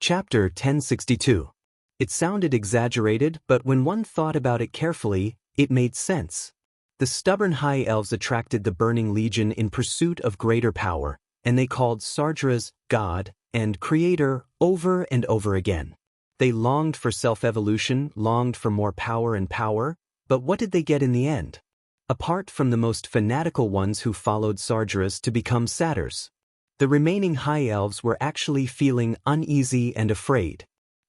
Chapter 1062. It sounded exaggerated, but when one thought about it carefully, it made sense. The stubborn High Elves attracted the Burning Legion in pursuit of greater power, and they called Sargeras God and Creator over and over again. They longed for self-evolution, longed for more power and power, but what did they get in the end? Apart from the most fanatical ones who followed Sargeras to become satyrs, the remaining High Elves were actually feeling uneasy and afraid.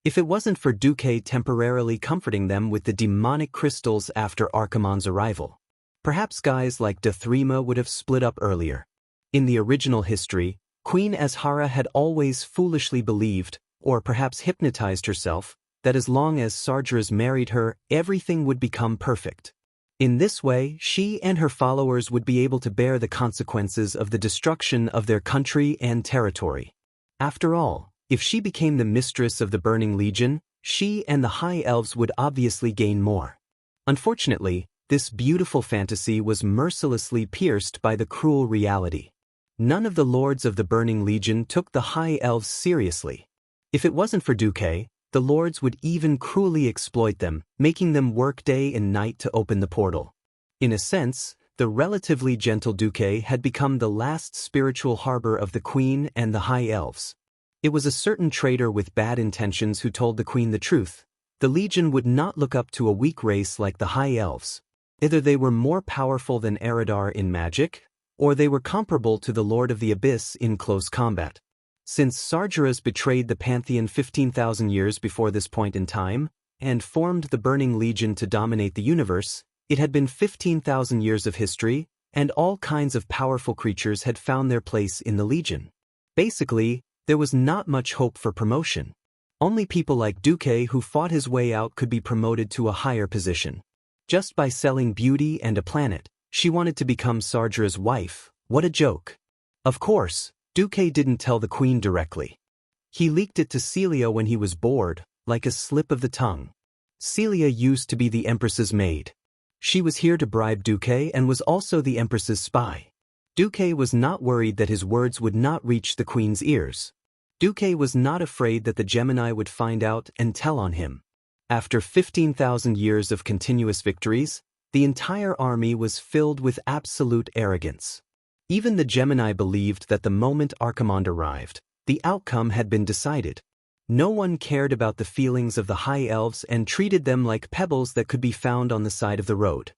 If it wasn't for Duque temporarily comforting them with the demonic crystals after Archimonde's arrival, perhaps guys like Dathrima would have split up earlier. In the original history, Queen Azshara had always foolishly believed, or perhaps hypnotized herself, that as long as Sargeras married her, everything would become perfect. In this way, she and her followers would be able to bear the consequences of the destruction of their country and territory. After all, if she became the mistress of the Burning Legion, she and the High Elves would obviously gain more. Unfortunately, this beautiful fantasy was mercilessly pierced by the cruel reality. None of the lords of the Burning Legion took the High Elves seriously. If it wasn't for Duque, the lords would even cruelly exploit them, making them work day and night to open the portal. In a sense, the relatively gentle Duque had become the last spiritual harbor of the Queen and the High Elves. It was a certain traitor with bad intentions who told the Queen the truth. The Legion would not look up to a weak race like the High Elves. Either they were more powerful than Eredar in magic, or they were comparable to the Lord of the Abyss in close combat. Since Sargeras betrayed the Pantheon 15,000 years before this point in time, and formed the Burning Legion to dominate the universe, it had been 15,000 years of history, and all kinds of powerful creatures had found their place in the Legion. Basically, there was not much hope for promotion. Only people like Duque who fought his way out could be promoted to a higher position. Just by selling beauty and a planet, she wanted to become Sargeras' wife. What a joke. Of course, Duque didn't tell the Queen directly. He leaked it to Celia when he was bored, like a slip of the tongue. Celia used to be the Empress's maid. She was here to bribe Duque and was also the Empress's spy. Duque was not worried that his words would not reach the Queen's ears. Duque was not afraid that the Gemini would find out and tell on him. After 15,000 years of continuous victories, the entire army was filled with absolute arrogance. Even the Gemini believed that the moment Archimonde arrived, the outcome had been decided. No one cared about the feelings of the High Elves and treated them like pebbles that could be found on the side of the road.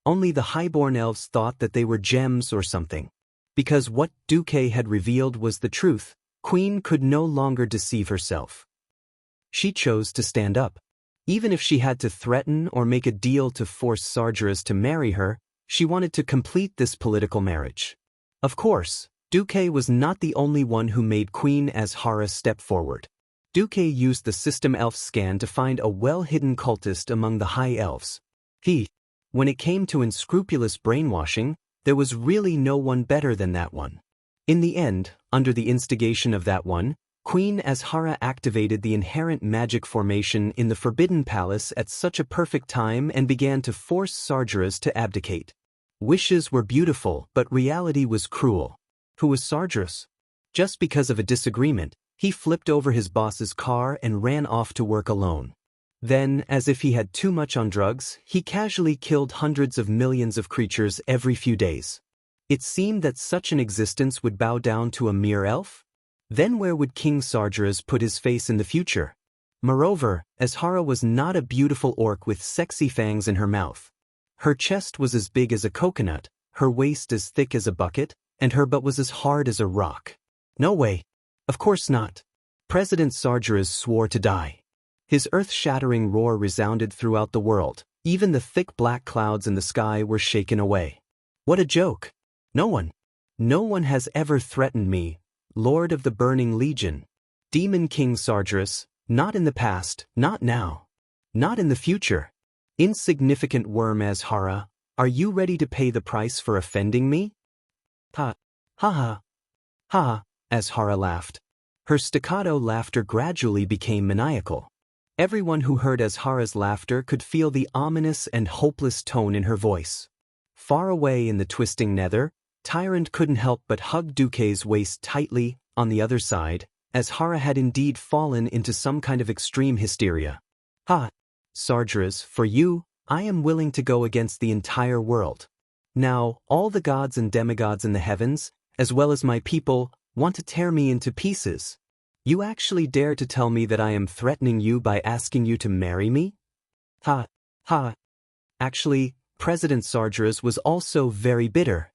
Only the Highborn Elves thought that they were gems or something. Because what Duque had revealed was the truth, Queen could no longer deceive herself. She chose to stand up. Even if she had to threaten or make a deal to force Sargeras to marry her, she wanted to complete this political marriage. Of course, Duque was not the only one who made Queen Azshara step forward. Duque used the System Elf scan to find a well-hidden cultist among the High Elves. When it came to unscrupulous brainwashing, there was really no one better than that one. In the end, under the instigation of that one, Queen Azshara activated the inherent magic formation in the Forbidden Palace at such a perfect time and began to force Sargeras to abdicate. Wishes were beautiful, but reality was cruel. Who was Sargeras? Just because of a disagreement, he flipped over his boss's car and ran off to work alone. Then, as if he had too much on drugs, he casually killed hundreds of millions of creatures every few days. It seemed that such an existence would bow down to a mere elf? Then where would King Sargeras put his face in the future? Moreover, Azshara was not a beautiful orc with sexy fangs in her mouth. Her chest was as big as a coconut, her waist as thick as a bucket, and her butt was as hard as a rock. No way. Of course not. President Sargeras swore to die. His earth-shattering roar resounded throughout the world. Even the thick black clouds in the sky were shaken away. What a joke. No one has ever threatened me, Lord of the Burning Legion. Demon King Sargeras, not in the past, not now. Not in the future. Insignificant worm Azshara, are you ready to pay the price for offending me? Ha, ha ha, ha, Azshara laughed. Her staccato laughter gradually became maniacal. Everyone who heard Azshara's laughter could feel the ominous and hopeless tone in her voice. Far away in the twisting nether, Tyrant couldn't help but hug Duque's waist tightly. On the other side, Azhara had indeed fallen into some kind of extreme hysteria. "Ha! Sargeras, for you, I am willing to go against the entire world. Now, all the gods and demigods in the heavens, as well as my people, want to tear me into pieces. You actually dare to tell me that I am threatening you by asking you to marry me? Ha! Ha! Actually, President Sargeras was also very bitter.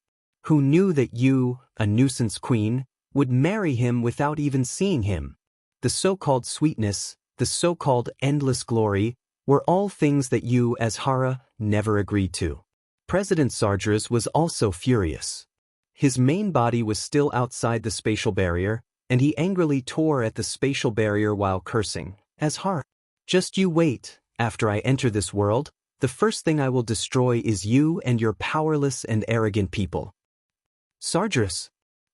Who knew that you, a nuisance queen, would marry him without even seeing him? The so-called sweetness, the so-called endless glory, were all things that you, Azhara, never agreed to." President Sargeras was also furious. His main body was still outside the spatial barrier, and he angrily tore at the spatial barrier while cursing. "Azhara, just you wait. After I enter this world, the first thing I will destroy is you and your powerless and arrogant people. Sargeras,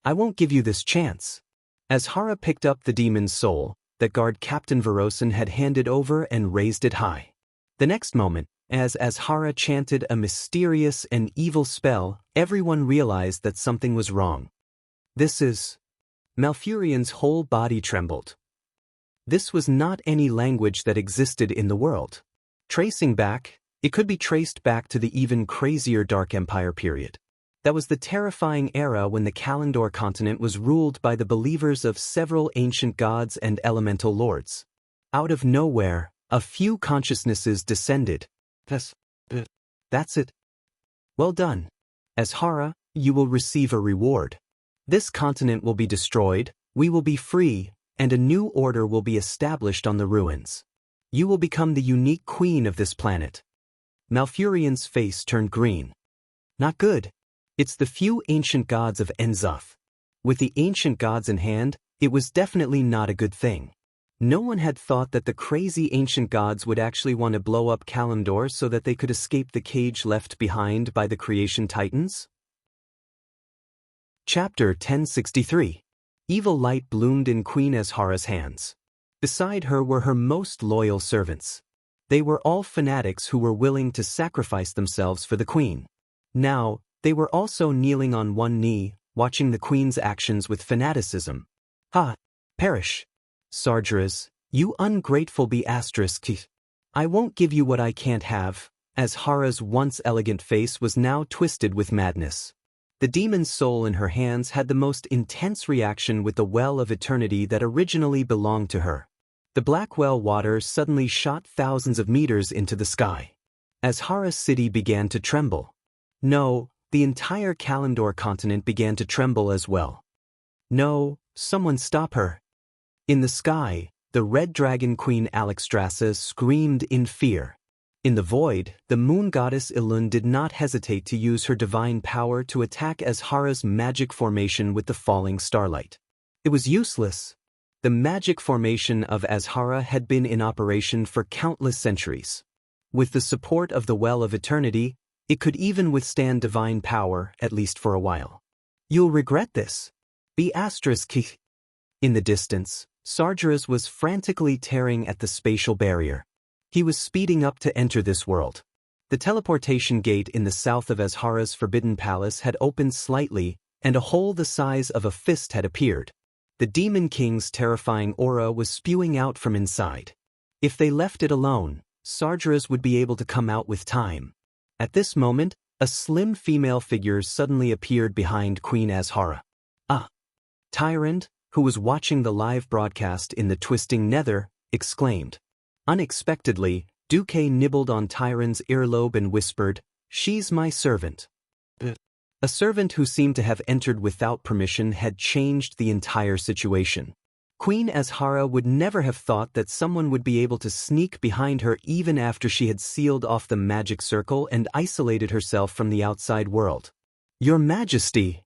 I won't give you this chance." Azhara picked up the demon's soul that guard Captain Verosin had handed over and raised it high. The next moment, as Azhara chanted a mysterious and evil spell, everyone realized that something was wrong. "This is..." Malfurion's whole body trembled. This was not any language that existed in the world. Tracing back, it could be traced back to the even crazier Dark Empire period. That was the terrifying era when the Kalandor continent was ruled by the believers of several ancient gods and elemental lords. Out of nowhere, a few consciousnesses descended. That's it. Well done. Azhara, you will receive a reward. This continent will be destroyed, we will be free, and a new order will be established on the ruins. You will become the unique queen of this planet. Malfurion's face turned green. Not good. It's the few ancient gods of Enzuf. With the ancient gods in hand, it was definitely not a good thing. No one had thought that the crazy ancient gods would actually want to blow up Kalandor so that they could escape the cage left behind by the creation titans. Chapter 1063. Evil light bloomed in Queen Azhara's hands. Beside her were her most loyal servants. They were all fanatics who were willing to sacrifice themselves for the queen. Now, they were also kneeling on one knee, watching the queen's actions with fanaticism. "Ha! Perish! Sargeras, you ungrateful be***. I won't give you what I can't have." Azhara's once elegant face was now twisted with madness. The demon's soul in her hands had the most intense reaction with the well of eternity that originally belonged to her. The black well water suddenly shot thousands of meters into the sky. Azhara's city began to tremble. No, the entire Kalandor continent began to tremble as well. "No, someone stop her." In the sky, the red dragon queen Alexstrasza screamed in fear. In the void, the moon goddess Ilun did not hesitate to use her divine power to attack Azhara's magic formation with the falling starlight. It was useless. The magic formation of Azhara had been in operation for countless centuries. With the support of the Well of Eternity, it could even withstand divine power, at least for a while. "You'll regret this. Be***. In the distance, Sargeras was frantically tearing at the spatial barrier. He was speeding up to enter this world. The teleportation gate in the south of Azhara's forbidden palace had opened slightly, and a hole the size of a fist had appeared. The Demon King's terrifying aura was spewing out from inside. If they left it alone, Sargeras would be able to come out with time. At this moment, a slim female figure suddenly appeared behind Queen Azhara. Tyrant, who was watching the live broadcast in the twisting nether, exclaimed. Unexpectedly, Duque nibbled on Tyrant's earlobe and whispered, "She's my servant." A servant who seemed to have entered without permission had changed the entire situation. Queen Azhara would never have thought that someone would be able to sneak behind her even after she had sealed off the magic circle and isolated herself from the outside world. "Your Majesty!"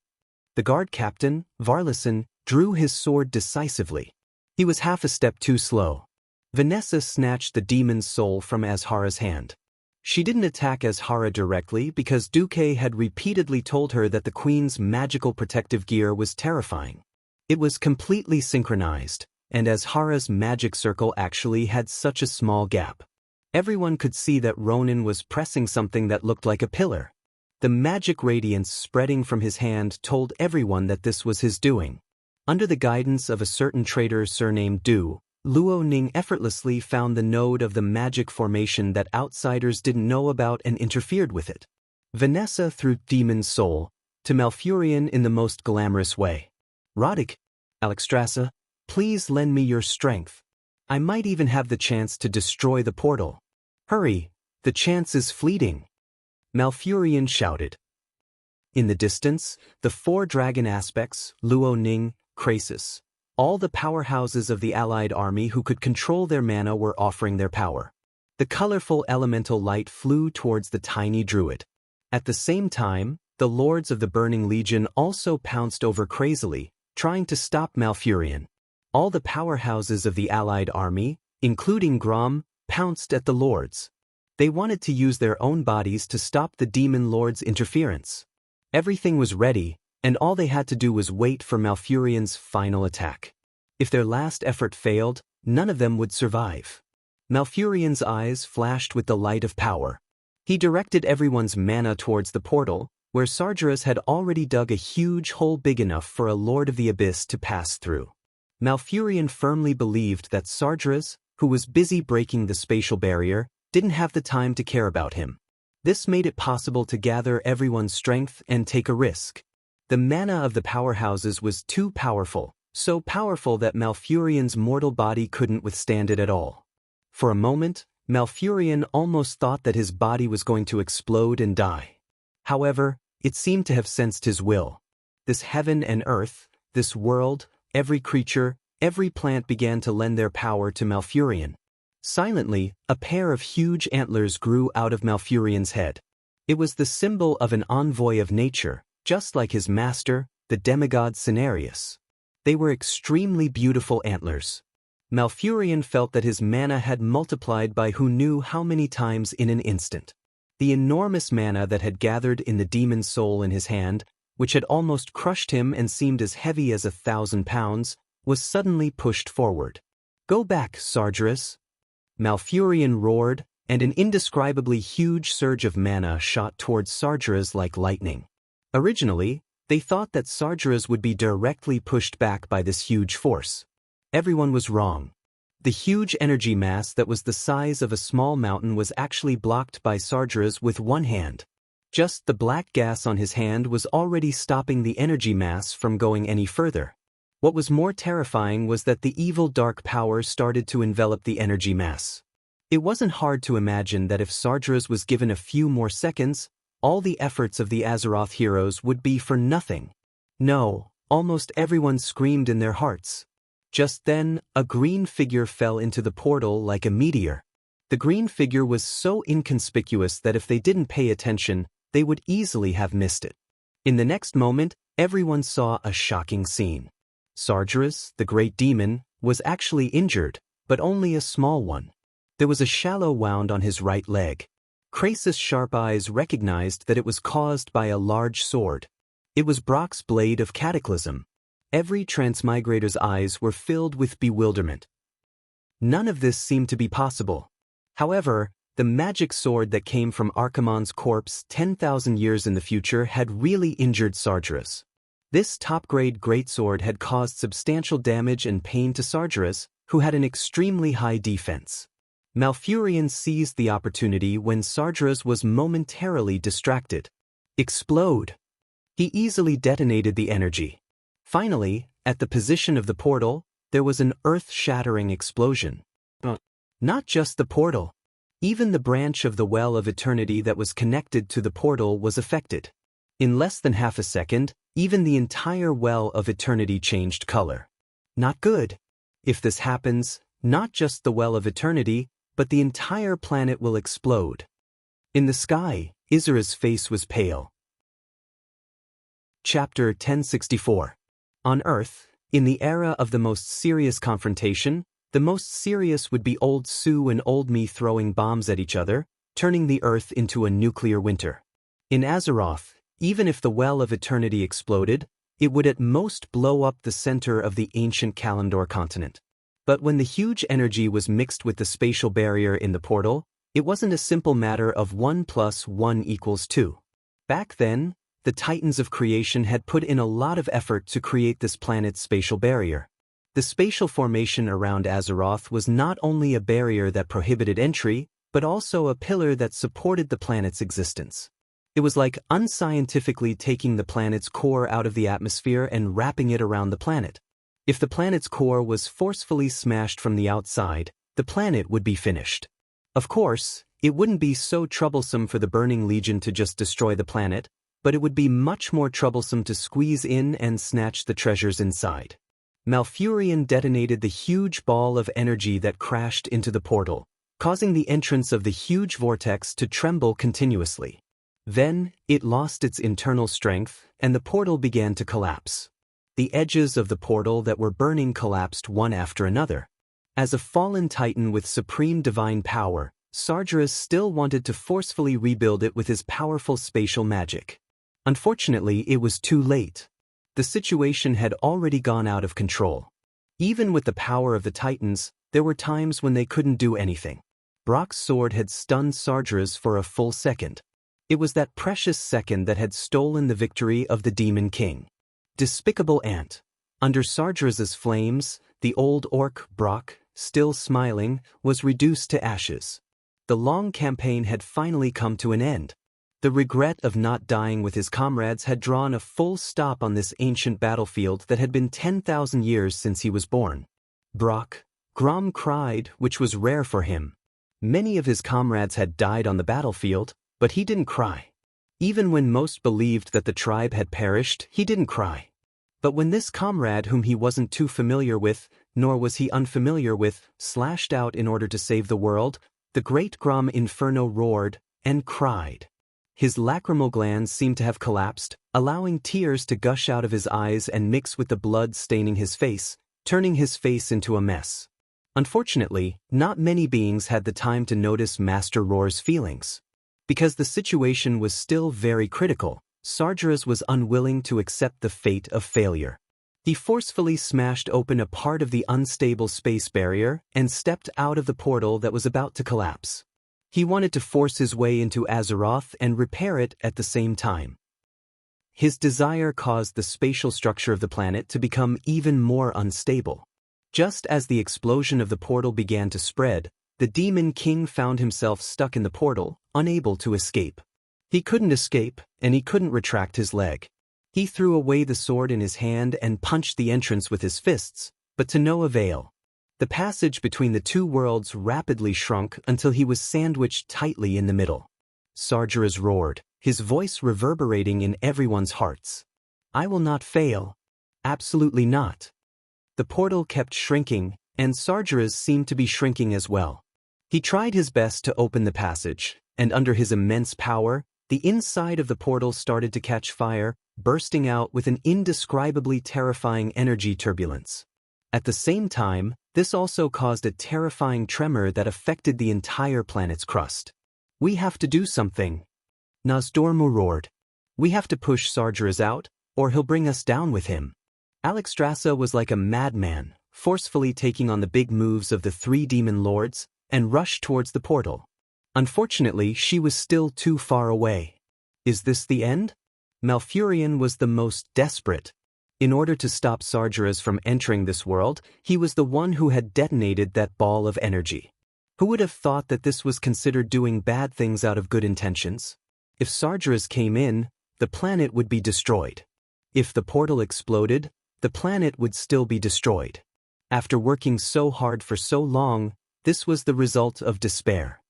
The guard captain, Varlison, drew his sword decisively. He was half a step too slow. Vanessa snatched the demon's soul from Azhara's hand. She didn't attack Azhara directly because Duque had repeatedly told her that the queen's magical protective gear was terrifying. It was completely synchronized, and Azhara's magic circle actually had such a small gap. Everyone could see that Ronan was pressing something that looked like a pillar. The magic radiance spreading from his hand told everyone that this was his doing. Under the guidance of a certain trader surnamed Du, Luo Ning effortlessly found the node of the magic formation that outsiders didn't know about and interfered with it. Vanessa threw Demon's Soul to Malfurion in the most glamorous way. Roddick, Alexstrasza, please lend me your strength. I might even have the chance to destroy the portal. Hurry, the chance is fleeting. Malfurion shouted. In the distance, the four dragon aspects, Luo Ning, Krasus, all the powerhouses of the allied army who could control their mana were offering their power. The colorful elemental light flew towards the tiny druid. At the same time, the lords of the Burning Legion also pounced over crazily, trying to stop Malfurion. All the powerhouses of the allied army, including Grom, pounced at the lords. They wanted to use their own bodies to stop the demon lord's interference. Everything was ready, and all they had to do was wait for Malfurion's final attack. If their last effort failed, none of them would survive. Malfurion's eyes flashed with the light of power. He directed everyone's mana towards the portal, where Sargeras had already dug a huge hole big enough for a Lord of the Abyss to pass through. Malfurion firmly believed that Sargeras, who was busy breaking the spatial barrier, didn't have the time to care about him. This made it possible to gather everyone's strength and take a risk. The mana of the powerhouses was too powerful, so powerful that Malfurion's mortal body couldn't withstand it at all. For a moment, Malfurion almost thought that his body was going to explode and die. However, it seemed to have sensed his will. This heaven and earth, this world, every creature, every plant began to lend their power to Malfurion. Silently, a pair of huge antlers grew out of Malfurion's head. It was the symbol of an envoy of nature, just like his master, the demigod Cenarius. They were extremely beautiful antlers. Malfurion felt that his mana had multiplied by who knew how many times in an instant. The enormous mana that had gathered in the demon's soul in his hand, which had almost crushed him and seemed as heavy as 1,000 pounds, was suddenly pushed forward. "Go back, Sargeras!" Malfurion roared, and an indescribably huge surge of mana shot towards Sargeras like lightning. Originally, they thought that Sargeras would be directly pushed back by this huge force. Everyone was wrong. The huge energy mass that was the size of a small mountain was actually blocked by Sargeras with one hand. Just the black gas on his hand was already stopping the energy mass from going any further. What was more terrifying was that the evil dark power started to envelop the energy mass. It wasn't hard to imagine that if Sargeras was given a few more seconds, all the efforts of the Azeroth heroes would be for nothing. No, almost everyone screamed in their hearts. Just then, a green figure fell into the portal like a meteor. The green figure was so inconspicuous that if they didn't pay attention, they would easily have missed it. In the next moment, everyone saw a shocking scene. Sargeras, the great demon, was actually injured, but only a small one. There was a shallow wound on his right leg. Krasus' sharp eyes recognized that it was caused by a large sword. It was Brock's blade of Cataclysm. Every transmigrator's eyes were filled with bewilderment. None of this seemed to be possible. However, the magic sword that came from Archimonde's corpse 10,000 years in the future had really injured Sargeras. This top-grade greatsword had caused substantial damage and pain to Sargeras, who had an extremely high defense. Malfurion seized the opportunity when Sargeras was momentarily distracted. Explode! He easily detonated the energy. Finally, at the position of the portal, there was an earth-shattering explosion. Not just the portal. Even the branch of the Well of Eternity that was connected to the portal was affected. In less than half a second, even the entire Well of Eternity changed color. Not good. If this happens, not just the Well of Eternity, but the entire planet will explode. In the sky, Izra's face was pale. Chapter 1064. On Earth, in the era of the most serious confrontation, the most serious would be Old Sue and Old Me throwing bombs at each other, turning the Earth into a nuclear winter. In Azeroth, even if the Well of Eternity exploded, it would at most blow up the center of the ancient Kalimdor continent. But when the huge energy was mixed with the spatial barrier in the portal, it wasn't a simple matter of 1 + 1 = 2. Back then, the Titans of creation had put in a lot of effort to create this planet's spatial barrier. The spatial formation around Azeroth was not only a barrier that prohibited entry, but also a pillar that supported the planet's existence. It was like unscientifically taking the planet's core out of the atmosphere and wrapping it around the planet. If the planet's core was forcefully smashed from the outside, the planet would be finished. Of course, it wouldn't be so troublesome for the Burning Legion to just destroy the planet, but it would be much more troublesome to squeeze in and snatch the treasures inside. Malfurion detonated the huge ball of energy that crashed into the portal, causing the entrance of the huge vortex to tremble continuously. Then, it lost its internal strength, and the portal began to collapse. The edges of the portal that were burning collapsed one after another. As a fallen titan with supreme divine power, Sargeras still wanted to forcefully rebuild it with his powerful spatial magic. Unfortunately, it was too late. The situation had already gone out of control. Even with the power of the Titans, there were times when they couldn't do anything. Brock's sword had stunned Sargeras for a full second. It was that precious second that had stolen the victory of the Demon King. Despicable ant. Under Sargeras's flames, the old orc, Brock, still smiling, was reduced to ashes. The long campaign had finally come to an end. The regret of not dying with his comrades had drawn a full stop on this ancient battlefield that had been 10,000 years since he was born. Brock, Grom cried, which was rare for him. Many of his comrades had died on the battlefield, but he didn't cry. Even when most believed that the tribe had perished, he didn't cry. But when this comrade whom he wasn't too familiar with, nor was he unfamiliar with, slashed out in order to save the world, the great Grom Inferno roared and cried. His lacrimal glands seemed to have collapsed, allowing tears to gush out of his eyes and mix with the blood staining his face, turning his face into a mess. Unfortunately, not many beings had the time to notice Master Roar's feelings. Because the situation was still very critical, Sargeras was unwilling to accept the fate of failure. He forcefully smashed open a part of the unstable space barrier and stepped out of the portal that was about to collapse. He wanted to force his way into Azeroth and repair it at the same time. His desire caused the spatial structure of the planet to become even more unstable. Just as the explosion of the portal began to spread, the Demon King found himself stuck in the portal, unable to escape. He couldn't escape, and he couldn't retract his leg. He threw away the sword in his hand and punched the entrance with his fists, but to no avail. The passage between the two worlds rapidly shrunk until he was sandwiched tightly in the middle. Sargeras roared, his voice reverberating in everyone's hearts. "I will not fail. Absolutely not." The portal kept shrinking, and Sargeras seemed to be shrinking as well. He tried his best to open the passage, and under his immense power, the inside of the portal started to catch fire, bursting out with an indescribably terrifying energy turbulence. At the same time, this also caused a terrifying tremor that affected the entire planet's crust. "We have to do something." Nozdormu roared. "We have to push Sargeras out, or he'll bring us down with him." Alexstrasza was like a madman, forcefully taking on the big moves of the three demon lords, and rushed towards the portal. Unfortunately, she was still too far away. Is this the end? Malfurion was the most desperate. In order to stop Sargeras from entering this world, he was the one who had detonated that ball of energy. Who would have thought that this was considered doing bad things out of good intentions? If Sargeras came in, the planet would be destroyed. If the portal exploded, the planet would still be destroyed. After working so hard for so long, this was the result of despair.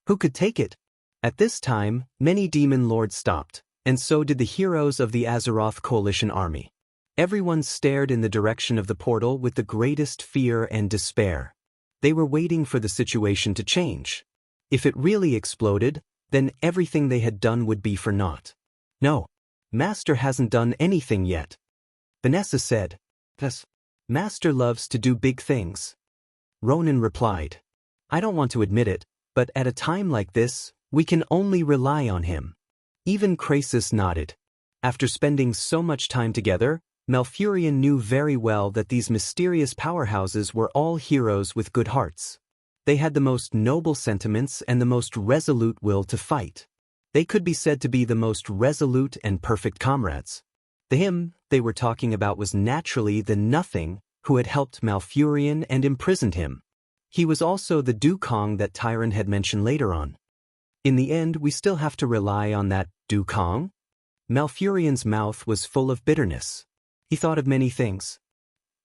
Who could take it? At this time, many demon lords stopped, and so did the heroes of the Azeroth Coalition army. Everyone stared in the direction of the portal with the greatest fear and despair. They were waiting for the situation to change. If it really exploded, then everything they had done would be for naught. "No. Master hasn't done anything yet." Vanessa said. "Yes. Master loves to do big things." Ronan replied. "I don't want to admit it, but at a time like this, we can only rely on him." Even Krasus nodded. After spending so much time together, Malfurion knew very well that these mysterious powerhouses were all heroes with good hearts. They had the most noble sentiments and the most resolute will to fight. They could be said to be the most resolute and perfect comrades. The him they were talking about was naturally the Nothing who had helped Malfurion and imprisoned him. He was also the Dukong that Tyrant had mentioned later on. In the end, we still have to rely on that Dukong? Malfurion's mouth was full of bitterness. He thought of many things.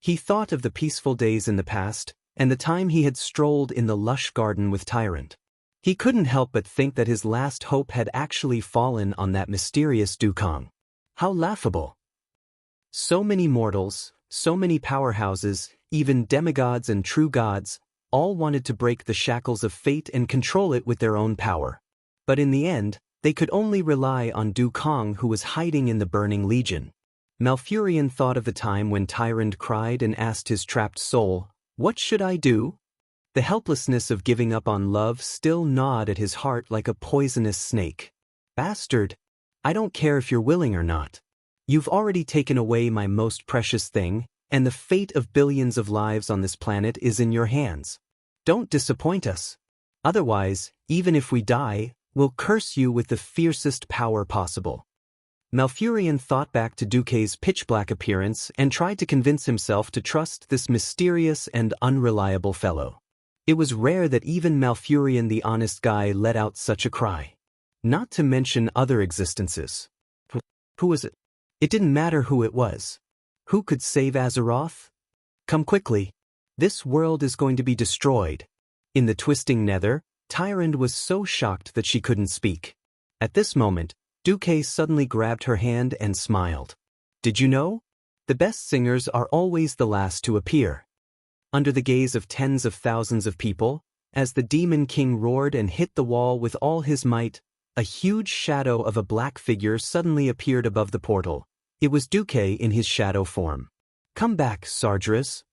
He thought of the peaceful days in the past, and the time he had strolled in the lush garden with Tyrant. He couldn't help but think that his last hope had actually fallen on that mysterious Dukong. How laughable. So many mortals, so many powerhouses, even demigods and true gods, all wanted to break the shackles of fate and control it with their own power. But in the end, they could only rely on Dukong, who was hiding in the Burning Legion. Malfurion thought of the time when Tyrant cried and asked his trapped soul, "What should I do?" The helplessness of giving up on love still gnawed at his heart like a poisonous snake. "Bastard! I don't care if you're willing or not. You've already taken away my most precious thing, and the fate of billions of lives on this planet is in your hands. Don't disappoint us. Otherwise, even if we die, we'll curse you with the fiercest power possible." Malfurion thought back to Duque's pitch-black appearance and tried to convince himself to trust this mysterious and unreliable fellow. It was rare that even Malfurion the honest guy let out such a cry. Not to mention other existences. Who was it? It didn't matter who it was. Who could save Azeroth? Come quickly. This world is going to be destroyed. In the twisting nether, Tyrant was so shocked that she couldn't speak. At this moment, Duque suddenly grabbed her hand and smiled. "Did you know? The best singers are always the last to appear." Under the gaze of tens of thousands of people, as the Demon King roared and hit the wall with all his might, a huge shadow of a black figure suddenly appeared above the portal. It was Duque in his shadow form. "Come back, Sargeras."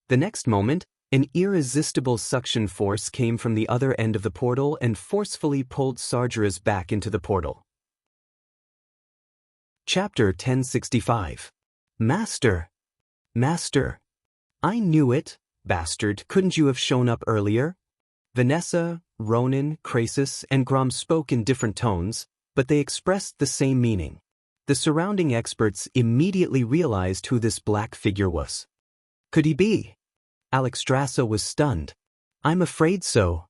The next moment, an irresistible suction force came from the other end of the portal and forcefully pulled Sargeras back into the portal. Chapter 1065. Master! Master! I knew it, bastard, couldn't you have shown up earlier? Vanessa, Ronan, Krasus, and Grom spoke in different tones, but they expressed the same meaning. The surrounding experts immediately realized who this black figure was. Could he be? Alexstrasza was stunned. "I'm afraid so."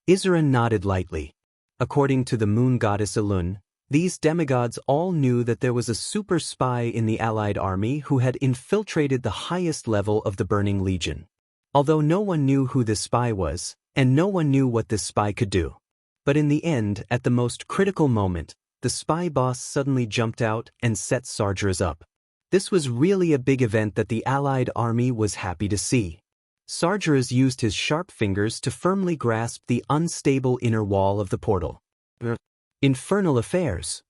Isra nodded lightly. According to the moon goddess Elun, these demigods all knew that there was a super spy in the Allied army who had infiltrated the highest level of the Burning Legion. Although no one knew who this spy was, and no one knew what this spy could do. But in the end, at the most critical moment, the spy boss suddenly jumped out and set Sargeras up. This was really a big event that the Allied army was happy to see. Sargeras used his sharp fingers to firmly grasp the unstable inner wall of the portal. Infernal affairs.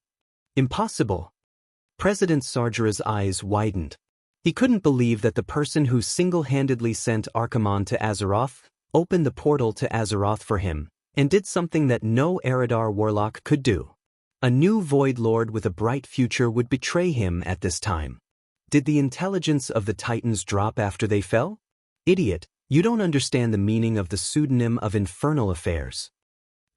Impossible. President Sargeras' eyes widened. He couldn't believe that the person who single-handedly sent Archimonde to Azeroth opened the portal to Azeroth for him, and did something that no Eridar warlock could do. A new Void Lord with a bright future would betray him at this time. Did the intelligence of the Titans drop after they fell? Idiot, you don't understand the meaning of the pseudonym of Infernal Affairs.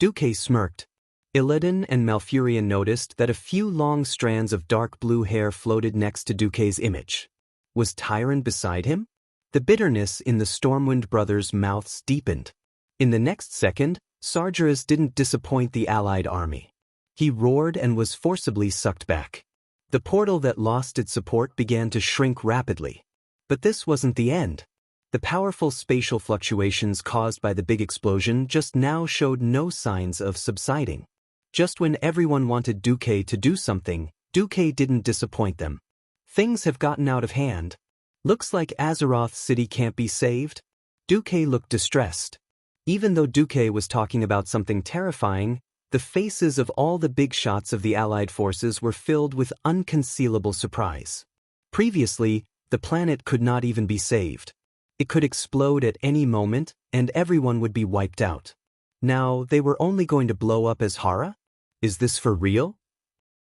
Duque smirked. Illidan and Malfurion noticed that a few long strands of dark blue hair floated next to Duque's image. Was Tyrant beside him? The bitterness in the Stormwind brothers' mouths deepened. In the next second, Sargeras didn't disappoint the Allied army. He roared and was forcibly sucked back. The portal that lost its support began to shrink rapidly. But this wasn't the end. The powerful spatial fluctuations caused by the big explosion just now showed no signs of subsiding. Just when everyone wanted Duque to do something, Duque didn't disappoint them. Things have gotten out of hand. Looks like Azeroth City can't be saved. Duque looked distressed. Even though Duque was talking about something terrifying, the faces of all the big shots of the Allied forces were filled with unconcealable surprise. Previously, the planet could not even be saved. It could explode at any moment, and everyone would be wiped out. Now, they were only going to blow up Azhara? Is this for real?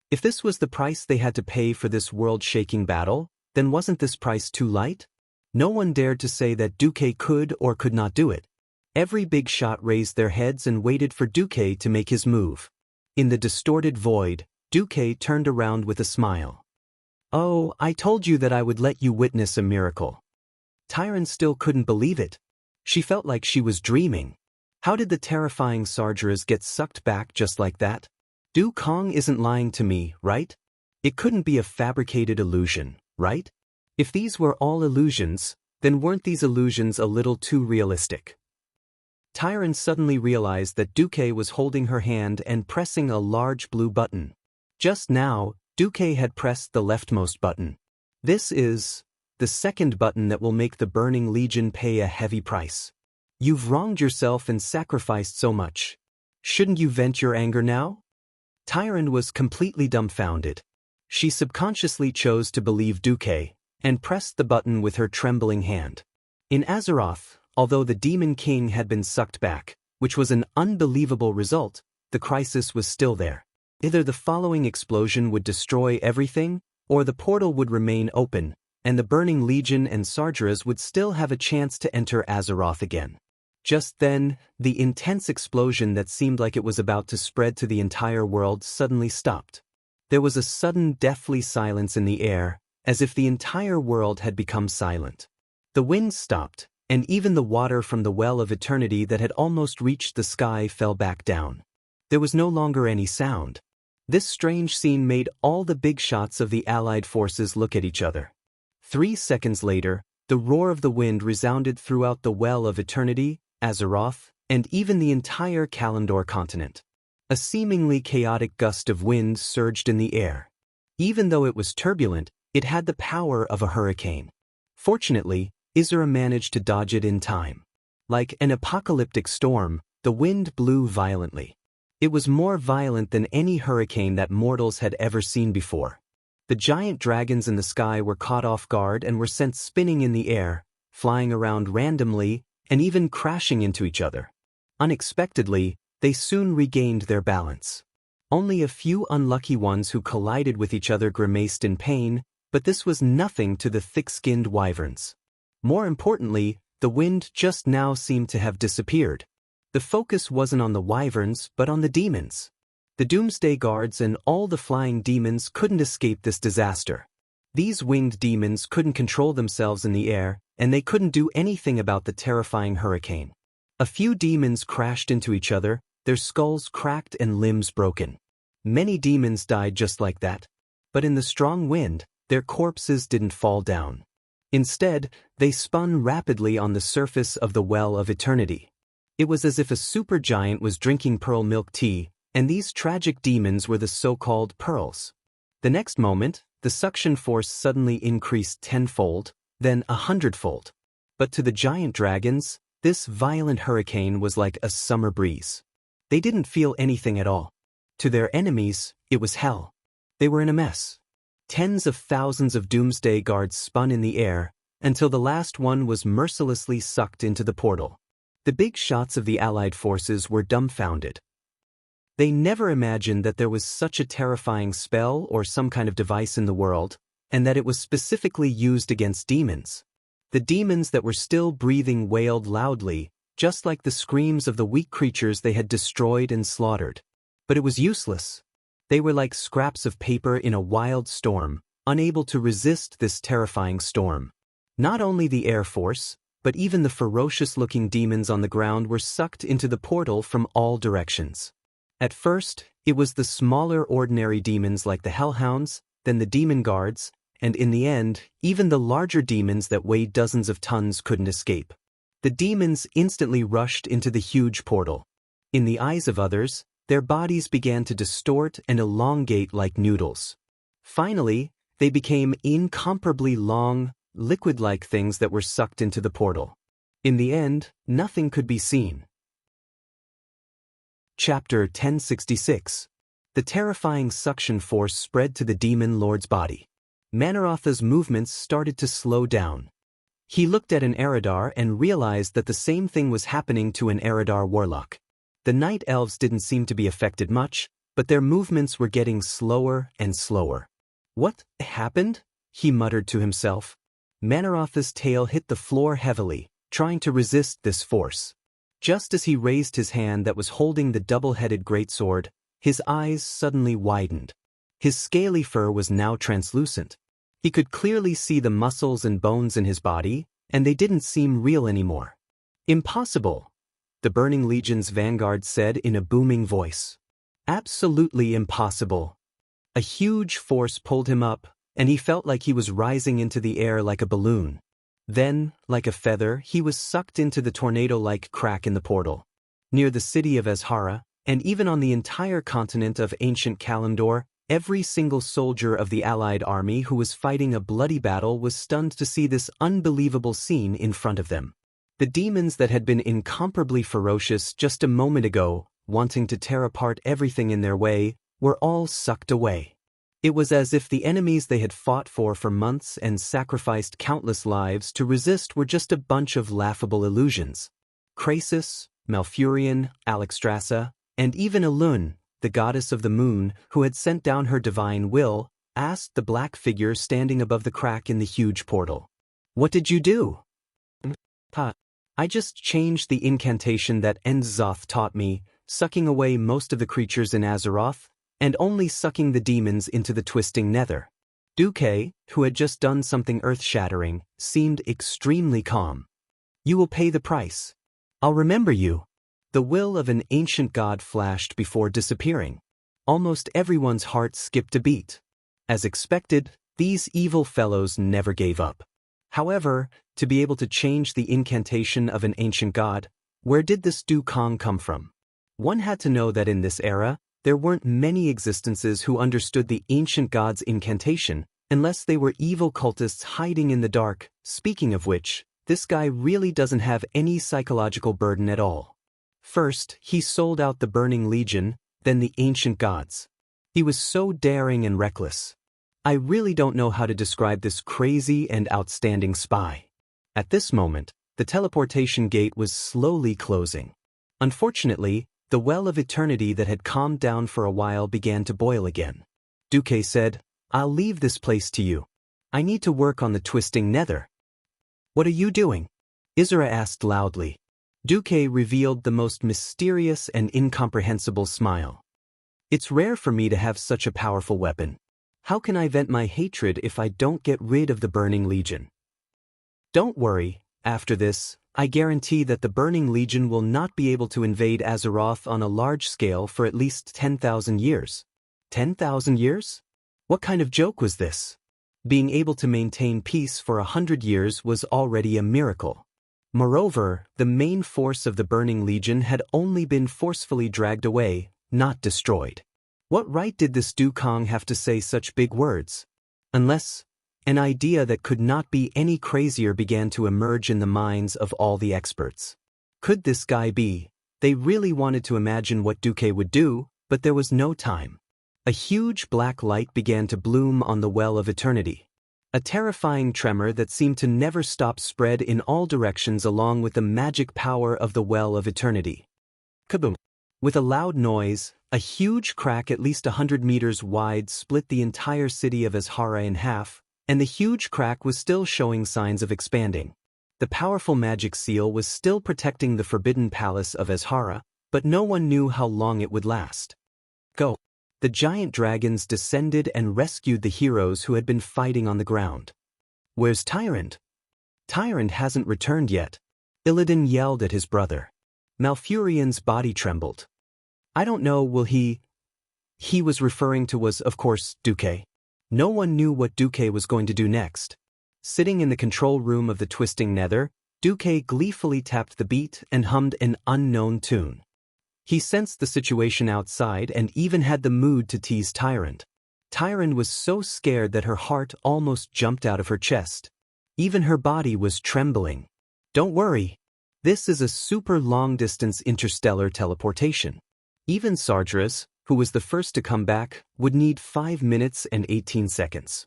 If this was the price they had to pay for this world-shaking battle, then wasn't this price too light? No one dared to say that Duque could or could not do it. Every big shot raised their heads and waited for Duque to make his move. In the distorted void, Duque turned around with a smile. "Oh, I told you that I would let you witness a miracle." Tyron still couldn't believe it. She felt like she was dreaming. How did the terrifying Sargeras get sucked back just like that? Du Kong isn't lying to me, right? It couldn't be a fabricated illusion, right? If these were all illusions, then weren't these illusions a little too realistic? Tyron suddenly realized that Duque was holding her hand and pressing a large blue button. Just now, Duque had pressed the leftmost button. This is the second button that will make the Burning Legion pay a heavy price. You've wronged yourself and sacrificed so much. Shouldn't you vent your anger now? Tyron was completely dumbfounded. She subconsciously chose to believe Duque, and pressed the button with her trembling hand. In Azeroth, although the Demon King had been sucked back, which was an unbelievable result, the crisis was still there. Either the following explosion would destroy everything, or the portal would remain open, and the Burning Legion and Sargeras would still have a chance to enter Azeroth again. Just then, the intense explosion that seemed like it was about to spread to the entire world suddenly stopped. There was a sudden deathly silence in the air, as if the entire world had become silent. The wind stopped, and even the water from the well of eternity that had almost reached the sky fell back down. There was no longer any sound. This strange scene made all the big shots of the allied forces look at each other. 3 seconds later, the roar of the wind resounded throughout the well of eternity, Azeroth, and even the entire Kalimdor continent. A seemingly chaotic gust of wind surged in the air. Even though it was turbulent, it had the power of a hurricane. Fortunately, Isra managed to dodge it in time. Like an apocalyptic storm, the wind blew violently. It was more violent than any hurricane that mortals had ever seen before. The giant dragons in the sky were caught off guard and were sent spinning in the air, flying around randomly, and even crashing into each other. Unexpectedly, they soon regained their balance. Only a few unlucky ones who collided with each other grimaced in pain, but this was nothing to the thick-skinned wyverns. More importantly, the wind just now seemed to have disappeared. The focus wasn't on the wyverns, but on the demons. The Doomsday Guards and all the flying demons couldn't escape this disaster. These winged demons couldn't control themselves in the air, and they couldn't do anything about the terrifying hurricane. A few demons crashed into each other, their skulls cracked and limbs broken. Many demons died just like that. But in the strong wind, their corpses didn't fall down. Instead, they spun rapidly on the surface of the well of eternity. It was as if a supergiant was drinking pearl milk tea, and these tragic demons were the so-called pearls. The next moment, the suction force suddenly increased 10-fold, then 100-fold. But to the giant dragons, this violent hurricane was like a summer breeze. They didn't feel anything at all. To their enemies, it was hell. They were in a mess. Tens of thousands of Doomsday Guards spun in the air, until the last one was mercilessly sucked into the portal. The big shots of the Allied forces were dumbfounded. They never imagined that there was such a terrifying spell or some kind of device in the world, and that it was specifically used against demons. The demons that were still breathing wailed loudly, just like the screams of the weak creatures they had destroyed and slaughtered. But it was useless. They were like scraps of paper in a wild storm, unable to resist this terrifying storm. Not only the Air Force, but even the ferocious-looking demons on the ground were sucked into the portal from all directions. At first, it was the smaller ordinary demons like the Hellhounds, then the Demon Guards, and in the end, even the larger demons that weighed dozens of tons couldn't escape. The demons instantly rushed into the huge portal. In the eyes of others, their bodies began to distort and elongate like noodles. Finally, they became incomparably long, liquid-like things that were sucked into the portal. In the end, nothing could be seen. Chapter 1066. The terrifying suction force spread to the demon lord's body. Manarotha's movements started to slow down. He looked at an Eridar and realized that the same thing was happening to an Eridar warlock. The night elves didn't seem to be affected much, but their movements were getting slower and slower. What happened? He muttered to himself. Manarotha's tail hit the floor heavily, trying to resist this force. Just as he raised his hand that was holding the double-headed greatsword, His eyes suddenly widened. His scaly fur was now translucent. He could clearly see the muscles and bones in his body, and they didn't seem real anymore. Impossible, the Burning Legion's vanguard said in a booming voice. Absolutely impossible. A huge force pulled him up, and he felt like he was rising into the air like a balloon. Then, like a feather, he was sucked into the tornado-like crack in the portal. Near the city of Azhara, and even on the entire continent of ancient Kalimdor, every single soldier of the Allied army who was fighting a bloody battle was stunned to see this unbelievable scene in front of them. The demons that had been incomparably ferocious just a moment ago, wanting to tear apart everything in their way, were all sucked away. It was as if the enemies they had fought for months and sacrificed countless lives to resist were just a bunch of laughable illusions. Krasis, Malfurion, Alexstrasza, and even Elun, the goddess of the moon, who had sent down her divine will, asked the black figure standing above the crack in the huge portal. "What did you do?" "I just changed the incantation that Enzoth taught me, sucking away most of the creatures in Azeroth, and only sucking the demons into the twisting nether." Duque, who had just done something earth-shattering, seemed extremely calm. "You will pay the price. I'll remember you." The will of an ancient god flashed before disappearing. Almost everyone's heart skipped a beat. As expected, these evil fellows never gave up. However, to be able to change the incantation of an ancient god, where did this Dukong come from? One had to know that in this era, there weren't many existences who understood the ancient god's incantation, unless they were evil cultists hiding in the dark. Speaking of which, this guy really doesn't have any psychological burden at all. First, he sold out the Burning Legion, then the ancient gods. He was so daring and reckless. I really don't know how to describe this crazy and outstanding spy. At this moment, the teleportation gate was slowly closing. Unfortunately, the well of eternity that had calmed down for a while began to boil again. Duque said, "I'll leave this place to you. I need to work on the twisting nether." "What are you doing?" Isra asked loudly. Duque revealed the most mysterious and incomprehensible smile. "It's rare for me to have such a powerful weapon. How can I vent my hatred if I don't get rid of the Burning Legion?" "Don't worry, after this, I guarantee that the Burning Legion will not be able to invade Azeroth on a large scale for at least 10,000 years. 10,000 years? What kind of joke was this? Being able to maintain peace for 100 years was already a miracle. Moreover, the main force of the Burning Legion had only been forcefully dragged away, not destroyed. What right did this Dukong have to say such big words? Unless an idea that could not be any crazier began to emerge in the minds of all the experts. Could this guy be? They really wanted to imagine what Duque would do, but there was no time. A huge black light began to bloom on the Well of Eternity. A terrifying tremor that seemed to never stop spread in all directions along with the magic power of the Well of Eternity. Kaboom! With a loud noise, a huge crack at least 100 meters wide split the entire city of Azhara in half, and the huge crack was still showing signs of expanding. The powerful magic seal was still protecting the forbidden palace of Azhara, but no one knew how long it would last. Go! The giant dragons descended and rescued the heroes who had been fighting on the ground. "Where's Tyrant?" "Tyrant hasn't returned yet." Illidan yelled at his brother. Malfurion's body trembled. "I don't know, will he?" He was referring to was, of course, Duque. No one knew what Duque was going to do next. Sitting in the control room of the twisting nether, Duque gleefully tapped the beat and hummed an unknown tune. He sensed the situation outside and even had the mood to tease Tyrant. Tyrant was so scared that her heart almost jumped out of her chest. Even her body was trembling. "Don't worry. This is a super long-distance interstellar teleportation. Even Sardras, who was the first to come back, would need 5 minutes and 18 seconds.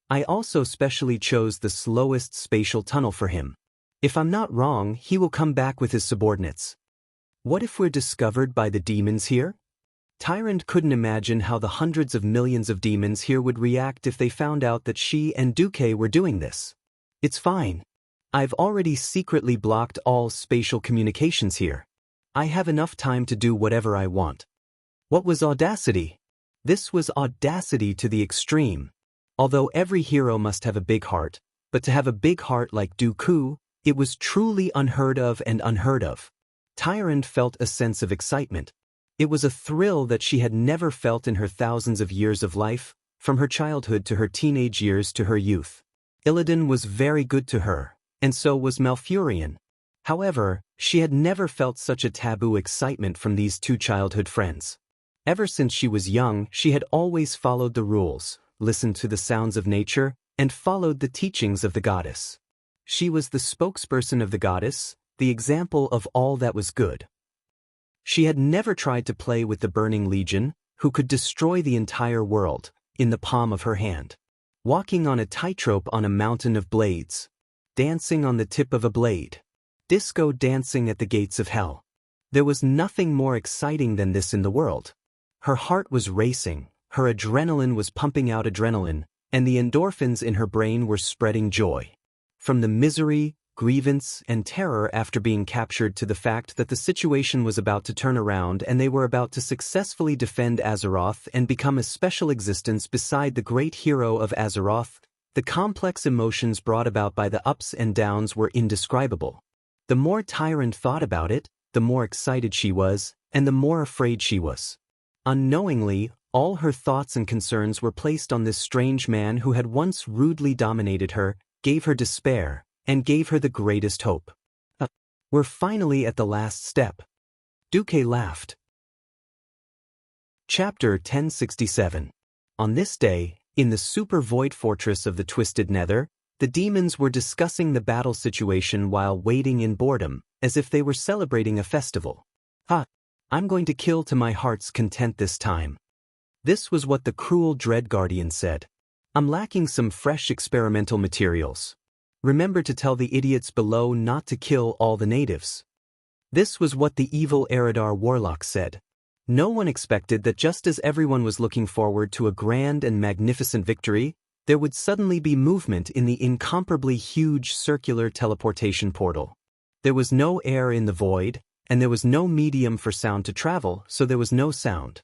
I also specially chose the slowest spatial tunnel for him. If I'm not wrong, he will come back with his subordinates." What if we're discovered by the demons here? Tyrant couldn't imagine how the hundreds of millions of demons here would react if they found out that she and Duque were doing this. "It's fine. I've already secretly blocked all spatial communications here. I have enough time to do whatever I want." What was audacity? This was audacity to the extreme. Although every hero must have a big heart, but to have a big heart like Dooku, it was truly unheard of and unheard of. Tyrant felt a sense of excitement. It was a thrill that she had never felt in her thousands of years of life, from her childhood to her teenage years to her youth. Illidan was very good to her, and so was Malfurion. However, she had never felt such a taboo excitement from these two childhood friends. Ever since she was young, she had always followed the rules, listened to the sounds of nature, and followed the teachings of the goddess. She was the spokesperson of the goddess, the example of all that was good. She had never tried to play with the Burning Legion, who could destroy the entire world, in the palm of her hand. Walking on a tightrope on a mountain of blades. Dancing on the tip of a blade. Disco dancing at the gates of hell. There was nothing more exciting than this in the world. Her heart was racing, her adrenaline was pumping out adrenaline, and the endorphins in her brain were spreading joy. From the misery, grievance, and terror after being captured to the fact that the situation was about to turn around and they were about to successfully defend Azeroth and become a special existence beside the great hero of Azeroth, the complex emotions brought about by the ups and downs were indescribable. The more Tyrant thought about it, the more excited she was, and the more afraid she was. Unknowingly, all her thoughts and concerns were placed on this strange man who had once rudely dominated her, gave her despair, and gave her the greatest hope. We're finally at the last step. Duque laughed. Chapter 1067. On this day, in the super void fortress of the Twisted Nether, the demons were discussing the battle situation while waiting in boredom, as if they were celebrating a festival. I'm going to kill to my heart's content this time. This was what the cruel Dread Guardian said. I'm lacking some fresh experimental materials. Remember to tell the idiots below not to kill all the natives. This was what the evil Eridar Warlock said. No one expected that just as everyone was looking forward to a grand and magnificent victory, there would suddenly be movement in the incomparably huge circular teleportation portal. There was no air in the void, and there was no medium for sound to travel, so there was no sound.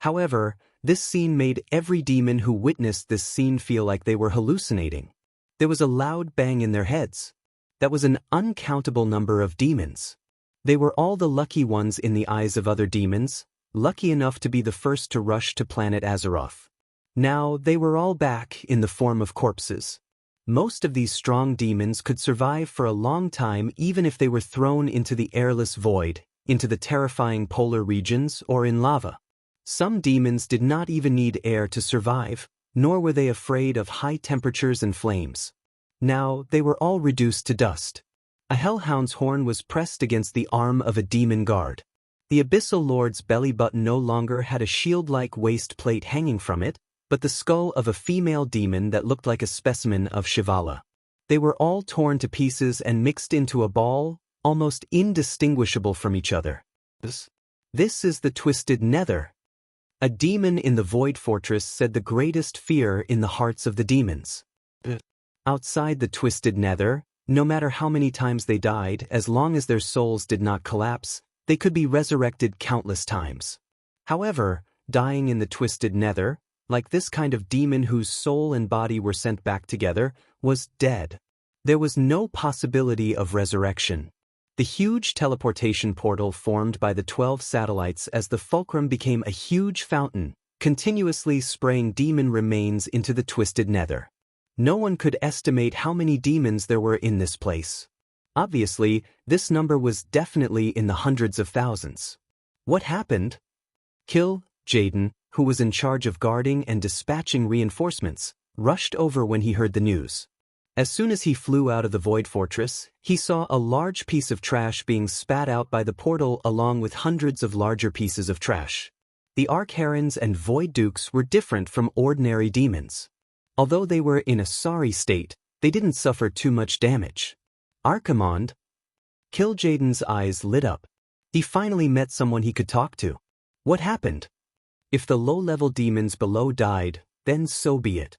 However, this scene made every demon who witnessed this scene feel like they were hallucinating. There was a loud bang in their heads. That was an uncountable number of demons. They were all the lucky ones in the eyes of other demons, lucky enough to be the first to rush to planet Azeroth. Now, they were all back in the form of corpses. Most of these strong demons could survive for a long time even if they were thrown into the airless void, into the terrifying polar regions, or in lava. Some demons did not even need air to survive, nor were they afraid of high temperatures and flames. Now, they were all reduced to dust. A hellhound's horn was pressed against the arm of a demon guard. The Abyssal Lord's belly button no longer had a shield-like waist plate hanging from it, but the skull of a female demon that looked like a specimen of Shivala. They were all torn to pieces and mixed into a ball, almost indistinguishable from each other. This is the Twisted Nether. A demon in the Void Fortress said the greatest fear in the hearts of the demons. Outside the Twisted Nether, no matter how many times they died, as long as their souls did not collapse, they could be resurrected countless times. However, dying in the Twisted Nether, like this kind of demon whose soul and body were sent back together, was dead. There was no possibility of resurrection. The huge teleportation portal formed by the 12 satellites as the fulcrum became a huge fountain, continuously spraying demon remains into the Twisted Nether. No one could estimate how many demons there were in this place. Obviously, this number was definitely in the hundreds of thousands. What happened? Jaden, who was in charge of guarding and dispatching reinforcements, rushed over when he heard the news. As soon as he flew out of the Void Fortress, he saw a large piece of trash being spat out by the portal along with hundreds of larger pieces of trash. The Archherons and Void Dukes were different from ordinary demons. Although they were in a sorry state, they didn't suffer too much damage. Archimonde? Jaden's eyes lit up. He finally met someone he could talk to. What happened? If the low-level demons below died, then so be it.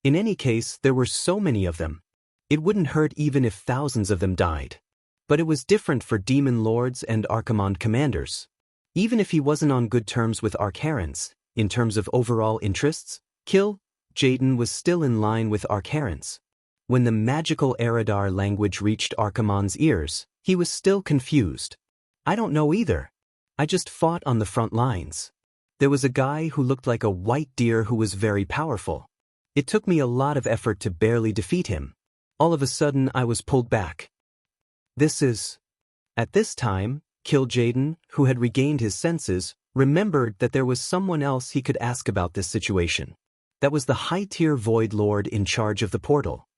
In any case, there were so many of them. It wouldn't hurt even if thousands of them died. But it was different for demon lords and Archimonde commanders. Even if he wasn't on good terms with Archaeans, in terms of overall interests, Jaden was still in line with Archaeans. When the magical Eridar language reached Archimonde's ears, he was still confused. I don't know either. I just fought on the front lines. There was a guy who looked like a white deer who was very powerful. It took me a lot of effort to barely defeat him. All of a sudden I was pulled back. At this time, Jaden, who had regained his senses, remembered that there was someone else he could ask about this situation. That was the high-tier Void Lord in charge of the portal.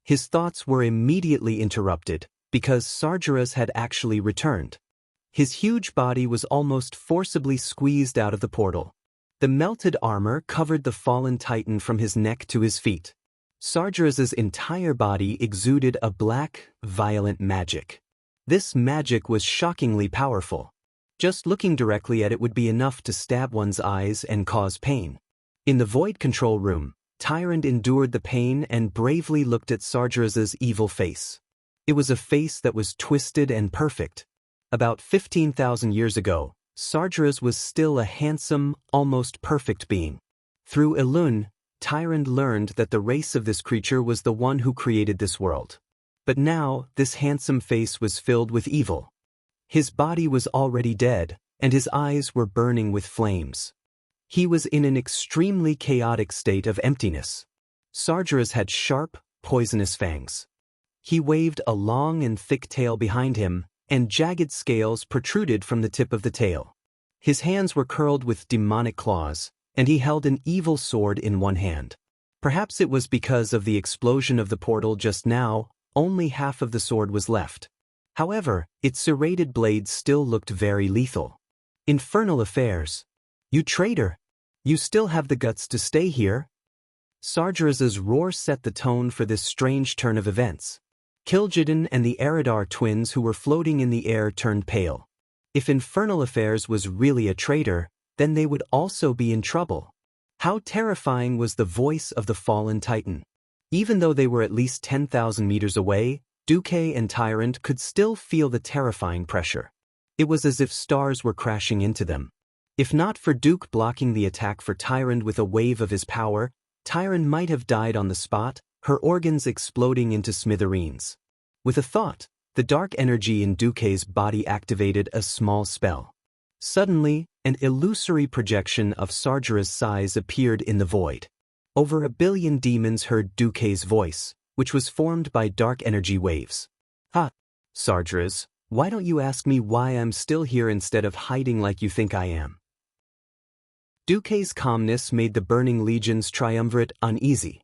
His thoughts were immediately interrupted, because Sargeras had actually returned. His huge body was almost forcibly squeezed out of the portal. The melted armor covered the fallen titan from his neck to his feet. Sargeras's entire body exuded a black, violent magic. This magic was shockingly powerful. Just looking directly at it would be enough to stab one's eyes and cause pain. In the void control room, Tyrant endured the pain and bravely looked at Sargeras's evil face. It was a face that was twisted and perfect. About 15,000 years ago, Sargeras was still a handsome, almost perfect being. Through Elun, Tyrant learned that the race of this creature was the one who created this world. But now, this handsome face was filled with evil. His body was already dead, and his eyes were burning with flames. He was in an extremely chaotic state of emptiness. Sargeras had sharp, poisonous fangs. He waved a long and thick tail behind him, and jagged scales protruded from the tip of the tail. His hands were curled with demonic claws, and he held an evil sword in one hand. Perhaps it was because of the explosion of the portal just now, only half of the sword was left. However, its serrated blade still looked very lethal. Infernal affairs. You traitor! You still have the guts to stay here? Sargeras's roar set the tone for this strange turn of events. Kil'jaeden and the Eridar twins who were floating in the air turned pale. If Infernal Affairs was really a traitor, then they would also be in trouble. How terrifying was the voice of the fallen titan. Even though they were at least 10,000 meters away, Duque and Tyrant could still feel the terrifying pressure. It was as if stars were crashing into them. If not for Duke blocking the attack for Tyrant with a wave of his power, Tyrant might have died on the spot, her organs exploding into smithereens. With a thought, the dark energy in Duque's body activated a small spell. Suddenly, an illusory projection of Sargeras' size appeared in the void. Over 1 billion demons heard Duque's voice, which was formed by dark energy waves. Ha! Sargeras, why don't you ask me why I'm still here instead of hiding like you think I am? Duque's calmness made the Burning Legion's triumvirate uneasy.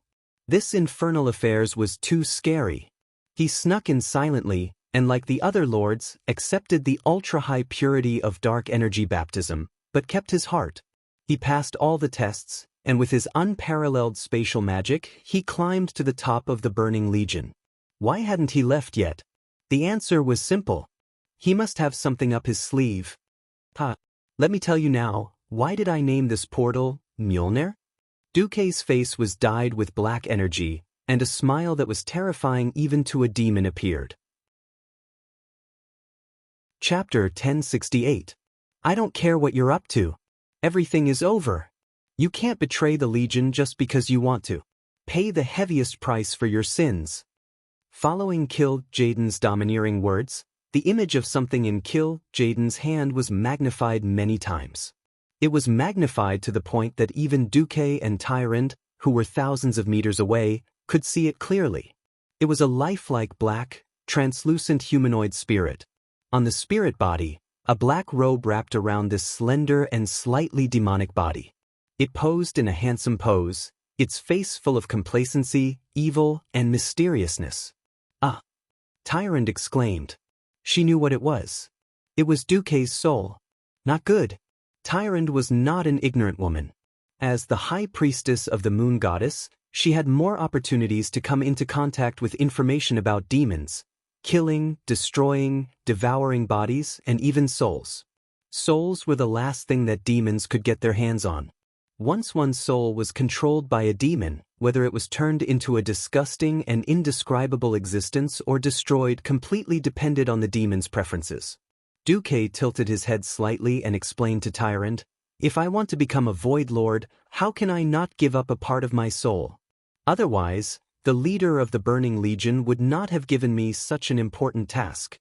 This Infernal Affairs was too scary. He snuck in silently, and like the other lords, accepted the ultra-high purity of dark energy baptism, but kept his heart. He passed all the tests, and with his unparalleled spatial magic, he climbed to the top of the Burning Legion. Why hadn't he left yet? The answer was simple. He must have something up his sleeve. Let me tell you now, why did I name this portal Mjolnir? Duque's face was dyed with black energy, and a smile that was terrifying even to a demon appeared. Chapter 1068. I don't care what you're up to. Everything is over. You can't betray the Legion just because you want to. Pay the heaviest price for your sins. Following Kil'jaeden's domineering words, the image of something in Kil'jaeden's hand was magnified many times. It was magnified to the point that even Duque and Tyrant, who were thousands of meters away, could see it clearly. It was a lifelike black, translucent humanoid spirit. On the spirit body, a black robe wrapped around this slender and slightly demonic body. It posed in a handsome pose, its face full of complacency, evil, and mysteriousness. Ah! Tyrant exclaimed. She knew what it was. It was Duque's soul. Not good. Tyrant was not an ignorant woman. As the high priestess of the moon goddess, she had more opportunities to come into contact with information about demons, killing, destroying, devouring bodies, and even souls. Souls were the last thing that demons could get their hands on. Once one's soul was controlled by a demon, whether it was turned into a disgusting and indescribable existence or destroyed completely depended on the demon's preferences. Duque tilted his head slightly and explained to Tyrant, "If I want to become a Void Lord, how can I not give up a part of my soul? Otherwise, the leader of the Burning Legion would not have given me such an important task."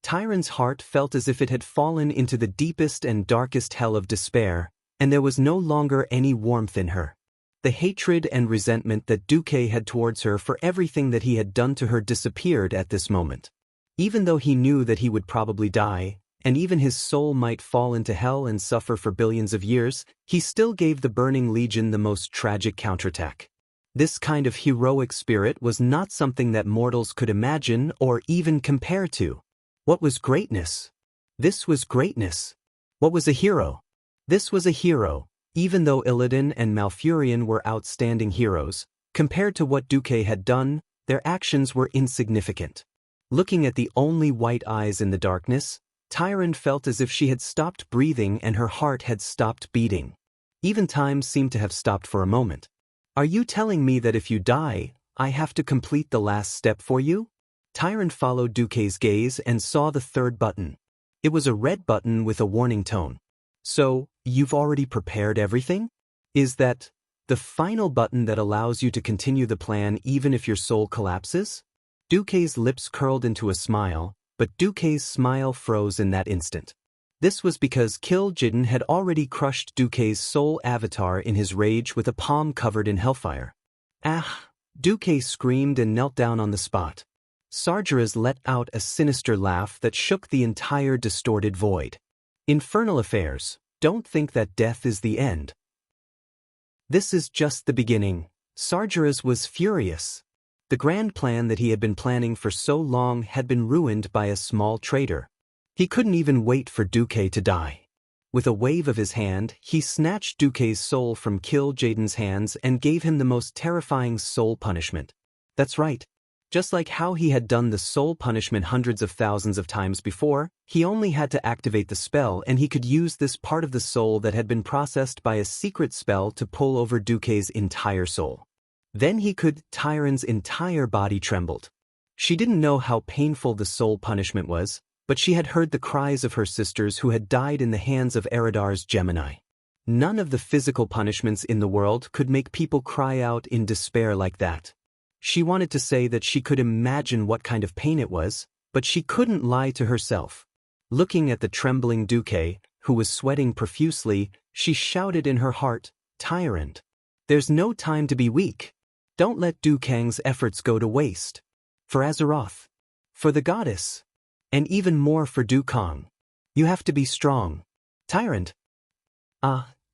Tyrant's heart felt as if it had fallen into the deepest and darkest hell of despair, and there was no longer any warmth in her. The hatred and resentment that Duque had towards her for everything that he had done to her disappeared at this moment. Even though he knew that he would probably die, and even his soul might fall into hell and suffer for billions of years, he still gave the Burning Legion the most tragic counterattack. This kind of heroic spirit was not something that mortals could imagine or even compare to. What was greatness? This was greatness. What was a hero? This was a hero. Even though Illidan and Malfurion were outstanding heroes, compared to what Duque had done, their actions were insignificant. Looking at the only white eyes in the darkness, Tyrant felt as if she had stopped breathing and her heart had stopped beating. Even time seemed to have stopped for a moment. "Are you telling me that if you die, I have to complete the last step for you?" Tyrant followed Duque's gaze and saw the third button. It was a red button with a warning tone. "So, you've already prepared everything? Is that the final button that allows you to continue the plan even if your soul collapses?" Duque's lips curled into a smile, but Duque's smile froze in that instant. This was because Kil'jaeden had already crushed Duque's soul avatar in his rage with a palm covered in hellfire. "Ah!" Duque screamed and knelt down on the spot. Sargeras let out a sinister laugh that shook the entire distorted void. "Infernal affairs, don't think that death is the end. This is just the beginning." Sargeras was furious. The grand plan that he had been planning for so long had been ruined by a small traitor. He couldn't even wait for Duque to die. With a wave of his hand, he snatched Duque's soul from Kil'jaeden's hands and gave him the most terrifying soul punishment. That's right. Just like how he had done the soul punishment hundreds of thousands of times before, he only had to activate the spell and he could use this part of the soul that had been processed by a secret spell to pull over Duque's entire soul. Then he could. Tyrant's entire body trembled. She didn't know how painful the soul punishment was, but she had heard the cries of her sisters who had died in the hands of Eridar's Gemini. None of the physical punishments in the world could make people cry out in despair like that. She wanted to say that she could imagine what kind of pain it was, but she couldn't lie to herself. Looking at the trembling Duque, who was sweating profusely, she shouted in her heart, "Tyrant! There's no time to be weak. Don't let Ducang's efforts go to waste. For Azeroth. For the goddess. And even more for Dukang. You have to be strong. Tyrant."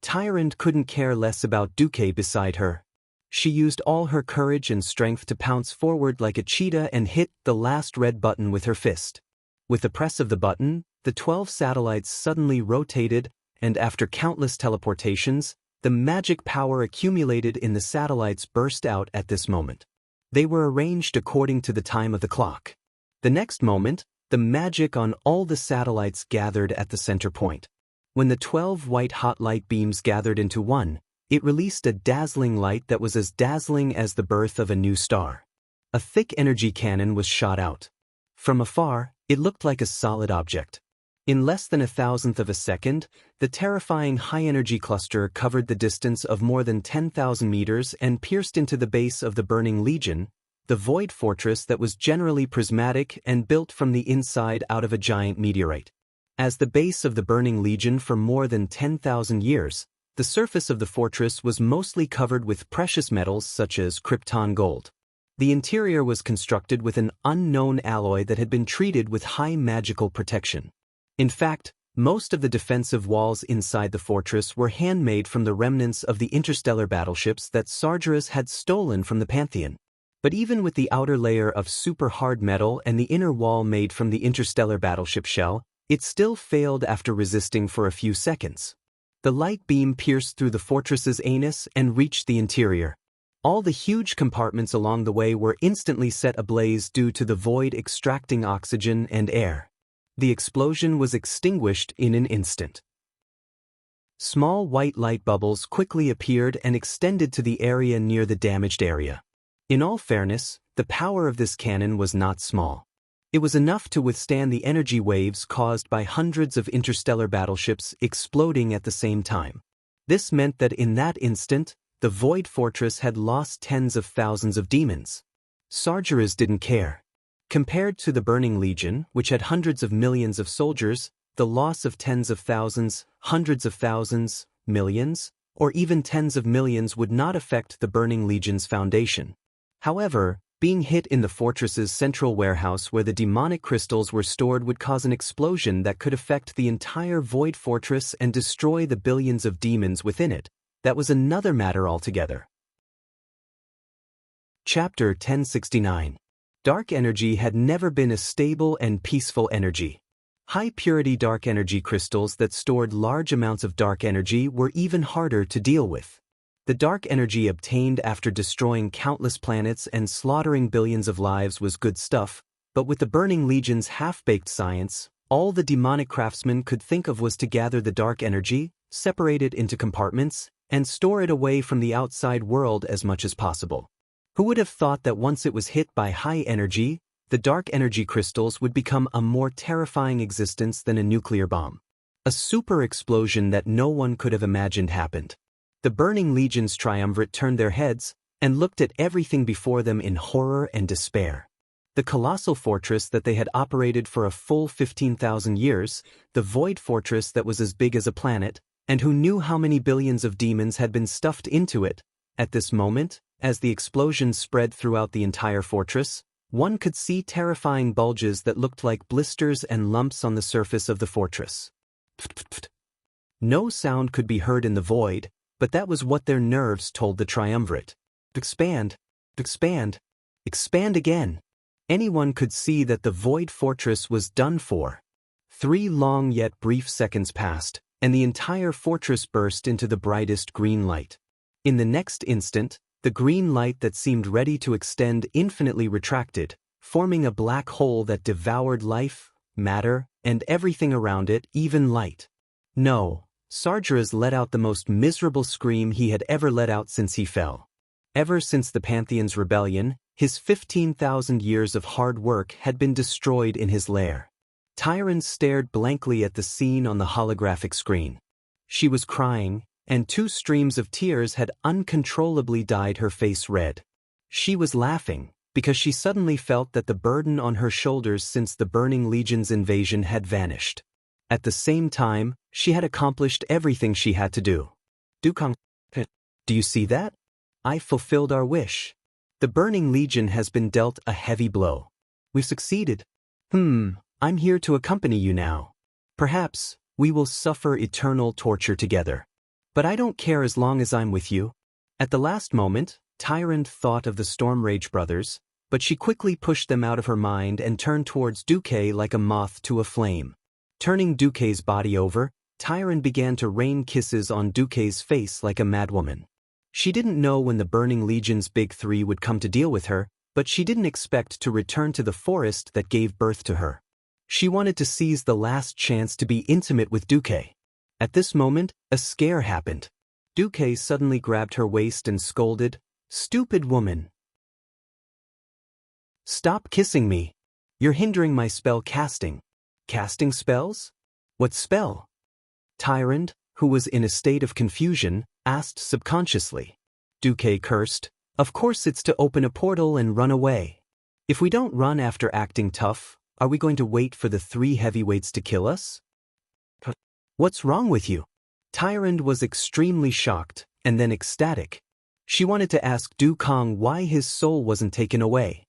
Tyrant couldn't care less about Duque beside her. She used all her courage and strength to pounce forward like a cheetah and hit the last red button with her fist. With the press of the button, the 12 satellites suddenly rotated, and after countless teleportations, the magic power accumulated in the satellites burst out at this moment. They were arranged according to the time of the clock. The next moment, the magic on all the satellites gathered at the center point. When the 12 white-hot light beams gathered into one, it released a dazzling light that was as dazzling as the birth of a new star. A thick energy cannon was shot out. From afar, it looked like a solid object. In less than 1,000th of a second, the terrifying high-energy cluster covered the distance of more than 10,000 meters and pierced into the base of the Burning Legion, the void fortress that was generally prismatic and built from the inside out of a giant meteorite. As the base of the Burning Legion for more than 10,000 years, the surface of the fortress was mostly covered with precious metals such as Krypton gold. The interior was constructed with an unknown alloy that had been treated with high magical protection. In fact, most of the defensive walls inside the fortress were handmade from the remnants of the interstellar battleships that Sargeras had stolen from the Pantheon. But even with the outer layer of super hard metal and the inner wall made from the interstellar battleship shell, it still failed after resisting for a few seconds. The light beam pierced through the fortress's anus and reached the interior. All the huge compartments along the way were instantly set ablaze due to the void extracting oxygen and air. The explosion was extinguished in an instant. Small white light bubbles quickly appeared and extended to the area near the damaged area. In all fairness, the power of this cannon was not small. It was enough to withstand the energy waves caused by hundreds of interstellar battleships exploding at the same time. This meant that in that instant, the Void Fortress had lost tens of thousands of demons. Sargeras didn't care. Compared to the Burning Legion, which had hundreds of millions of soldiers, the loss of tens of thousands, hundreds of thousands, millions, or even tens of millions would not affect the Burning Legion's foundation. However, being hit in the fortress's central warehouse where the demonic crystals were stored would cause an explosion that could affect the entire Void Fortress and destroy the billions of demons within it. That was another matter altogether. Chapter 1069. Dark energy had never been a stable and peaceful energy. High-purity dark energy crystals that stored large amounts of dark energy were even harder to deal with. The dark energy obtained after destroying countless planets and slaughtering billions of lives was good stuff, but with the Burning Legion's half-baked science, all the demonic craftsmen could think of was to gather the dark energy, separate it into compartments, and store it away from the outside world as much as possible. Who would have thought that once it was hit by high energy, the dark energy crystals would become a more terrifying existence than a nuclear bomb? A super explosion that no one could have imagined happened. The Burning Legion's triumvirate turned their heads and looked at everything before them in horror and despair. The colossal fortress that they had operated for a full 15,000 years, the Void Fortress that was as big as a planet, and who knew how many billions of demons had been stuffed into it. At this moment, as the explosion spread throughout the entire fortress, one could see terrifying bulges that looked like blisters and lumps on the surface of the fortress. No sound could be heard in the void, but that was what their nerves told the triumvirate. Expand, expand, expand again. Anyone could see that the Void Fortress was done for. 3 long yet brief seconds passed, and the entire fortress burst into the brightest green light. In the next instant, the green light that seemed ready to extend infinitely retracted, forming a black hole that devoured life, matter, and everything around it, even light. No, Sargeras let out the most miserable scream he had ever let out since he fell. Ever since the Pantheon's rebellion, his 15,000 years of hard work had been destroyed in his lair. Tyron stared blankly at the scene on the holographic screen. She was crying, and 2 streams of tears had uncontrollably dyed her face red. She was laughing, because she suddenly felt that the burden on her shoulders since the Burning Legion's invasion had vanished. At the same time, she had accomplished everything she had to do. Dukang, do you see that? I fulfilled our wish. The Burning Legion has been dealt a heavy blow. We've succeeded. I'm here to accompany you now. Perhaps we will suffer eternal torture together. But I don't care as long as I'm with you. At the last moment, Tyrant thought of the Stormrage brothers, but she quickly pushed them out of her mind and turned towards Duque like a moth to a flame. Turning Duque's body over, Tyrant began to rain kisses on Duque's face like a madwoman. She didn't know when the Burning Legion's Big Three would come to deal with her, but she didn't expect to return to the forest that gave birth to her. She wanted to seize the last chance to be intimate with Duque. At this moment, a scare happened. Duque suddenly grabbed her waist and scolded, "Stupid woman! Stop kissing me. You're hindering my spell casting." Casting spells? What spell? Tyrant, who was in a state of confusion, asked subconsciously. Duque cursed, "Of course it's to open a portal and run away. If we don't run after acting tough, are we going to wait for the 3 heavyweights to kill us? What's wrong with you?" Tyrant was extremely shocked, and then ecstatic. She wanted to ask Du Kong why his soul wasn't taken away.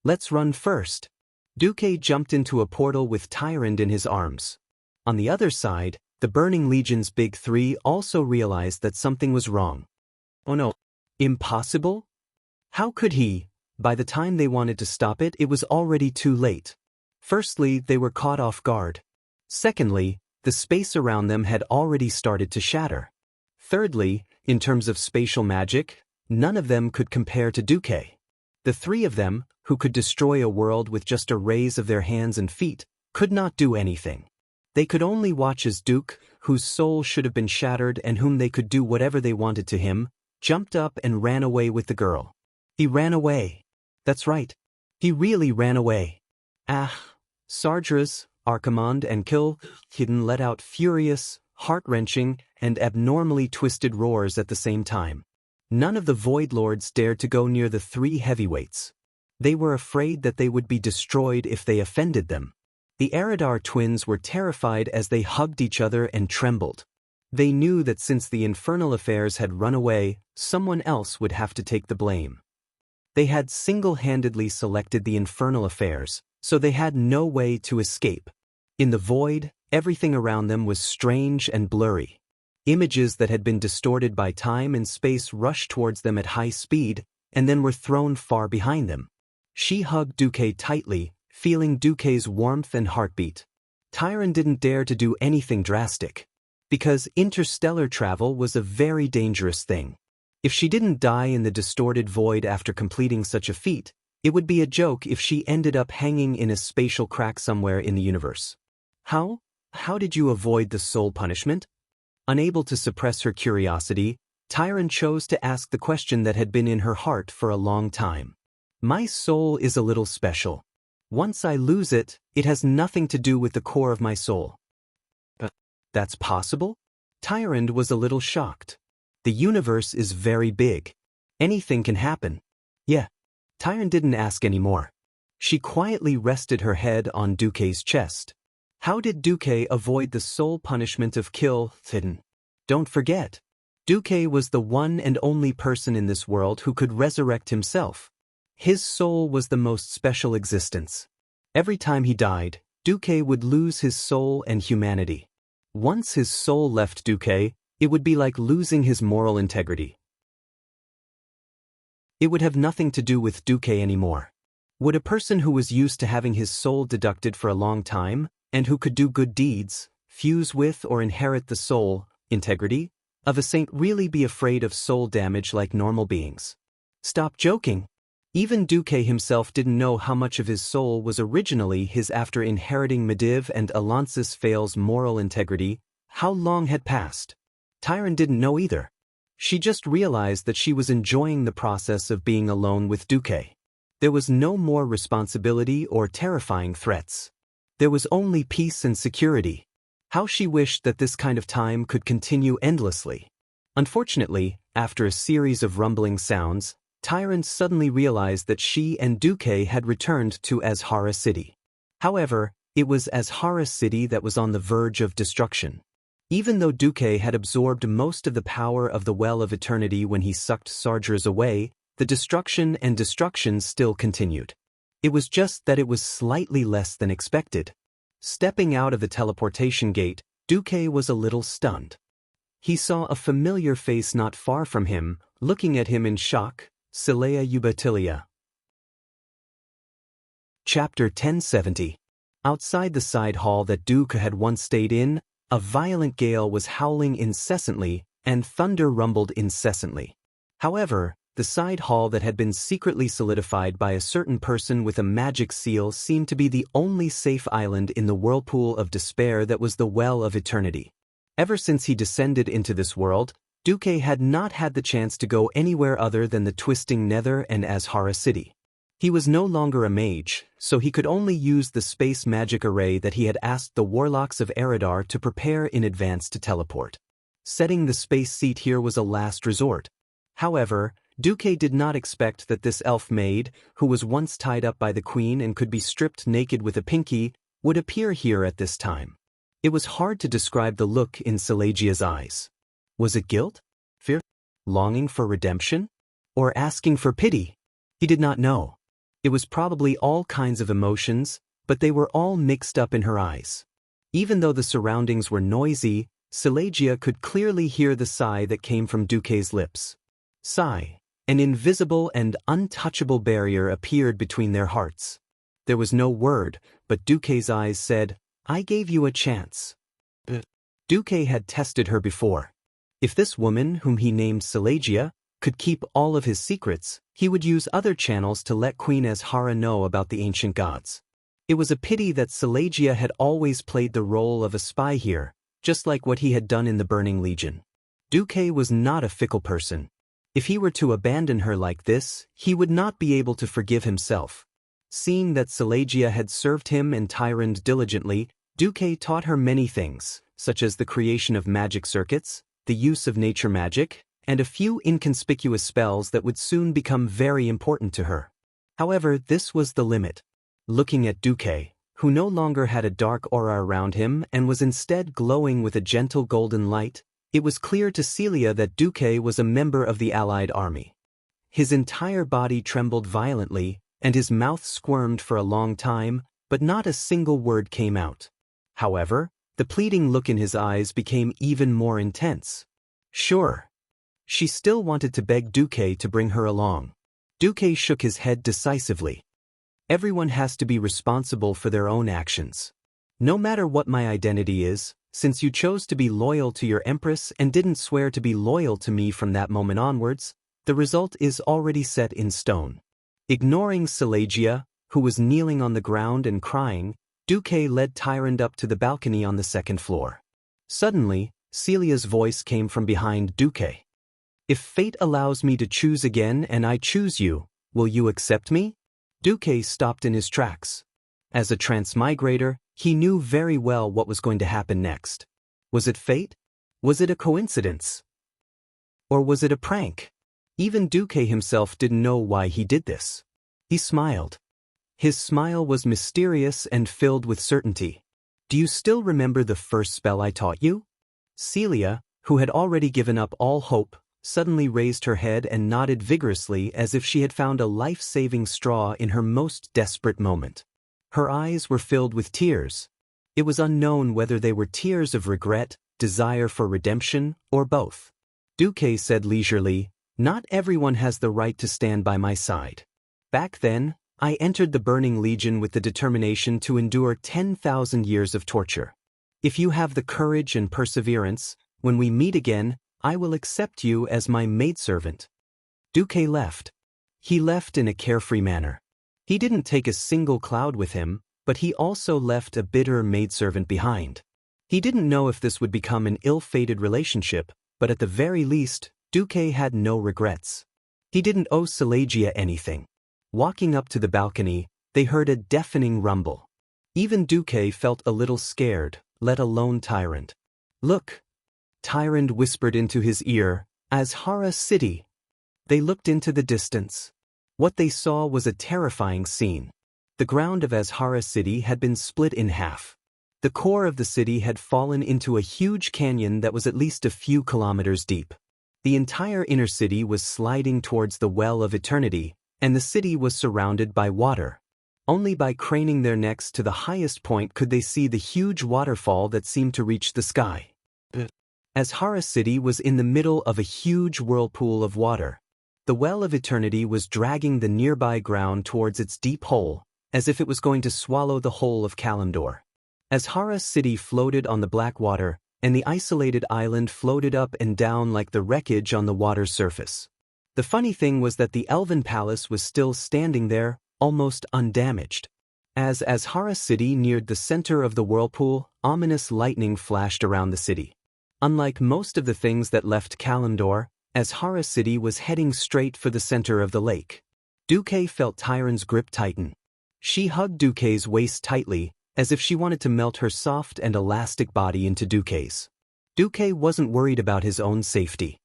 "Let's run first." Duque jumped into a portal with Tyrant in his arms. On the other side, the Burning Legion's Big Three also realized that something was wrong. Oh no. Impossible? How could he? By the time they wanted to stop it, it was already too late. Firstly, they were caught off guard. Secondly, the space around them had already started to shatter. Thirdly, in terms of spatial magic, none of them could compare to Duque. The 3 of them, who could destroy a world with just a raise of their hands and feet, could not do anything. They could only watch as Duke, whose soul should have been shattered and whom they could do whatever they wanted to him, jumped up and ran away with the girl. He ran away. That's right. He really ran away. Ah! Sardras, Archimond and Cultivation let out furious, heart-wrenching, and abnormally twisted roars at the same time. None of the Void Lords dared to go near the three heavyweights. They were afraid that they would be destroyed if they offended them. The Eridar twins were terrified as they hugged each other and trembled. They knew that since the infernal affairs had run away, someone else would have to take the blame. They had single-handedly selected the infernal affairs, so they had no way to escape. In the void, everything around them was strange and blurry. Images that had been distorted by time and space rushed towards them at high speed, and then were thrown far behind them. She hugged Duque tightly, feeling Duque's warmth and heartbeat. Tyron didn't dare to do anything drastic, because interstellar travel was a very dangerous thing. If she didn't die in the distorted void after completing such a feat, it would be a joke if she ended up hanging in a spatial crack somewhere in the universe. How did you avoid the soul punishment? Unable to suppress her curiosity, Tyron chose to ask the question that had been in her heart for a long time. My soul is a little special. Once I lose it, it has nothing to do with the core of my soul. That's possible? Tyron was a little shocked. The universe is very big. Anything can happen. Yeah. Tyron didn't ask any more. She quietly rested her head on Duque's chest. How did Duque avoid the soul punishment of Cultivation? Don't forget, Duque was the one and only person in this world who could resurrect himself. His soul was the most special existence. Every time he died, Duque would lose his soul and humanity. Once his soul left Duque, it would be like losing his moral integrity. It would have nothing to do with Duque anymore. Would a person who was used to having his soul deducted for a long time, and who could do good deeds, fuse with or inherit the soul, integrity, of a saint really be afraid of soul damage like normal beings? Stop joking. Even Duque himself didn't know how much of his soul was originally his after inheriting Mediv and Alonsis Fail's moral integrity. How long had passed? Tyron didn't know either. She just realized that she was enjoying the process of being alone with Duque. There was no more responsibility or terrifying threats. There was only peace and security. How she wished that this kind of time could continue endlessly. Unfortunately, after a series of rumbling sounds, Tyron suddenly realized that she and Duque had returned to Azhara City. However, it was Azhara City that was on the verge of destruction. Even though Duque had absorbed most of the power of the Well of Eternity when he sucked Sardras away, the destruction still continued. It was just that it was slightly less than expected. Stepping out of the teleportation gate, Duque was a little stunned. He saw a familiar face not far from him, looking at him in shock. Silea Ubatilia. Chapter 1070. Outside the side hall that Duque had once stayed in, a violent gale was howling incessantly, and thunder rumbled incessantly. However, the side hall that had been secretly solidified by a certain person with a magic seal seemed to be the only safe island in the whirlpool of despair that was the Well of Eternity. Ever since he descended into this world, Duque had not had the chance to go anywhere other than the twisting Nether and Azhara City. He was no longer a mage, so he could only use the space magic array that he had asked the warlocks of Eridar to prepare in advance to teleport. Setting the space seat here was a last resort. However, Duque did not expect that this elf maid, who was once tied up by the queen and could be stripped naked with a pinky, would appear here at this time. It was hard to describe the look in Silegia's eyes. Was it guilt? Fear? Longing for redemption? Or asking for pity? He did not know. It was probably all kinds of emotions, but they were all mixed up in her eyes. Even though the surroundings were noisy, Silegia could clearly hear the sigh that came from Duque's lips. Sigh. An invisible and untouchable barrier appeared between their hearts. There was no word, but Duque's eyes said, "I gave you a chance." Duque had tested her before. If this woman, whom he named Silegia, could keep all of his secrets, he would use other channels to let Queen Azhara know about the ancient gods. It was a pity that Silegia had always played the role of a spy here, just like what he had done in the Burning Legion. Duque was not a fickle person. If he were to abandon her like this, he would not be able to forgive himself. Seeing that Xianxia had served him and Tyrande diligently, Duque taught her many things, such as the creation of magic circuits, the use of nature magic, and a few inconspicuous spells that would soon become very important to her. However, this was the limit. Looking at Duque, who no longer had a dark aura around him and was instead glowing with a gentle golden light, it was clear to Celia that Duque was a member of the Allied army. His entire body trembled violently, and his mouth squirmed for a long time, but not a single word came out. However, the pleading look in his eyes became even more intense. Sure. She still wanted to beg Duque to bring her along. Duque shook his head decisively. Everyone has to be responsible for their own actions. No matter what my identity is, since you chose to be loyal to your empress and didn't swear to be loyal to me from that moment onwards, the result is already set in stone. Ignoring Xianxia, who was kneeling on the ground and crying, Duque led Tyrande up to the balcony on the second floor. Suddenly, Celia's voice came from behind Duque. If fate allows me to choose again and I choose you, will you accept me? Duque stopped in his tracks. As a transmigrator, he knew very well what was going to happen next. Was it fate? Was it a coincidence? Or was it a prank? Even Duque himself didn't know why he did this. He smiled. His smile was mysterious and filled with certainty. Do you still remember the first spell I taught you? Celia, who had already given up all hope, suddenly raised her head and nodded vigorously as if she had found a life-saving straw in her most desperate moment. Her eyes were filled with tears. It was unknown whether they were tears of regret, desire for redemption, or both. Duque said leisurely, "Not everyone has the right to stand by my side. Back then, I entered the Burning Legion with the determination to endure 10,000 years of torture. If you have the courage and perseverance, when we meet again, I will accept you as my maidservant." Duque left. He left in a carefree manner. He didn't take a single cloud with him, but he also left a bitter maidservant behind. He didn't know if this would become an ill-fated relationship, but at the very least, Duque had no regrets. He didn't owe Xianxia anything. Walking up to the balcony, they heard a deafening rumble. Even Duque felt a little scared, let alone Tyrande. "Look," Tyrande whispered into his ear, "Azhara City." They looked into the distance. What they saw was a terrifying scene. The ground of Azhara City had been split in half. The core of the city had fallen into a huge canyon that was at least a few kilometers deep. The entire inner city was sliding towards the Well of Eternity, and the city was surrounded by water. Only by craning their necks to the highest point could they see the huge waterfall that seemed to reach the sky. Azhara City was in the middle of a huge whirlpool of water. The Well of Eternity was dragging the nearby ground towards its deep hole, as if it was going to swallow the whole of Kalimdor. Azhara City floated on the black water, and the isolated island floated up and down like the wreckage on the water's surface. The funny thing was that the Elven Palace was still standing there, almost undamaged. As Azhara City neared the center of the whirlpool, ominous lightning flashed around the city. Unlike most of the things that left Kalimdor, Azhara City was heading straight for the center of the lake. Duque felt Tyrande's grip tighten. She hugged Duque's waist tightly, as if she wanted to melt her soft and elastic body into Duque's. Duque wasn't worried about his own safety.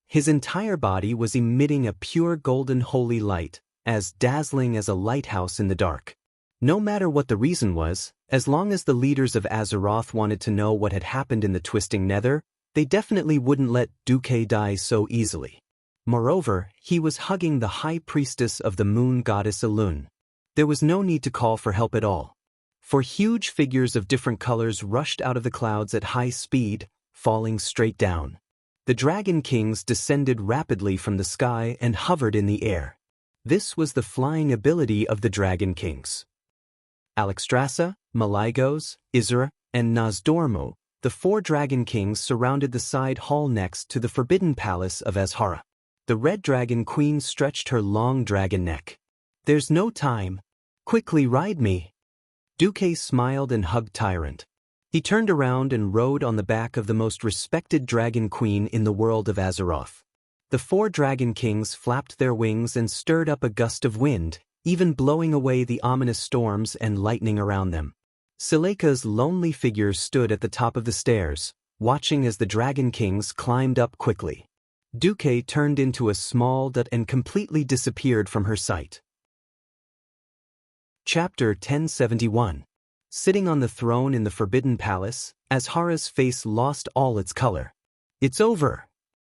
His entire body was emitting a pure golden holy light, as dazzling as a lighthouse in the dark. No matter what the reason was, as long as the leaders of Azeroth wanted to know what had happened in the Twisting Nether, they definitely wouldn't let Duque die so easily. Moreover, he was hugging the high priestess of the moon goddess Elune. There was no need to call for help at all. For huge figures of different colors rushed out of the clouds at high speed, falling straight down. The Dragon Kings descended rapidly from the sky and hovered in the air. This was the flying ability of the Dragon Kings. Alexstrasza, Malygos, Isra, and Nozdormu, the 4 Dragon Kings surrounded the side hall next to the Forbidden Palace of Azhara. The Red Dragon Queen stretched her long dragon neck. "There's no time. Quickly ride me." Duque smiled and hugged Tyrande. He turned around and rode on the back of the most respected Dragon Queen in the world of Azeroth. The 4 Dragon Kings flapped their wings and stirred up a gust of wind, even blowing away the ominous storms and lightning around them. Sileka's lonely figure stood at the top of the stairs, watching as the Dragon Kings climbed up quickly. Duque turned into a small dot and completely disappeared from her sight. Chapter 1071. Sitting on the throne in the Forbidden Palace, Azhara's face lost all its color. "It's over,"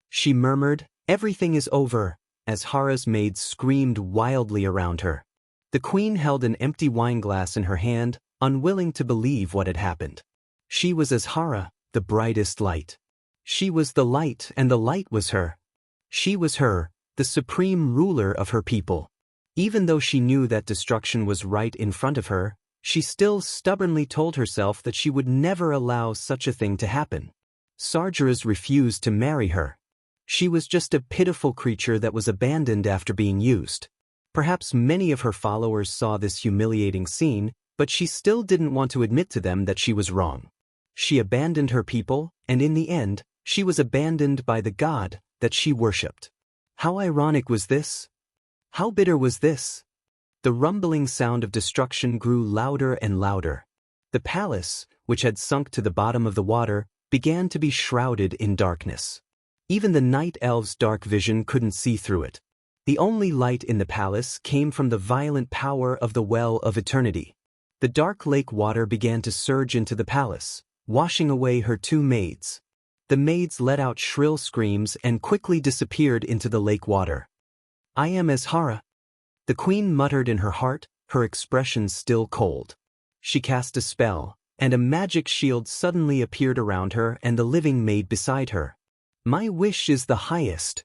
she murmured. "Everything is over." Azhara's maids screamed wildly around her. The queen held an empty wineglass in her hand, unwilling to believe what had happened. She was Azhara, the brightest light. She was the light, and the light was her. She was her, the supreme ruler of her people. Even though she knew that destruction was right in front of her, she still stubbornly told herself that she would never allow such a thing to happen. Sargeras refused to marry her. She was just a pitiful creature that was abandoned after being used. Perhaps many of her followers saw this humiliating scene, but she still didn't want to admit to them that she was wrong. She abandoned her people, and in the end, she was abandoned by the god that she worshipped. How ironic was this? How bitter was this? The rumbling sound of destruction grew louder and louder. The palace, which had sunk to the bottom of the water, began to be shrouded in darkness. Even the night elves' dark vision couldn't see through it. The only light in the palace came from the violent power of the Well of Eternity. The dark lake water began to surge into the palace, washing away her two maids. The maids let out shrill screams and quickly disappeared into the lake water. "I am Azhara," the queen muttered in her heart, her expression still cold. She cast a spell, and a magic shield suddenly appeared around her and the living maid beside her. "My wish is the highest."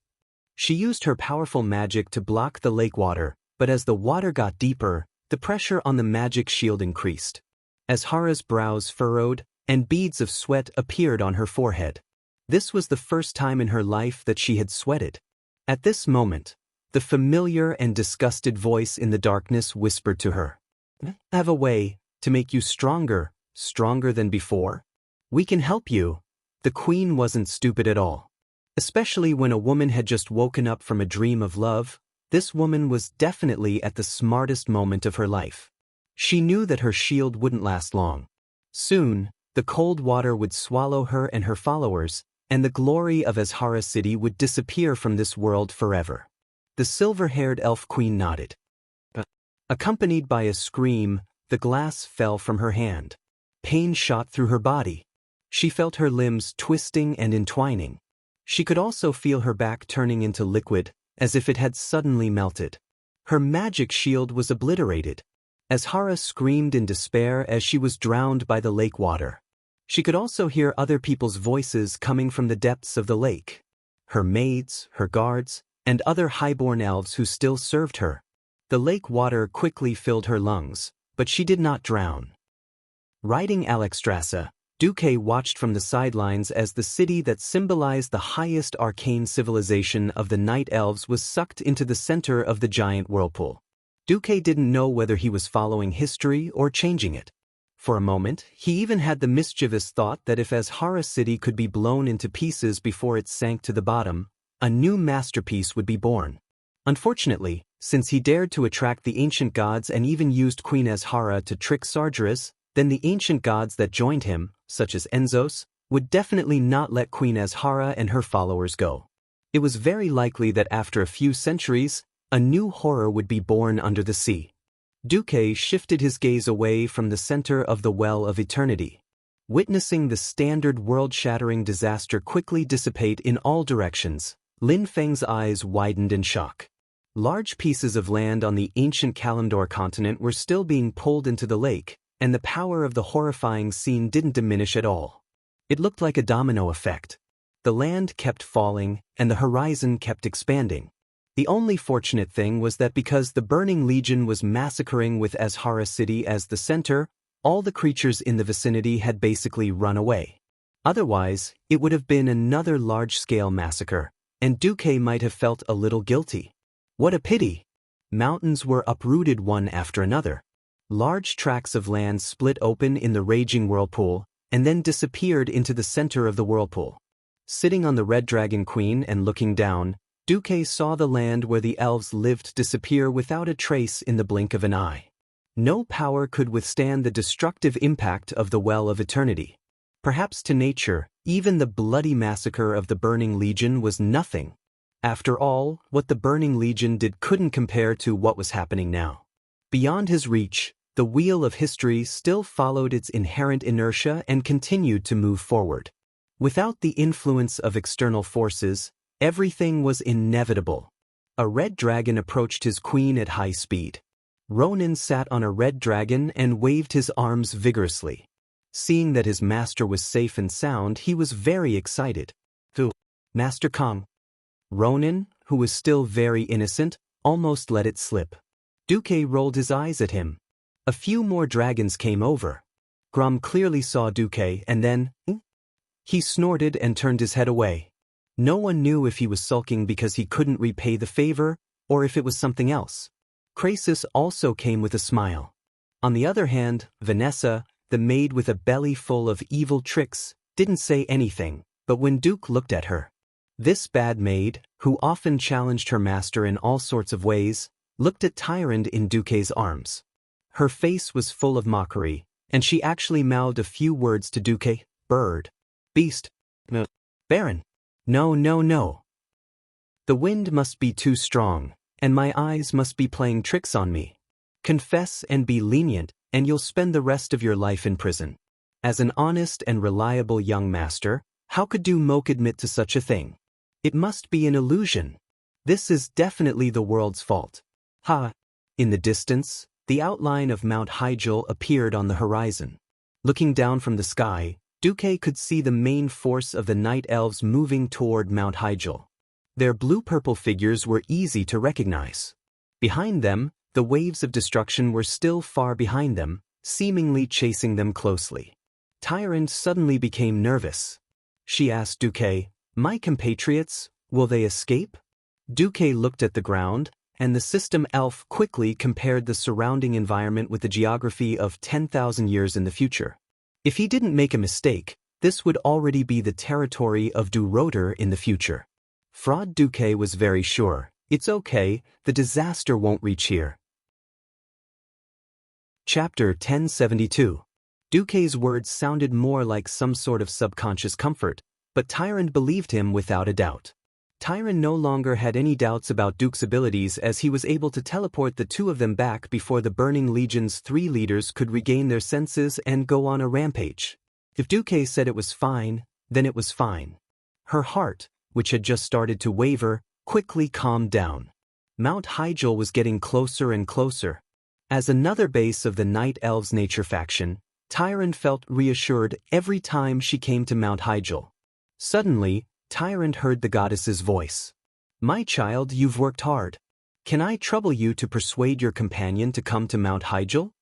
She used her powerful magic to block the lake water, but as the water got deeper, the pressure on the magic shield increased. Azhara's brows furrowed, and beads of sweat appeared on her forehead. This was the first time in her life that she had sweated. At this moment, the familiar and disgusted voice in the darkness whispered to her, "I have a way to make you stronger, stronger than before. We can help you." The queen wasn't stupid at all. Especially when a woman had just woken up from a dream of love, this woman was definitely at the smartest moment of her life. She knew that her shield wouldn't last long. Soon, the cold water would swallow her and her followers, and the glory of Azhara City would disappear from this world forever. The silver-haired elf queen nodded. Accompanied by a scream, the glass fell from her hand. Pain shot through her body. She felt her limbs twisting and entwining. She could also feel her back turning into liquid, as if it had suddenly melted. Her magic shield was obliterated. Azhara screamed in despair as she was drowned by the lake water. She could also hear other people's voices coming from the depths of the lake. Her maids, her guards, and other highborn elves who still served her. The lake water quickly filled her lungs, but she did not drown. Riding Alexstrasza, Duque watched from the sidelines as the city that symbolized the highest arcane civilization of the night elves was sucked into the center of the giant whirlpool. Duque didn't know whether he was following history or changing it. For a moment, he even had the mischievous thought that if Azhara City could be blown into pieces before it sank to the bottom, a new masterpiece would be born. Unfortunately, since he dared to attract the ancient gods and even used Queen Azhara to trick Sargeras, then the ancient gods that joined him, such as Enzos, would definitely not let Queen Azhara and her followers go. It was very likely that after a few centuries, a new horror would be born under the sea. Duque shifted his gaze away from the center of the Well of Eternity. Witnessing the standard world-shattering disaster quickly dissipate in all directions, Lin Feng's eyes widened in shock. Large pieces of land on the ancient Kalimdor continent were still being pulled into the lake, and the power of the horrifying scene didn't diminish at all. It looked like a domino effect. The land kept falling, and the horizon kept expanding. The only fortunate thing was that because the Burning Legion was massacring with Azhara City as the center, all the creatures in the vicinity had basically run away. Otherwise, it would have been another large-scale massacre, and Duque might have felt a little guilty. What a pity! Mountains were uprooted one after another. Large tracts of land split open in the raging whirlpool, and then disappeared into the center of the whirlpool. Sitting on the Red Dragon Queen and looking down, Duque saw the land where the elves lived disappear without a trace in the blink of an eye. No power could withstand the destructive impact of the Well of Eternity. Perhaps to nature, even the bloody massacre of the Burning Legion was nothing. After all, what the Burning Legion did couldn't compare to what was happening now. Beyond his reach, the wheel of history still followed its inherent inertia and continued to move forward. Without the influence of external forces, everything was inevitable. A red dragon approached his queen at high speed. Ronan sat on a red dragon and waved his arms vigorously. Seeing that his master was safe and sound, he was very excited. Master Kong. Ronan, who was still very innocent, almost let it slip. Duque rolled his eyes at him. A few more dragons came over. Grom clearly saw Duque and then, he snorted and turned his head away. No one knew if he was sulking because he couldn't repay the favor, or if it was something else. Krasus also came with a smile. On the other hand, Vanessa, the maid with a belly full of evil tricks, didn't say anything, but when Duke looked at her, this bad maid, who often challenged her master in all sorts of ways, looked at Tyrande in Duque's arms. Her face was full of mockery, and she actually mouthed a few words to Duque: bird, beast, baron. No, no, no. The wind must be too strong, and my eyes must be playing tricks on me. Confess and be lenient, and you'll spend the rest of your life in prison. As an honest and reliable young master, how could Du Moke admit to such a thing? It must be an illusion. This is definitely the world's fault. Ha! In the distance, the outline of Mount Hyjal appeared on the horizon. Looking down from the sky, Duque could see the main force of the night elves moving toward Mount Hyjal. Their blue-purple figures were easy to recognize. Behind them, the waves of destruction were still far behind them, seemingly chasing them closely. Tyrande suddenly became nervous. She asked Duque, "My compatriots, will they escape?" Duque looked at the ground, and the system elf quickly compared the surrounding environment with the geography of 10,000 years in the future. If he didn't make a mistake, this would already be the territory of Du Roder in the future. Fraud Duque was very sure. It's okay, the disaster won't reach here. Chapter 1072. Duque's words sounded more like some sort of subconscious comfort, but Tyrande believed him without a doubt. Tyrande no longer had any doubts about Duke's abilities, as he was able to teleport the two of them back before the Burning Legion's 3 leaders could regain their senses and go on a rampage. If Duque said it was fine, then it was fine. Her heart, which had just started to waver, quickly calmed down. Mount Hyjal was getting closer and closer. As another base of the Night Elves' nature faction, Tyrande felt reassured every time she came to Mount Hyjal. Suddenly, Tyrande heard the goddess's voice. "My child, you've worked hard. Can I trouble you to persuade your companion to come to Mount Hyjal?"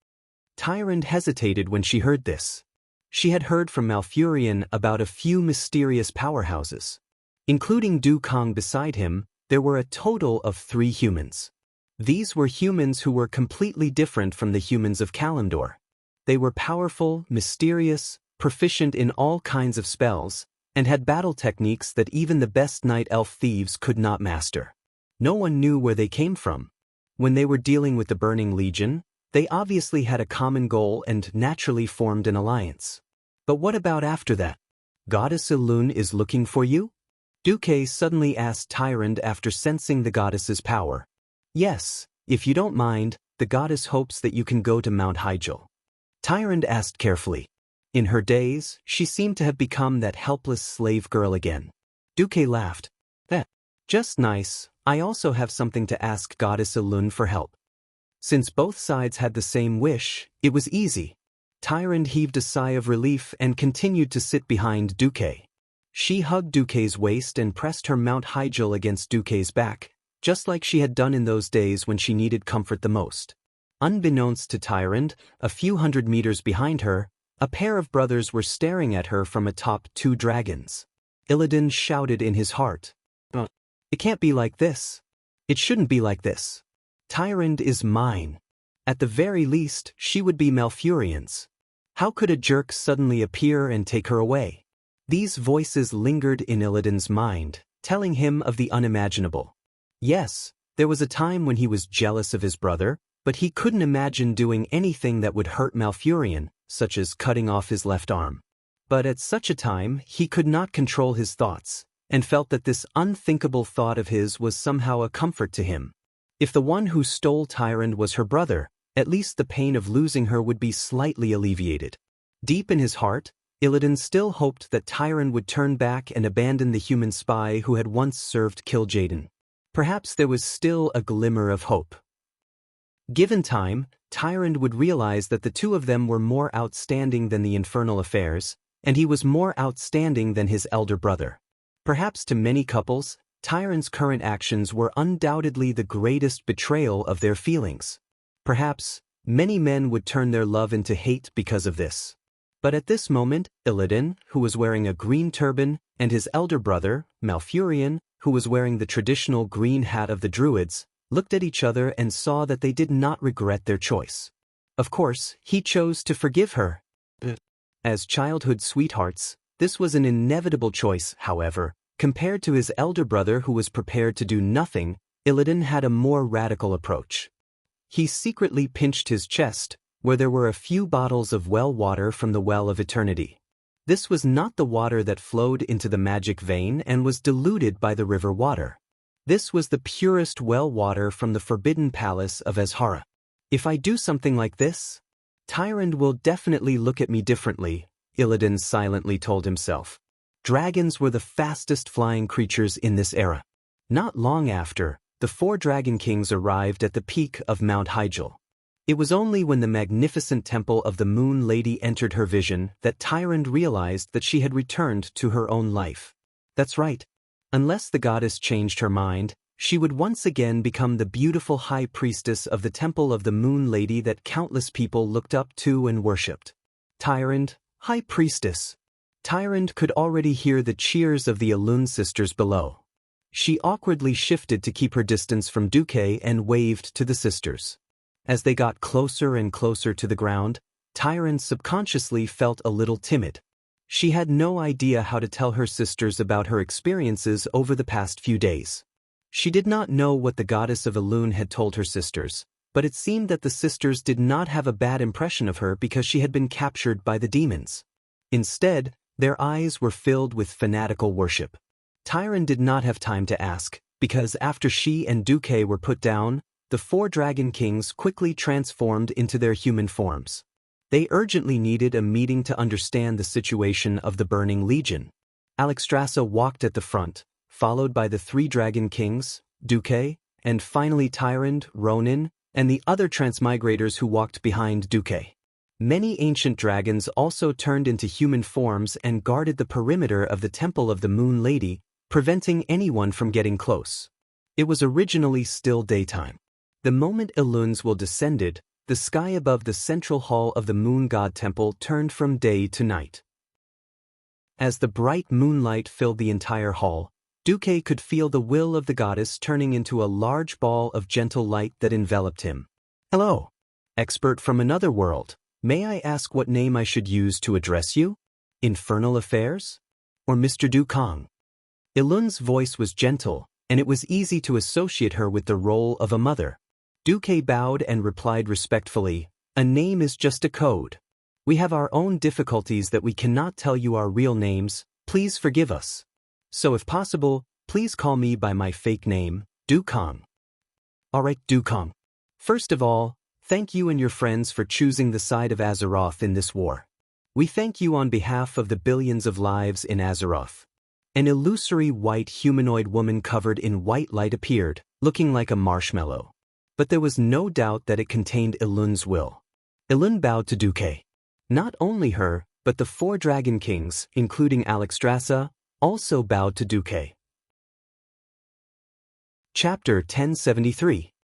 Tyrande hesitated when she heard this. She had heard from Malfurion about a few mysterious powerhouses. Including Du Kong beside him, there were a total of 3 humans. These were humans who were completely different from the humans of Kalimdor. They were powerful, mysterious, proficient in all kinds of spells, and had battle techniques that even the best night elf thieves could not master. No one knew where they came from. When they were dealing with the Burning Legion, they obviously had a common goal and naturally formed an alliance. But what about after that? Goddess Elune is looking for you? Duque suddenly asked Tyrande after sensing the goddess's power. Yes, if you don't mind, the goddess hopes that you can go to Mount Hyjal. Tyrande asked carefully. In her days, she seemed to have become that helpless slave girl again. Duque laughed. Just nice, I also have something to ask Goddess Elune for help. Since both sides had the same wish, it was easy. Tyrande heaved a sigh of relief and continued to sit behind Duque. She hugged Duque's waist and pressed her Mount Hyjal against Duque's back, just like she had done in those days when she needed comfort the most. Unbeknownst to Tyrande, a few hundred meters behind her, a pair of brothers were staring at her from atop 2 dragons. Illidan shouted in his heart. It can't be like this. It shouldn't be like this. Tyrande is mine. At the very least, she would be Malfurion's. How could a jerk suddenly appear and take her away? These voices lingered in Illidan's mind, telling him of the unimaginable. Yes, there was a time when he was jealous of his brother, but he couldn't imagine doing anything that would hurt Malfurion, such as cutting off his left arm. But at such a time, he could not control his thoughts, and felt that this unthinkable thought of his was somehow a comfort to him. If the one who stole Tyrande was her brother, at least the pain of losing her would be slightly alleviated. Deep in his heart, Illidan still hoped that Tyrande would turn back and abandon the human spy who had once served Kil'jaeden. Perhaps there was still a glimmer of hope. Given time, Tyrande would realize that the two of them were more outstanding than the infernal affairs, and he was more outstanding than his elder brother. Perhaps to many couples, Tyrande's current actions were undoubtedly the greatest betrayal of their feelings. Perhaps, many men would turn their love into hate because of this. But at this moment, Illidan, who was wearing a green turban, and his elder brother, Malfurion, who was wearing the traditional green hat of the Druids, looked at each other and saw that they did not regret their choice. Of course, he chose to forgive her. As childhood sweethearts, this was an inevitable choice, however. Compared to his elder brother who was prepared to do nothing, Illidan had a more radical approach. He secretly pinched his chest, where there were a few bottles of well water from the Well of Eternity. This was not the water that flowed into the magic vein and was diluted by the river water. This was the purest well water from the Forbidden Palace of Azhara. If I do something like this, Tyrande will definitely look at me differently, Illidan silently told himself. Dragons were the fastest flying creatures in this era. Not long after, the 4 Dragon Kings arrived at the peak of Mount Hyjal. It was only when the magnificent temple of the Moon Lady entered her vision that Tyrande realized that she had returned to her own life. That's right. Unless the goddess changed her mind, she would once again become the beautiful high priestess of the temple of the Moon Lady that countless people looked up to and worshipped. Tyrande, high priestess. Tyrande could already hear the cheers of the Elune sisters below. She awkwardly shifted to keep her distance from Duque and waved to the sisters. As they got closer and closer to the ground, Tyrande subconsciously felt a little timid. She had no idea how to tell her sisters about her experiences over the past few days. She did not know what the goddess of Elune had told her sisters, but it seemed that the sisters did not have a bad impression of her because she had been captured by the demons. Instead, their eyes were filled with fanatical worship. Tyrande did not have time to ask, because after she and Duque were put down, the 4 Dragon Kings quickly transformed into their human forms. They urgently needed a meeting to understand the situation of the Burning Legion. Alexstrasza walked at the front, followed by the 3 Dragon Kings, Duque, and finally Tyrande, Ronan, and the other transmigrators who walked behind Duque. Many ancient dragons also turned into human forms and guarded the perimeter of the Temple of the Moon Lady, preventing anyone from getting close. It was originally still daytime. The moment Ilune's descended, the sky above the central hall of the Moon God Temple turned from day to night. As the bright moonlight filled the entire hall, Duque could feel the will of the goddess turning into a large ball of gentle light that enveloped him. Hello, expert from another world. May I ask what name I should use to address you? Infernal Affairs? Or Mr. Dukong? Ilune's voice was gentle, and it was easy to associate her with the role of a mother. Duque bowed and replied respectfully, "A name is just a code. We have our own difficulties that we cannot tell you our real names, please forgive us. So if possible, please call me by my fake name, Dukong." Alright, Dukong. First of all, thank you and your friends for choosing the side of Azeroth in this war. We thank you on behalf of the billions of lives in Azeroth. An illusory white humanoid woman covered in white light appeared, looking like a marshmallow. But there was no doubt that it contained Ilune's will. Ilune bowed to Duque. Not only her, but the 4 Dragon Kings, including Alexstrasza, also bowed to Duque. Chapter 1073.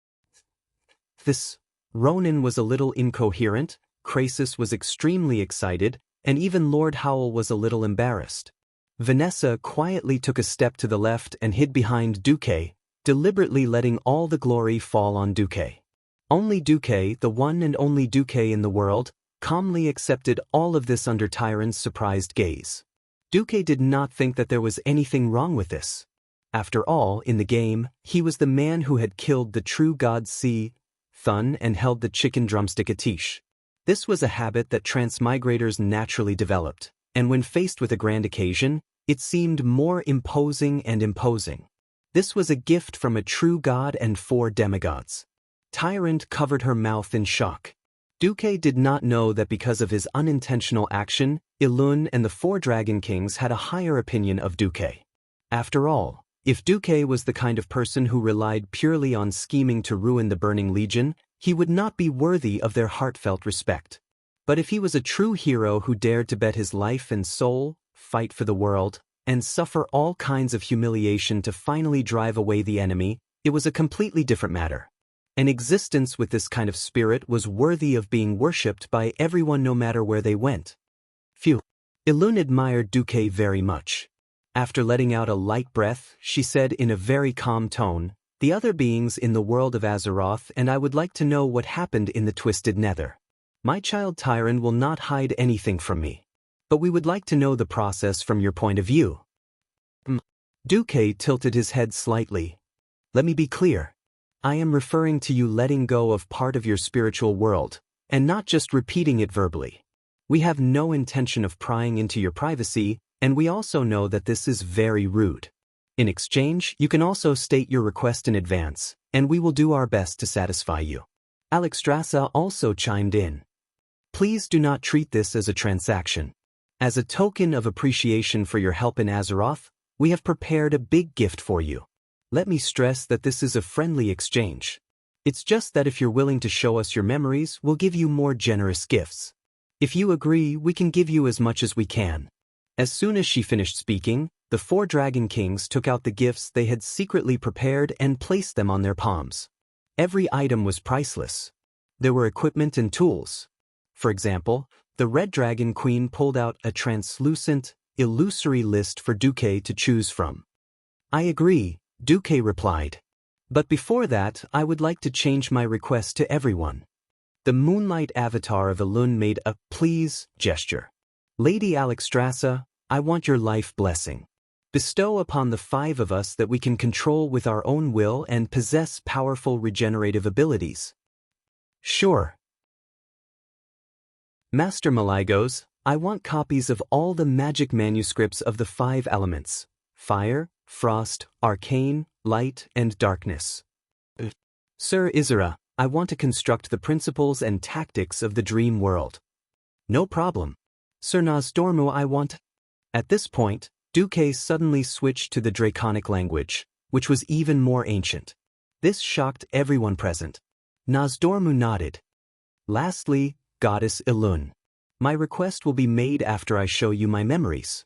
Ronan was a little incoherent, Krasus was extremely excited, and even Lord Howl was a little embarrassed. Vanessa quietly took a step to the left and hid behind Duque, deliberately letting all the glory fall on Duque. Only Duque, the one and only Duque in the world, calmly accepted all of this under Tyrande's surprised gaze. Duque did not think that there was anything wrong with this. After all, in the game, he was the man who had killed the true god Si, Thun, and held the chicken drumstick Atish. This was a habit that transmigrators naturally developed, and when faced with a grand occasion, it seemed more imposing and imposing. This was a gift from a true god and 4 demigods. Tyrant covered her mouth in shock. Duque did not know that because of his unintentional action, Ilun and the 4 Dragon Kings had a higher opinion of Duque. After all, if Duque was the kind of person who relied purely on scheming to ruin the Burning Legion, he would not be worthy of their heartfelt respect. But if he was a true hero who dared to bet his life and soul, fight for the world, and suffer all kinds of humiliation to finally drive away the enemy, it was a completely different matter. An existence with this kind of spirit was worthy of being worshipped by everyone no matter where they went. Phew. Ilun admired Duque very much. After letting out a light breath, she said in a very calm tone, "The other beings in the world of Azeroth, and I would like to know what happened in the Twisted Nether. My child Tyron will not hide anything from me. But we would like to know the process from your point of view." Duque tilted his head slightly. "Let me be clear. I am referring to you letting go of part of your spiritual world, and not just repeating it verbally. We have no intention of prying into your privacy, and we also know that this is very rude. In exchange, you can also state your request in advance, and we will do our best to satisfy you." Alexstrasza also chimed in. "Please do not treat this as a transaction. As a token of appreciation for your help in Azeroth, we have prepared a big gift for you. Let me stress that this is a friendly exchange. It's just that if you're willing to show us your memories, we'll give you more generous gifts. If you agree, we can give you as much as we can." As soon as she finished speaking, the 4 Dragon Kings took out the gifts they had secretly prepared and placed them on their palms. Every item was priceless. There were equipment and tools. For example, the Red Dragon Queen pulled out a translucent, illusory list for Duque to choose from. "I agree," Duque replied. "But before that, I would like to change my request to everyone." The moonlight avatar of Ilun made a "please" gesture. "Lady Alexstrasza, I want your life blessing. Bestow upon the 5 of us that we can control with our own will and possess powerful regenerative abilities." "Sure." "Master Maligos, I want copies of all the magic manuscripts of the 5 elements: fire, frost, arcane, light, and darkness. Sir Isra, I want to construct the principles and tactics of the dream world." "No problem. Sir Nosdormu, I want—" At this point, Duque suddenly switched to the Draconic language, which was even more ancient. This shocked everyone present. Nosdormu nodded. "Lastly, Goddess Ilun, my request will be made after I show you my memories."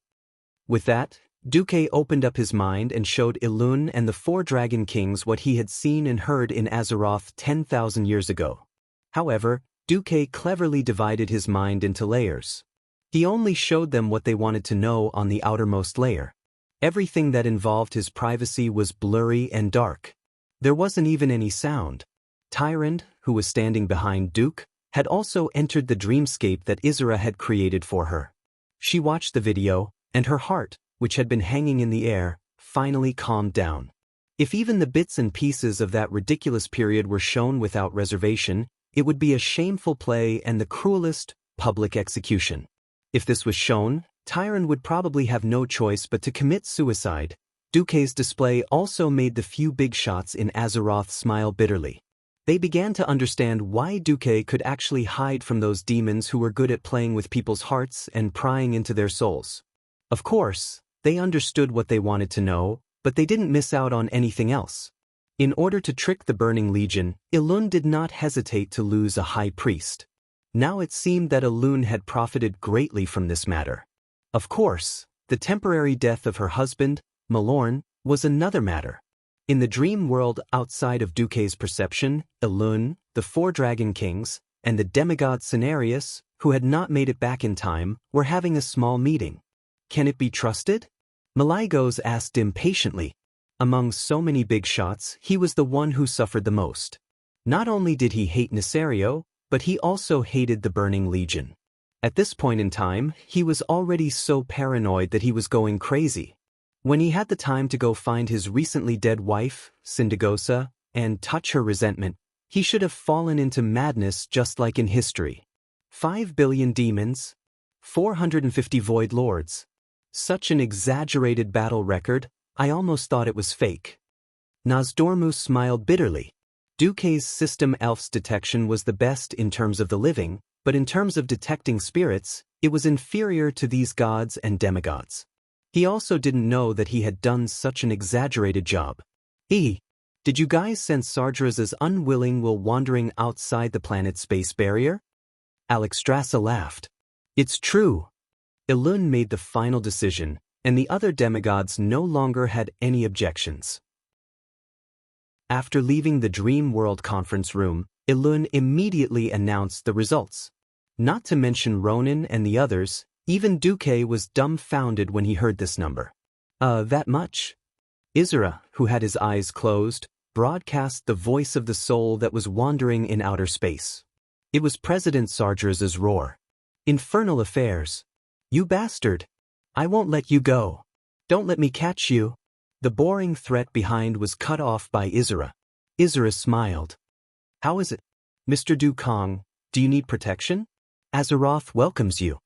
With that, Duque opened up his mind and showed Ilun and the 4 Dragon Kings what he had seen and heard in Azeroth 10,000 years ago. However, Duque cleverly divided his mind into layers. He only showed them what they wanted to know on the outermost layer. Everything that involved his privacy was blurry and dark. There wasn't even any sound. Tyrant, who was standing behind Duke, had also entered the dreamscape that Isra had created for her. She watched the video, and her heart, which had been hanging in the air, finally calmed down. If even the bits and pieces of that ridiculous period were shown without reservation, it would be a shameful play and the cruelest public execution. If this was shown, Tyron would probably have no choice but to commit suicide. Duque's display also made the few big shots in Azeroth smile bitterly. They began to understand why Duque could actually hide from those demons who were good at playing with people's hearts and prying into their souls. Of course, they understood what they wanted to know, but they didn't miss out on anything else. In order to trick the Burning Legion, Ilun did not hesitate to lose a high priest. Now it seemed that Ilun had profited greatly from this matter. Of course, the temporary death of her husband, Malorn, was another matter. In the dream world outside of Duque's perception, Ilun, the 4 Dragon Kings, and the demigod Cenarius, who had not made it back in time, were having a small meeting. Can it be trusted? Maligos asked impatiently. Among so many big shots, he was the one who suffered the most. Not only did he hate Nesario, but he also hated the Burning Legion. At this point in time, he was already so paranoid that he was going crazy. When he had the time to go find his recently dead wife, Syndagosa, and touch her resentment, he should have fallen into madness just like in history. 5 billion demons, 450 void lords. Such an exaggerated battle record, I almost thought it was fake. Nozdormu smiled bitterly. Duque's system elf's detection was the best in terms of the living, but in terms of detecting spirits, it was inferior to these gods and demigods. He also didn't know that he had done such an exaggerated job. Did you guys sense Sardra's unwilling will wandering outside the planet's space barrier? Alexstrasza laughed. It's true. Elun made the final decision, and the other demigods no longer had any objections. After leaving the Dream World conference room, Elun immediately announced the results. Not to mention Ronan and the others, even Duque was dumbfounded when he heard this number. That much? Isra, who had his eyes closed, broadcast the voice of the soul that was wandering in outer space. It was President Sardra's roar. Infernal affairs. You bastard. I won't let you go. Don't let me catch you. The boring threat behind was cut off by Isra. Isra smiled. How is it? Mr. Dukong, do you need protection? Azeroth welcomes you.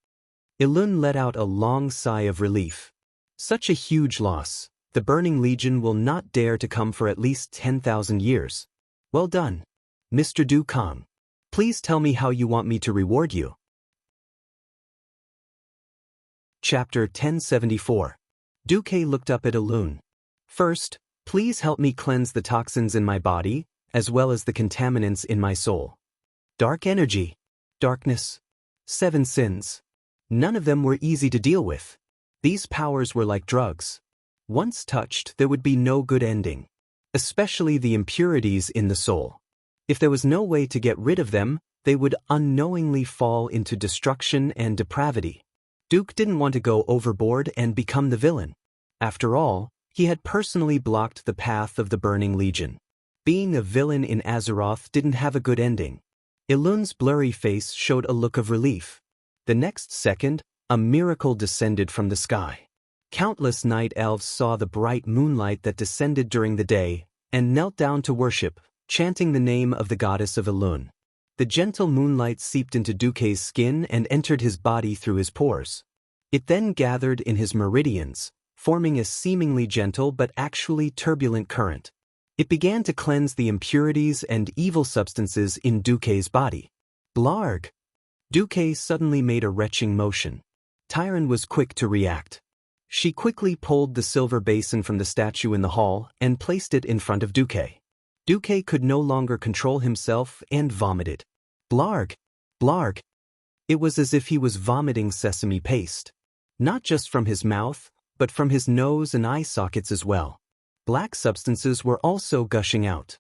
Elun let out a long sigh of relief. Such a huge loss. The Burning Legion will not dare to come for at least 10,000 years. Well done. Mr. Dukong. Please tell me how you want me to reward you. Chapter 1074. Duque looked up at Elun. First, please help me cleanse the toxins in my body, as well as the contaminants in my soul. Dark energy. Darkness. 7 sins. None of them were easy to deal with. These powers were like drugs. Once touched, there would be no good ending. Especially the impurities in the soul. If there was no way to get rid of them, they would unknowingly fall into destruction and depravity. Duke didn't want to go overboard and become the villain. After all, he had personally blocked the path of the Burning Legion. Being a villain in Azeroth didn't have a good ending. Elun's blurry face showed a look of relief. The next second, a miracle descended from the sky. Countless night elves saw the bright moonlight that descended during the day, and knelt down to worship, chanting the name of the goddess of Elun. The gentle moonlight seeped into Duque's skin and entered his body through his pores. It then gathered in his meridians, forming a seemingly gentle but actually turbulent current. It began to cleanse the impurities and evil substances in Duque's body. Blarg! Duque suddenly made a retching motion. Tyron was quick to react. She quickly pulled the silver basin from the statue in the hall and placed it in front of Duque. Duque could no longer control himself and vomited. Blarg! Blarg! It was as if he was vomiting sesame paste. Not just from his mouth, but from his nose and eye sockets as well. Black substances were also gushing out.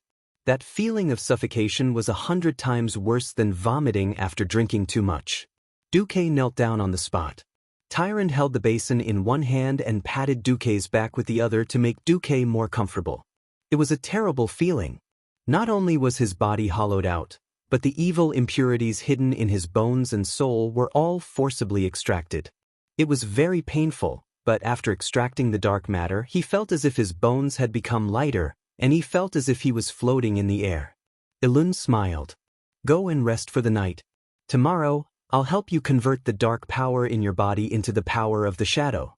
That feeling of suffocation was 100 times worse than vomiting after drinking too much. Duque knelt down on the spot. Tyron held the basin in one hand and patted Duque's back with the other to make Duque more comfortable. It was a terrible feeling. Not only was his body hollowed out, but the evil impurities hidden in his bones and soul were all forcibly extracted. It was very painful, but after extracting the dark matter, he felt as if his bones had become lighter, and he felt as if he was floating in the air. Elun smiled. Go and rest for the night. Tomorrow, I'll help you convert the dark power in your body into the power of the shadow.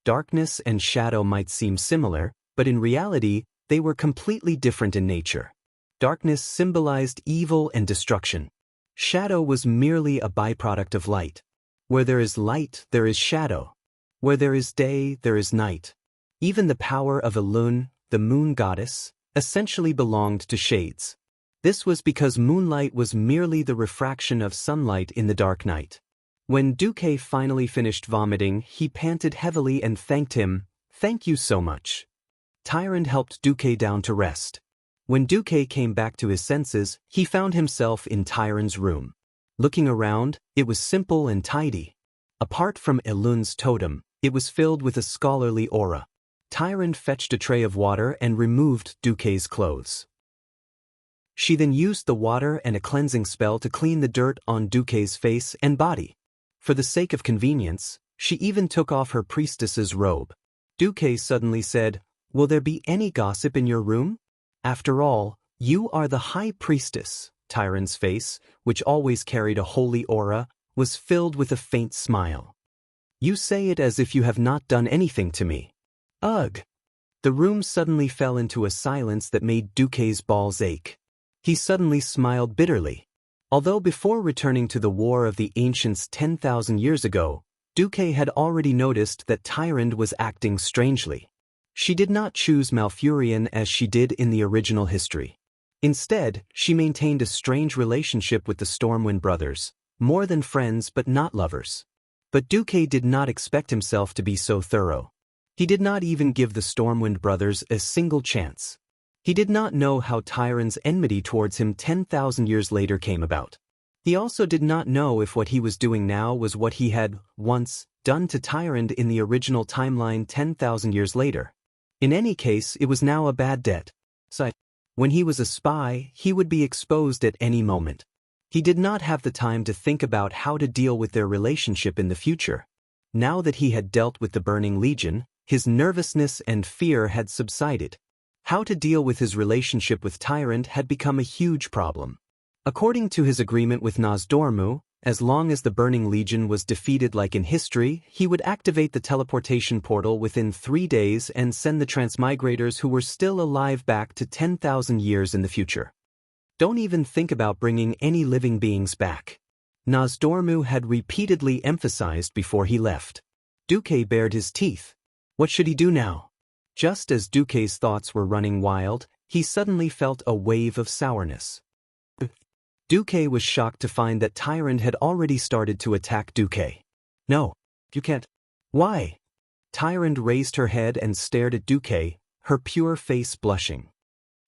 Darkness and shadow might seem similar, but in reality, they were completely different in nature. Darkness symbolized evil and destruction. Shadow was merely a byproduct of light. Where there is light, there is shadow. Where there is day, there is night. Even the power of Elun, the moon goddess, essentially belonged to shades. This was because moonlight was merely the refraction of sunlight in the dark night. When Duque finally finished vomiting, he panted heavily and thanked him. Thank you so much. Tyron helped Duque down to rest. When Duque came back to his senses, he found himself in Tyron's room. Looking around, it was simple and tidy. Apart from Elun's totem, it was filled with a scholarly aura. Tyron fetched a tray of water and removed Duque's clothes. She then used the water and a cleansing spell to clean the dirt on Duque's face and body. For the sake of convenience, she even took off her priestess's robe. Duque suddenly said, "Will there be any gossip in your room? After all, you are the high priestess." Tyrant's face, which always carried a holy aura, was filled with a faint smile. "You say it as if you have not done anything to me." Ugh! The room suddenly fell into a silence that made Duque's balls ache. He suddenly smiled bitterly. Although before returning to the War of the Ancients 10,000 years ago, Duque had already noticed that Tyrande was acting strangely. She did not choose Malfurion as she did in the original history. Instead, she maintained a strange relationship with the Stormwind brothers, more than friends but not lovers. But Duque did not expect himself to be so thorough. He did not even give the Stormwind brothers a single chance. He did not know how Tyrande's enmity towards him 10,000 years later came about. He also did not know if what he was doing now was what he had, once, done to Tyrande in the original timeline 10,000 years later. In any case, it was now a bad debt. So, when he was a spy, he would be exposed at any moment. He did not have the time to think about how to deal with their relationship in the future. Now that he had dealt with the Burning Legion, his nervousness and fear had subsided. How to deal with his relationship with Tyrande had become a huge problem. According to his agreement with Nozdormu, as long as the Burning Legion was defeated like in history, he would activate the teleportation portal within 3 days and send the transmigrators who were still alive back to 10,000 years in the future. Don't even think about bringing any living beings back. Nozdormu had repeatedly emphasized before he left. Duque bared his teeth. What should he do now? Just as Duque's thoughts were running wild, he suddenly felt a wave of sourness. Duque was shocked to find that Tyrande had already started to attack Duque. "No, you can't." "Why?" Tyrande raised her head and stared at Duque, her pure face blushing.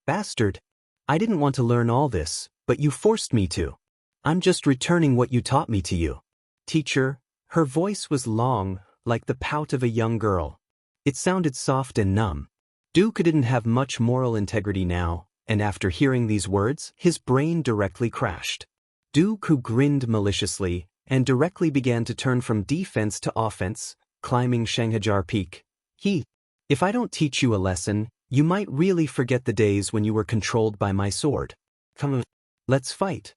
"Bastard! I didn't want to learn all this, but you forced me to. I'm just returning what you taught me to you." "Teacher," her voice was long, like the pout of a young girl. It sounded soft and numb. Duque didn't have much moral integrity now, and after hearing these words, his brain directly crashed. Duque grinned maliciously, and directly began to turn from defense to offense, climbing Shanghajar Peak. "If I don't teach you a lesson, you might really forget the days when you were controlled by my sword. Come on, let's fight."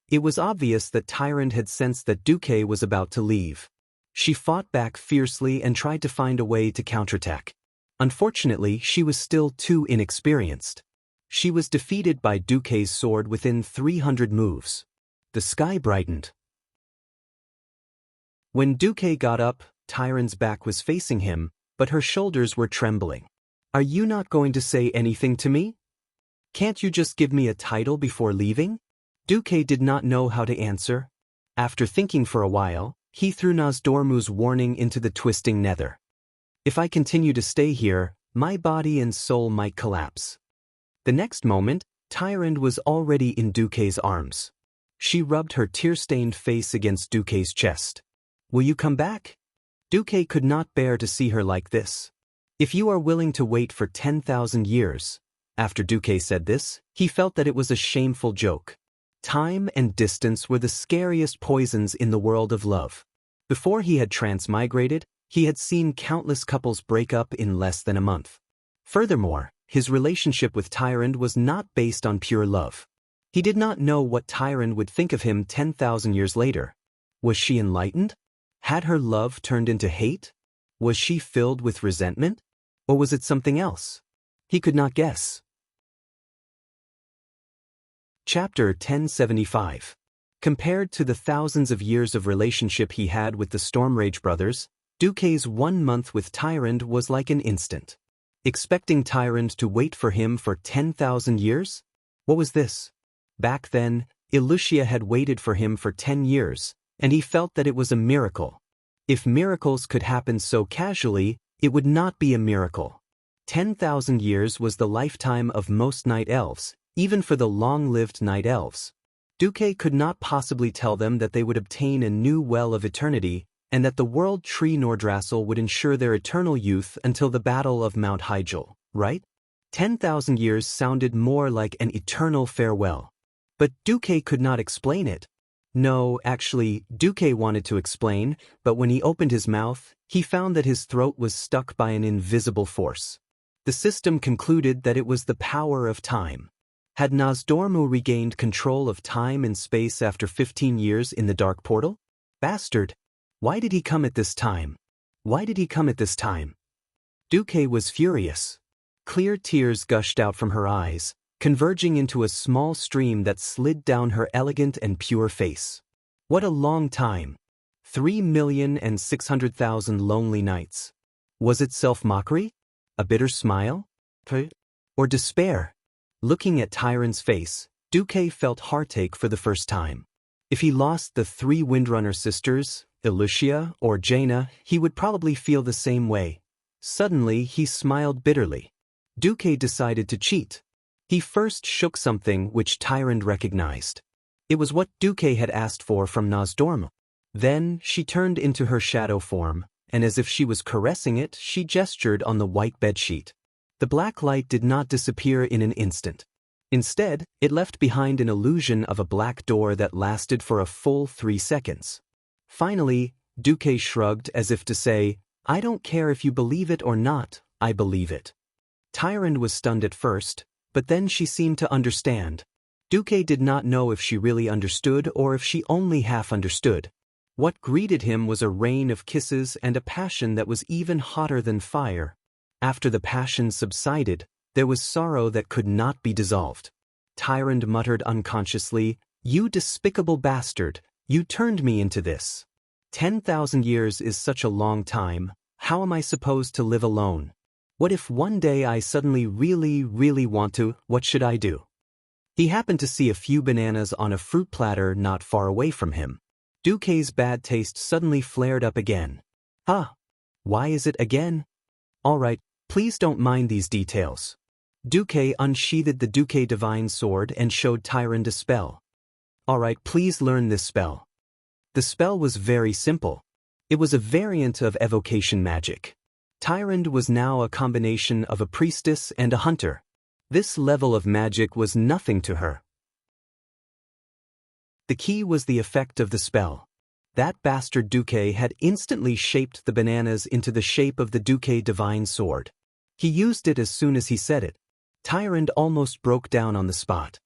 It was obvious that Tyrande had sensed that Duque was about to leave. She fought back fiercely and tried to find a way to counterattack. Unfortunately, she was still too inexperienced. She was defeated by Duque's sword within 300 moves. The sky brightened. When Duque got up, Tyrande's back was facing him, but her shoulders were trembling. "Are you not going to say anything to me? Can't you just give me a title before leaving?" Duque did not know how to answer. After thinking for a while, he threw Nozdormu's warning into the twisting nether. "If I continue to stay here, my body and soul might collapse." The next moment, Tyrande was already in Duque's arms. She rubbed her tear-stained face against Duque's chest. "Will you come back?" Duque could not bear to see her like this. "If you are willing to wait for 10,000 years." After Duque said this, he felt that it was a shameful joke. Time and distance were the scariest poisons in the world of love. Before he had transmigrated, he had seen countless couples break up in less than a month. Furthermore, his relationship with Tyrande was not based on pure love. He did not know what Tyrande would think of him 10,000 years later. Was she enlightened? Had her love turned into hate? Was she filled with resentment? Or was it something else? He could not guess. Chapter 1075. Compared to the thousands of years of relationship he had with the Stormrage brothers, Duque's 1 month with Tyrande was like an instant. Expecting Tyrande to wait for him for 10,000 years? What was this? Back then, Ilucia had waited for him for 10 years, and he felt that it was a miracle. If miracles could happen so casually, it would not be a miracle. 10,000 years was the lifetime of most night elves, even for the long-lived night elves. Duque could not possibly tell them that they would obtain a new well of eternity, and that the world tree Nordrassil would ensure their eternal youth until the Battle of Mount Hyjal, right? 10,000 years sounded more like an eternal farewell. But Duque could not explain it. No, actually, Duque wanted to explain, but when he opened his mouth, he found that his throat was stuck by an invisible force. The system concluded that it was the power of time. Had Nosdormu regained control of time and space after 15 years in the Dark Portal? Bastard! Why did he come at this time? Why did he come at this time? Duque was furious. Clear tears gushed out from her eyes, converging into a small stream that slid down her elegant and pure face. What a long time! 3,600,000 lonely nights. Was it self-mockery? A bitter smile? Or despair? Looking at Tyron's face, Duque felt heartache for the first time. If he lost the 3 Windrunner sisters, Elucia or Jaina, he would probably feel the same way. Suddenly, he smiled bitterly. Duque decided to cheat. He first shook something which Tyron recognized. It was what Duque had asked for from Nosdormu. Then, she turned into her shadow form, and as if she was caressing it, she gestured on the white bedsheet. The black light did not disappear in an instant. Instead, it left behind an illusion of a black door that lasted for a full 3 seconds. Finally, Duque shrugged as if to say, "I don't care if you believe it or not, I believe it." Tyron was stunned at first, but then she seemed to understand. Duque did not know if she really understood or if she only half understood. What greeted him was a rain of kisses and a passion that was even hotter than fire. After the passion subsided, there was sorrow that could not be dissolved. Tyron muttered unconsciously, "You despicable bastard, you turned me into this. 10,000 years is such a long time, how am I supposed to live alone? What if one day I suddenly really want to, what should I do?" He happened to see a few bananas on a fruit platter not far away from him. Duque's bad taste suddenly flared up again. Why is it again? All right, please don't mind these details. Duque unsheathed the Duque divine sword and showed Tyron a spell. All right, please learn this spell. The spell was very simple. It was a variant of evocation magic. Tyron was now a combination of a priestess and a hunter. This level of magic was nothing to her. The key was the effect of the spell. That bastard Duque had instantly shaped the bananas into the shape of the Duque divine sword. He used it as soon as he said it. Tyron almost broke down on the spot.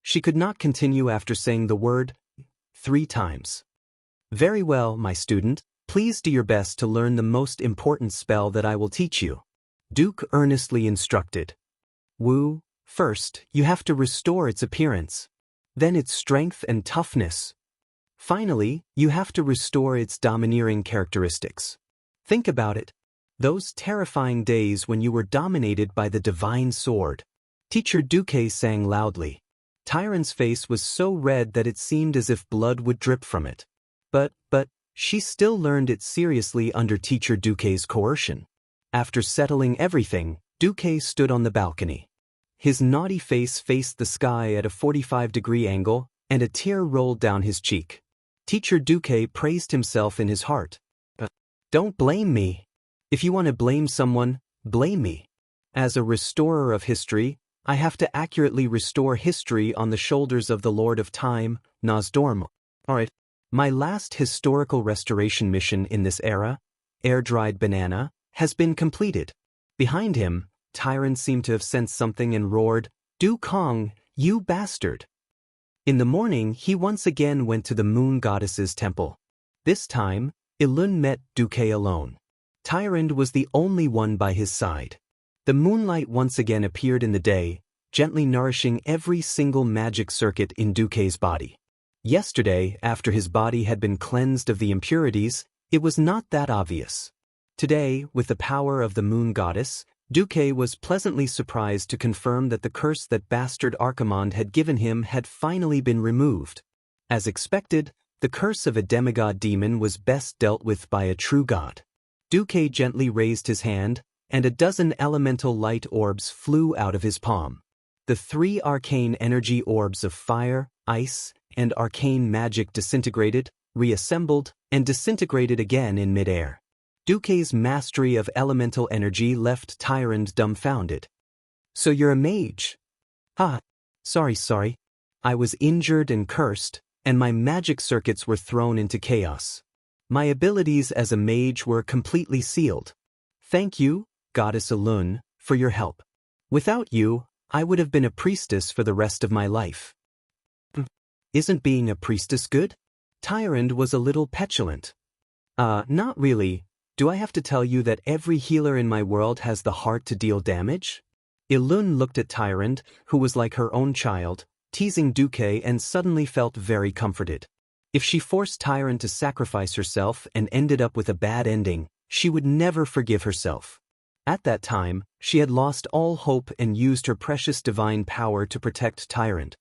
She could not continue after saying the word 3 times. Very well, my student, please do your best to learn the most important spell that I will teach you. Duke earnestly instructed. Wu, first, you have to restore its appearance. Then its strength and toughness. Finally, you have to restore its domineering characteristics. Think about it. Those terrifying days when you were dominated by the divine sword. Teacher Duque sang loudly. Tyron's face was so red that it seemed as if blood would drip from it. But, she still learned it seriously under Teacher Duque's coercion. After settling everything, Duque stood on the balcony. His naughty face faced the sky at a 45-degree angle, and a tear rolled down his cheek. Teacher Duque praised himself in his heart. Don't blame me. If you want to blame someone, blame me. As a restorer of history, I have to accurately restore history on the shoulders of the Lord of Time, Nosdormu. Alright, my last historical restoration mission in this era, air-dried banana, has been completed. Behind him, Tyron seemed to have sensed something and roared, Du Kong, you bastard! In the morning, he once again went to the moon goddess's temple. This time, Ilun met Duque alone. Tyron was the only one by his side. The moonlight once again appeared in the day, gently nourishing every single magic circuit in Duque's body. Yesterday, after his body had been cleansed of the impurities, it was not that obvious. Today, with the power of the moon goddess, Duque was pleasantly surprised to confirm that the curse that bastard Archimonde had given him had finally been removed. As expected, the curse of a demigod demon was best dealt with by a true god. Duque gently raised his hand, and a dozen elemental light orbs flew out of his palm. The 3 arcane energy orbs of fire, ice, and arcane magic disintegrated, reassembled, and disintegrated again in midair. Duque's mastery of elemental energy left Tyron dumbfounded. So you're a mage? Sorry. I was injured and cursed, and my magic circuits were thrown into chaos. My abilities as a mage were completely sealed. Thank you, Goddess Elun, for your help. Without you, I would have been a priestess for the rest of my life. Isn't being a priestess good? Tyrant was a little petulant. Not really. Do I have to tell you that every healer in my world has the heart to deal damage? Elun looked at Tyrant, who was like her own child, teasing Duque, and suddenly felt very comforted. If she forced Tyrant to sacrifice herself and ended up with a bad ending, she would never forgive herself. At that time, she had lost all hope and used her precious divine power to protect Tyrant.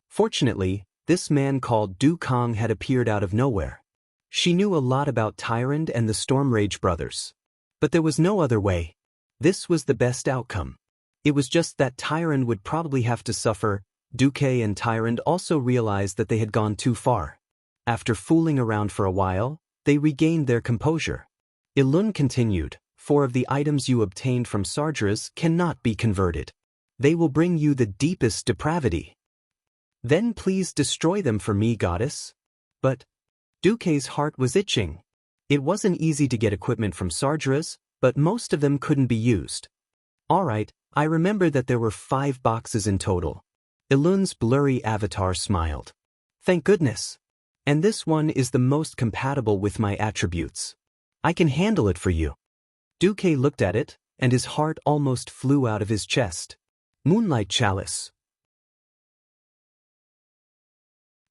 Fortunately, this man called Du Kong had appeared out of nowhere. She knew a lot about Tyrant and the Stormrage brothers. But there was no other way. This was the best outcome. It was just that Tyrant would probably have to suffer. Duque and Tyrant also realized that they had gone too far. After fooling around for a while, they regained their composure. Elun continued, 4 of the items you obtained from Sargeras cannot be converted. They will bring you the deepest depravity. Then please destroy them for me, goddess. But Duque's heart was itching. It wasn't easy to get equipment from Sargeras, but most of them couldn't be used. Alright, I remember that there were 5 boxes in total. Elun's blurry avatar smiled. Thank goodness. And this one is the most compatible with my attributes. I can handle it for you. Duque looked at it, and his heart almost flew out of his chest. Moonlight Chalice.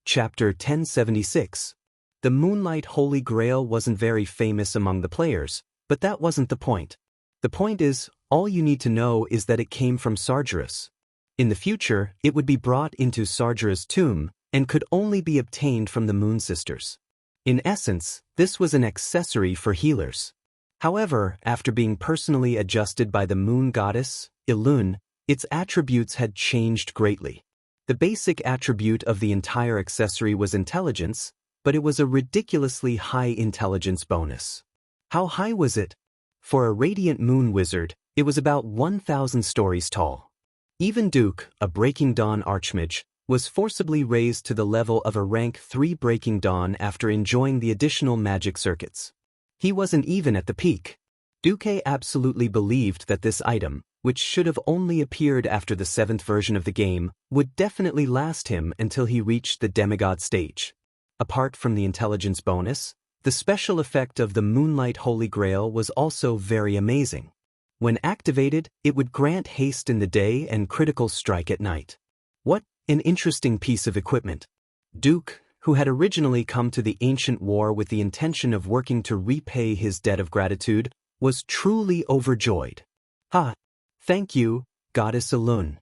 Chapter 1076. The Moonlight Holy Grail wasn't very famous among the players, but that wasn't the point. The point is, all you need to know is that it came from Sargeras. In the future, it would be brought into Sargeras' tomb, and could only be obtained from the Moon Sisters. In essence, this was an accessory for healers. However, after being personally adjusted by the Moon Goddess, Elun, its attributes had changed greatly. The basic attribute of the entire accessory was intelligence, but it was a ridiculously high intelligence bonus. How high was it? For a radiant moon wizard, it was about 1,000 stories tall. Even Duke, a Breaking Dawn archmage, was forcibly raised to the level of a rank 3 Breaking Dawn after enjoying the additional magic circuits. He wasn't even at the peak. Duque absolutely believed that this item, which should have only appeared after the 7th version of the game, would definitely last him until he reached the demigod stage. Apart from the intelligence bonus, the special effect of the Moonlight Holy Grail was also very amazing. When activated, it would grant haste in the day and critical strike at night. What an interesting piece of equipment. Duke, who had originally come to the ancient war with the intention of working to repay his debt of gratitude, was truly overjoyed. Thank you, Goddess Elun.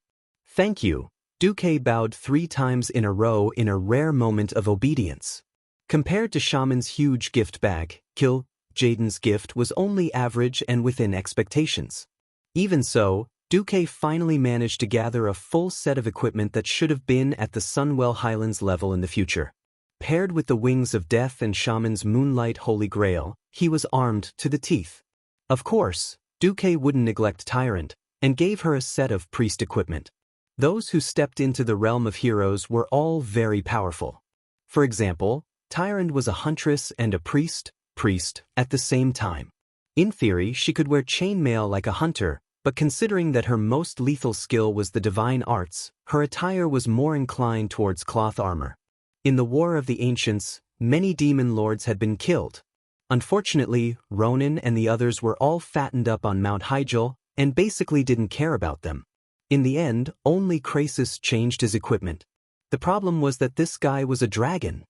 Thank you. Duque bowed 3 times in a row in a rare moment of obedience. Compared to Shaman's huge gift bag, Jaden's gift was only average and within expectations. Even so, Duque finally managed to gather a full set of equipment that should have been at the Sunwell Highlands level in the future. Paired with the Wings of Death and Shaman's Moonlight Holy Grail, he was armed to the teeth. Of course, Duque wouldn't neglect Tyrant, and gave her a set of priest equipment. Those who stepped into the realm of heroes were all very powerful. For example, Tyrant was a huntress and a priest at the same time. In theory, she could wear chainmail like a hunter, but considering that her most lethal skill was the divine arts, her attire was more inclined towards cloth armor. In the War of the Ancients, many demon lords had been killed. Unfortunately, Ronan and the others were all fattened up on Mount Hyjal, and basically didn't care about them. In the end, only Krasus changed his equipment. The problem was that this guy was a dragon.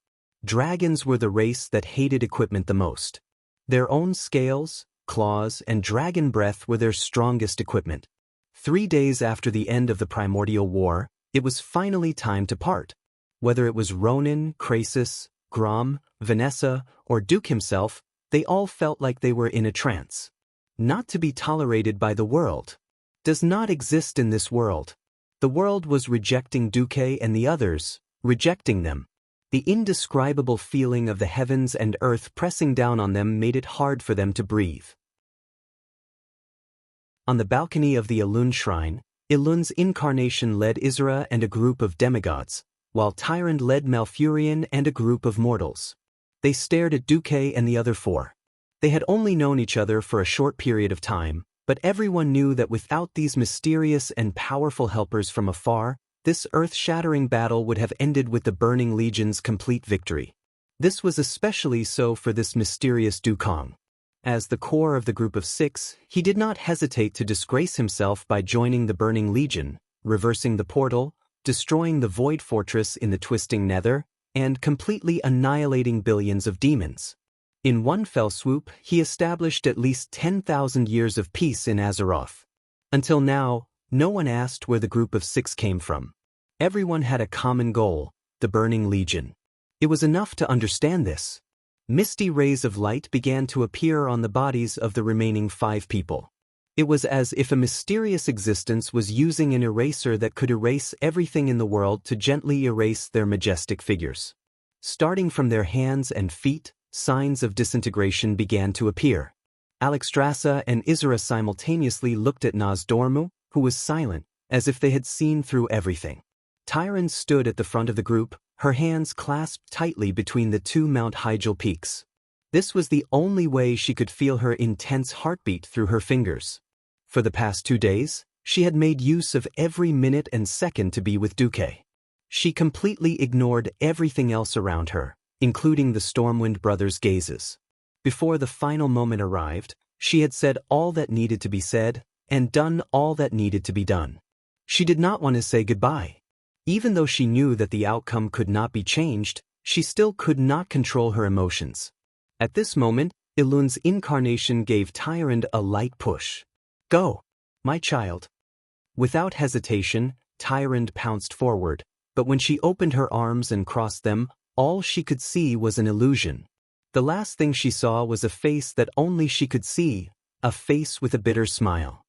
Dragons were the race that hated equipment the most. Their own scales, claws, and dragon breath were their strongest equipment. 3 days after the end of the Primordial War, it was finally time to part. Whether it was Ronan, Krasus, Grom, Vanessa, or Duke himself, they all felt like they were in a trance. Not to be tolerated by the world. Does not exist in this world. The world was rejecting Duque and the others, rejecting them. The indescribable feeling of the heavens and earth pressing down on them made it hard for them to breathe. On the balcony of the Elun shrine, Elun's incarnation led Isra and a group of demigods, while Tyrant led Malfurion and a group of mortals. They stared at Duque and the other four. They had only known each other for a short period of time, but everyone knew that without these mysterious and powerful helpers from afar, this earth-shattering battle would have ended with the Burning Legion's complete victory. This was especially so for this mysterious Dukong. As the core of the group of 6, he did not hesitate to disgrace himself by joining the Burning Legion, reversing the portal, destroying the Void Fortress in the twisting nether, and completely annihilating billions of demons. In one fell swoop, he established at least 10,000 years of peace in Azeroth. Until now, no one asked where the group of 6 came from. Everyone had a common goal, the Burning Legion. It was enough to understand this. Misty rays of light began to appear on the bodies of the remaining 5 people. It was as if a mysterious existence was using an eraser that could erase everything in the world to gently erase their majestic figures. Starting from their hands and feet, signs of disintegration began to appear. Alexstrasza and Isra simultaneously looked at Nozdormu, who was silent, as if they had seen through everything. Tyrande stood at the front of the group, her hands clasped tightly between the 2 Mount Hyjal peaks. This was the only way she could feel her intense heartbeat through her fingers. For the past 2 days, she had made use of every minute and second to be with Duque. She completely ignored everything else around her, including the Stormwind brothers' gazes. Before the final moment arrived, she had said all that needed to be said, and done all that needed to be done. She did not want to say goodbye. Even though she knew that the outcome could not be changed, she still could not control her emotions. At this moment, Elun's incarnation gave Tyrande a light push. "Go, my child." Without hesitation, Tyrande pounced forward, but when she opened her arms and crossed them, all she could see was an illusion. The last thing she saw was a face that only she could see, a face with a bitter smile.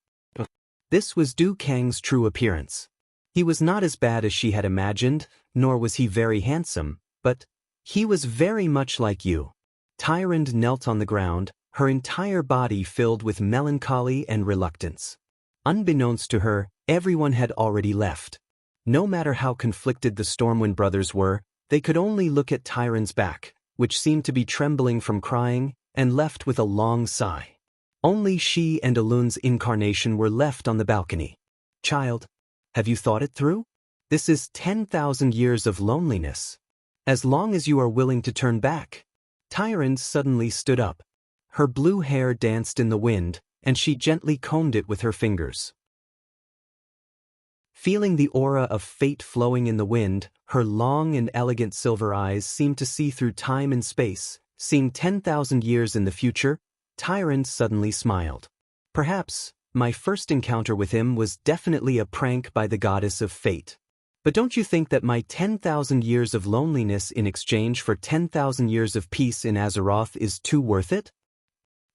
This was Dukang's true appearance. He was not as bad as she had imagined, nor was he very handsome, but he was very much like you. Tyrande knelt on the ground, her entire body filled with melancholy and reluctance. Unbeknownst to her, everyone had already left. No matter how conflicted the Stormwind brothers were, they could only look at Tyrande's back, which seemed to be trembling from crying, and left with a long sigh. Only she and Elun's incarnation were left on the balcony. "Child, have you thought it through? This is 10,000 years of loneliness. As long as you are willing to turn back." Tyrande suddenly stood up. Her blue hair danced in the wind, and she gently combed it with her fingers. Feeling the aura of fate flowing in the wind, her long and elegant silver eyes seemed to see through time and space. Seeing 10,000 years in the future, Tyrande suddenly smiled. "Perhaps my first encounter with him was definitely a prank by the goddess of fate. But don't you think that my 10,000 years of loneliness in exchange for 10,000 years of peace in Azeroth is too worth it?"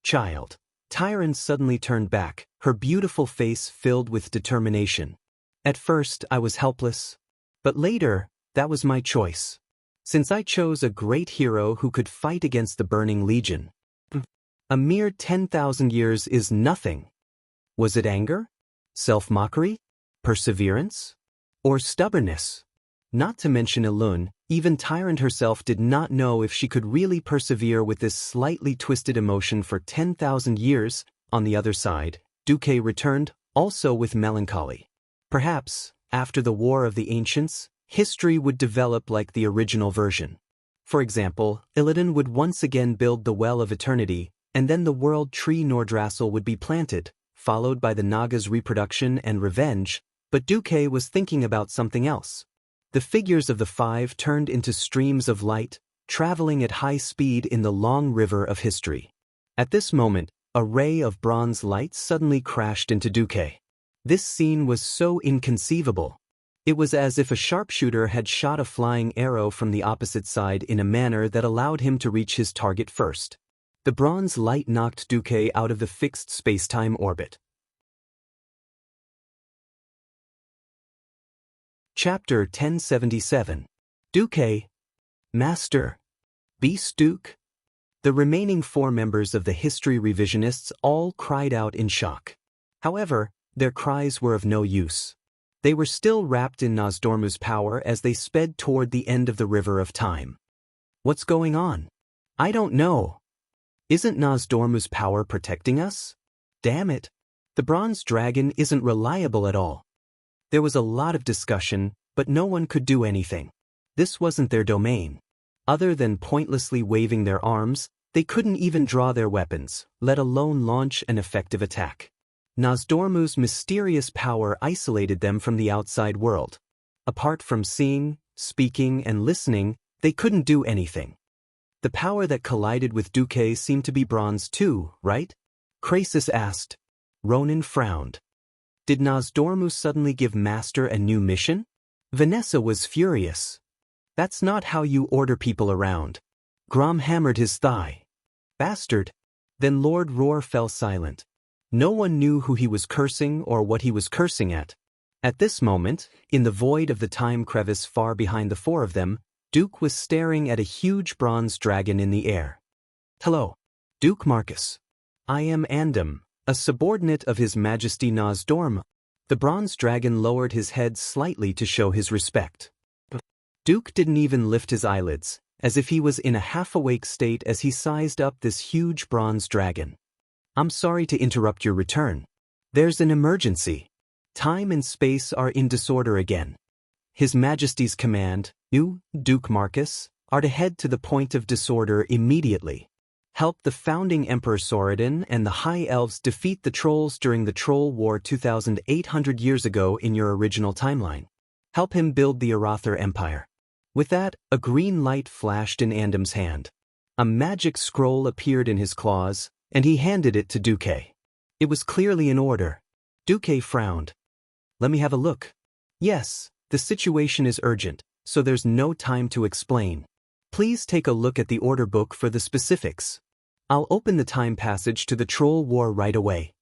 "Child." Tyrande suddenly turned back, her beautiful face filled with determination. "At first I was helpless. But later, that was my choice. Since I chose a great hero who could fight against the Burning Legion. A mere 10,000 years is nothing. Was it anger? Self-mockery? Perseverance? Or stubbornness? Not to mention Elun, even Tyrande herself did not know if she could really persevere with this slightly twisted emotion for 10,000 years. On the other side, Duque returned, also with melancholy. Perhaps, after the War of the Ancients, history would develop like the original version. For example, Illidan would once again build the Well of Eternity, and then the World Tree Nordrassil would be planted, followed by the Naga's reproduction and revenge, but Duque was thinking about something else. The figures of the 5 turned into streams of light, traveling at high speed in the long river of history. At this moment, a ray of bronze light suddenly crashed into Duque. This scene was so inconceivable. It was as if a sharpshooter had shot a flying arrow from the opposite side in a manner that allowed him to reach his target first. The bronze light knocked Duque out of the fixed space-time orbit. Chapter 1077. Duque. Master. Beast Duke. The remaining 4 members of the history revisionists all cried out in shock. However, their cries were of no use. They were still wrapped in Nozdormu's power as they sped toward the end of the river of time. "What's going on? I don't know. Isn't Nosdormu's power protecting us? Damn it. The bronze dragon isn't reliable at all. There was a lot of discussion, but no one could do anything. This wasn't their domain. Other than pointlessly waving their arms, they couldn't even draw their weapons, let alone launch an effective attack. Nosdormu's mysterious power isolated them from the outside world. Apart from seeing, speaking, and listening, they couldn't do anything. The power that collided with Duque seemed to be bronze too, right? Krasis asked. Ronan frowned. Did Nosdormu suddenly give Master a new mission? Vanessa was furious. That's not how you order people around. Grom hammered his thigh. Bastard. Then Lord Roar fell silent. No one knew who he was cursing or what he was cursing at. At this moment, in the void of the time crevice far behind the four of them, Duke was staring at a huge bronze dragon in the air. Hello. Duke Marcus. I am Andam, a subordinate of His Majesty Nosdormu. The bronze dragon lowered his head slightly to show his respect. Duke didn't even lift his eyelids, as if he was in a half-awake state as he sized up this huge bronze dragon. I'm sorry to interrupt your return. There's an emergency. Time and space are in disorder again. His Majesty's command, you, Duke Marcus, are to head to the point of disorder immediately. Help the founding Emperor Sorodin and the High Elves defeat the Trolls during the Troll War 2,800 years ago in your original timeline. Help him build the Arather Empire. With that, a green light flashed in Andam's hand. A magic scroll appeared in his claws, and he handed it to Duque. It was clearly in order. Duque frowned. Let me have a look. Yes, the situation is urgent, so there's no time to explain. Please take a look at the order book for the specifics. I'll open the time passage to the Troll War right away.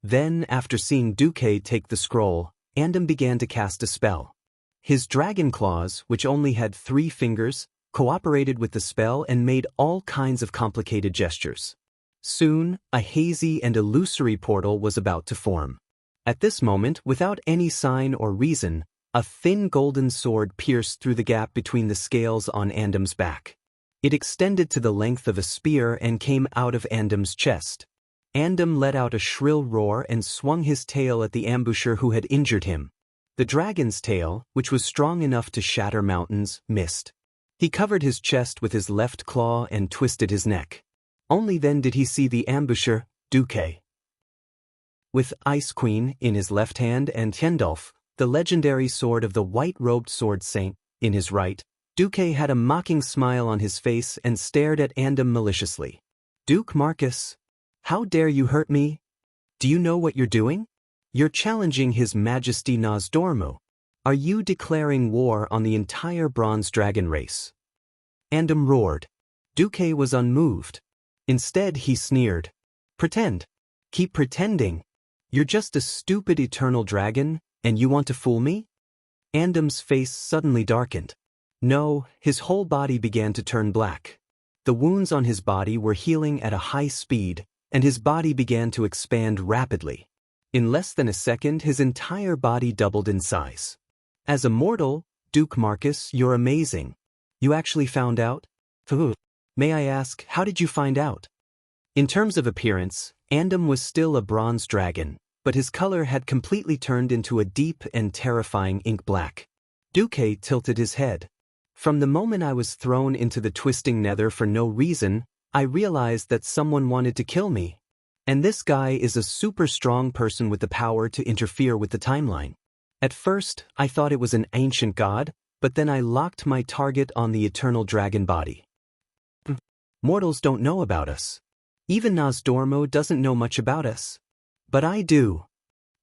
Then, after seeing Duque take the scroll, Andam began to cast a spell. His dragon claws, which only had 3 fingers, cooperated with the spell and made all kinds of complicated gestures. Soon, a hazy and illusory portal was about to form. At this moment, without any sign or reason, a thin golden sword pierced through the gap between the scales on Andam's back. It extended to the length of a spear and came out of Andam's chest. Andam let out a shrill roar and swung his tail at the ambusher who had injured him. The dragon's tail, which was strong enough to shatter mountains, missed. He covered his chest with his left claw and twisted his neck. Only then did he see the ambusher, Duque. With Ice Queen in his left hand and Tjendolf, the legendary sword of the white-robed sword saint, in his right, Duque had a mocking smile on his face and stared at Andam maliciously. Duke Marcus, how dare you hurt me? Do you know what you're doing? You're challenging His Majesty Nosdormu. Are you declaring war on the entire bronze dragon race? Andam roared. Duque was unmoved. Instead, he sneered. Pretend. Keep pretending. You're just a stupid eternal dragon, and you want to fool me? Andam's face suddenly darkened. No, his whole body began to turn black. The wounds on his body were healing at a high speed, and his body began to expand rapidly. In less than a second, his entire body doubled in size. As a mortal, Duke Marcus, you're amazing. You actually found out? May I ask, how did you find out? In terms of appearance, Andam was still a bronze dragon, but his color had completely turned into a deep and terrifying ink black. Duque tilted his head. From the moment I was thrown into the twisting nether for no reason, I realized that someone wanted to kill me. And this guy is a super strong person with the power to interfere with the timeline. At first, I thought it was an ancient god, but then I locked my target on the eternal dragon body. Mortals don't know about us. Even Nosdormu doesn't know much about us. But I do.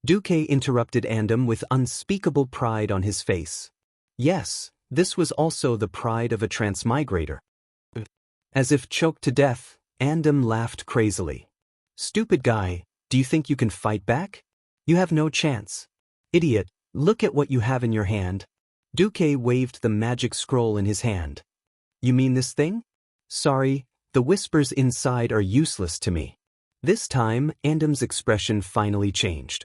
Duque interrupted Andam with unspeakable pride on his face. Yes, this was also the pride of a transmigrator. As if choked to death, Andam laughed crazily. Stupid guy, do you think you can fight back? You have no chance. Idiot, look at what you have in your hand. Duque waved the magic scroll in his hand. You mean this thing? Sorry, the whispers inside are useless to me. This time, Andam's expression finally changed.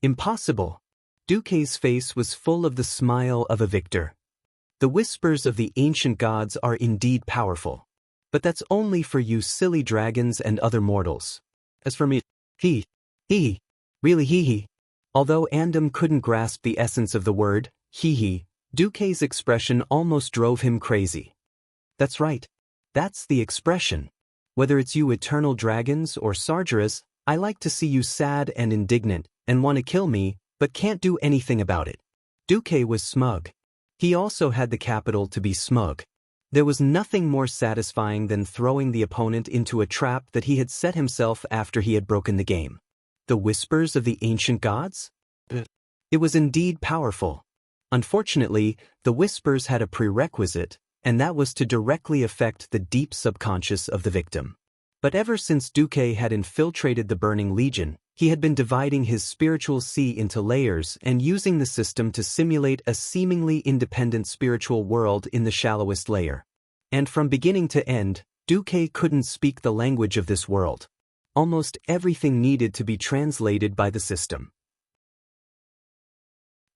Impossible. Duque's face was full of the smile of a victor. The whispers of the ancient gods are indeed powerful. But that's only for you silly dragons and other mortals. As for me, he, really he. Although Andam couldn't grasp the essence of the word, he, Duque's expression almost drove him crazy. That's right. That's the expression. Whether it's you eternal dragons or Sargeras, I like to see you sad and indignant, and want to kill me, but can't do anything about it. Duque was smug. He also had the capital to be smug. There was nothing more satisfying than throwing the opponent into a trap that he had set himself after he had broken the game. The whispers of the ancient gods? It was indeed powerful. Unfortunately, the whispers had a prerequisite, and that was to directly affect the deep subconscious of the victim. But ever since Duque had infiltrated the Burning Legion, he had been dividing his spiritual sea into layers and using the system to simulate a seemingly independent spiritual world in the shallowest layer. And from beginning to end, Duque couldn't speak the language of this world. Almost everything needed to be translated by the system.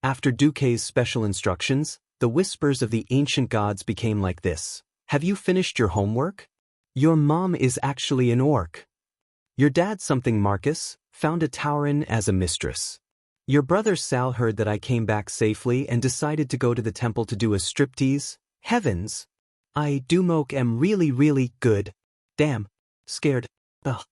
After Duque's special instructions, the whispers of the ancient gods became like this. Have you finished your homework? Your mom is actually an orc. Your dad something Marcus, found a Tauren as a mistress. Your brother Sal heard that I came back safely and decided to go to the temple to do a striptease. Heavens! I Dumoke am really good. Damn. Scared. Ugh.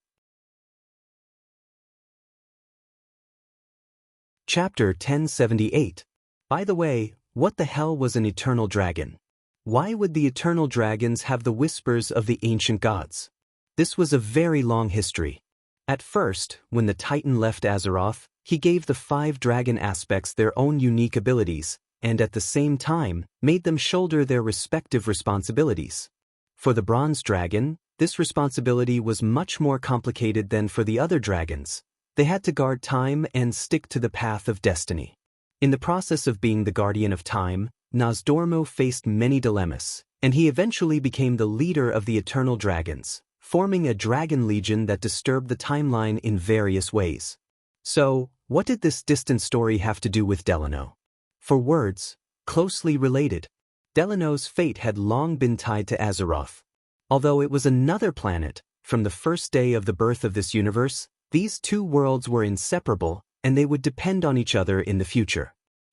Chapter 1078. By the way, what the hell was an eternal dragon? Why would the eternal dragons have the whispers of the ancient gods? This was a very long history. At first, when the Titan left Azeroth, he gave the 5 dragon aspects their own unique abilities, and at the same time, made them shoulder their respective responsibilities. For the Bronze Dragon, this responsibility was much more complicated than for the other dragons. They had to guard time and stick to the path of destiny. In the process of being the guardian of time, Nozdormu faced many dilemmas, and he eventually became the leader of the Eternal Dragons, forming a dragon legion that disturbed the timeline in various ways. So, what did this distant story have to do with Delano? For words, closely related. Delano's fate had long been tied to Azeroth. Although it was another planet, from the first day of the birth of this universe, these two worlds were inseparable, and they would depend on each other in the future.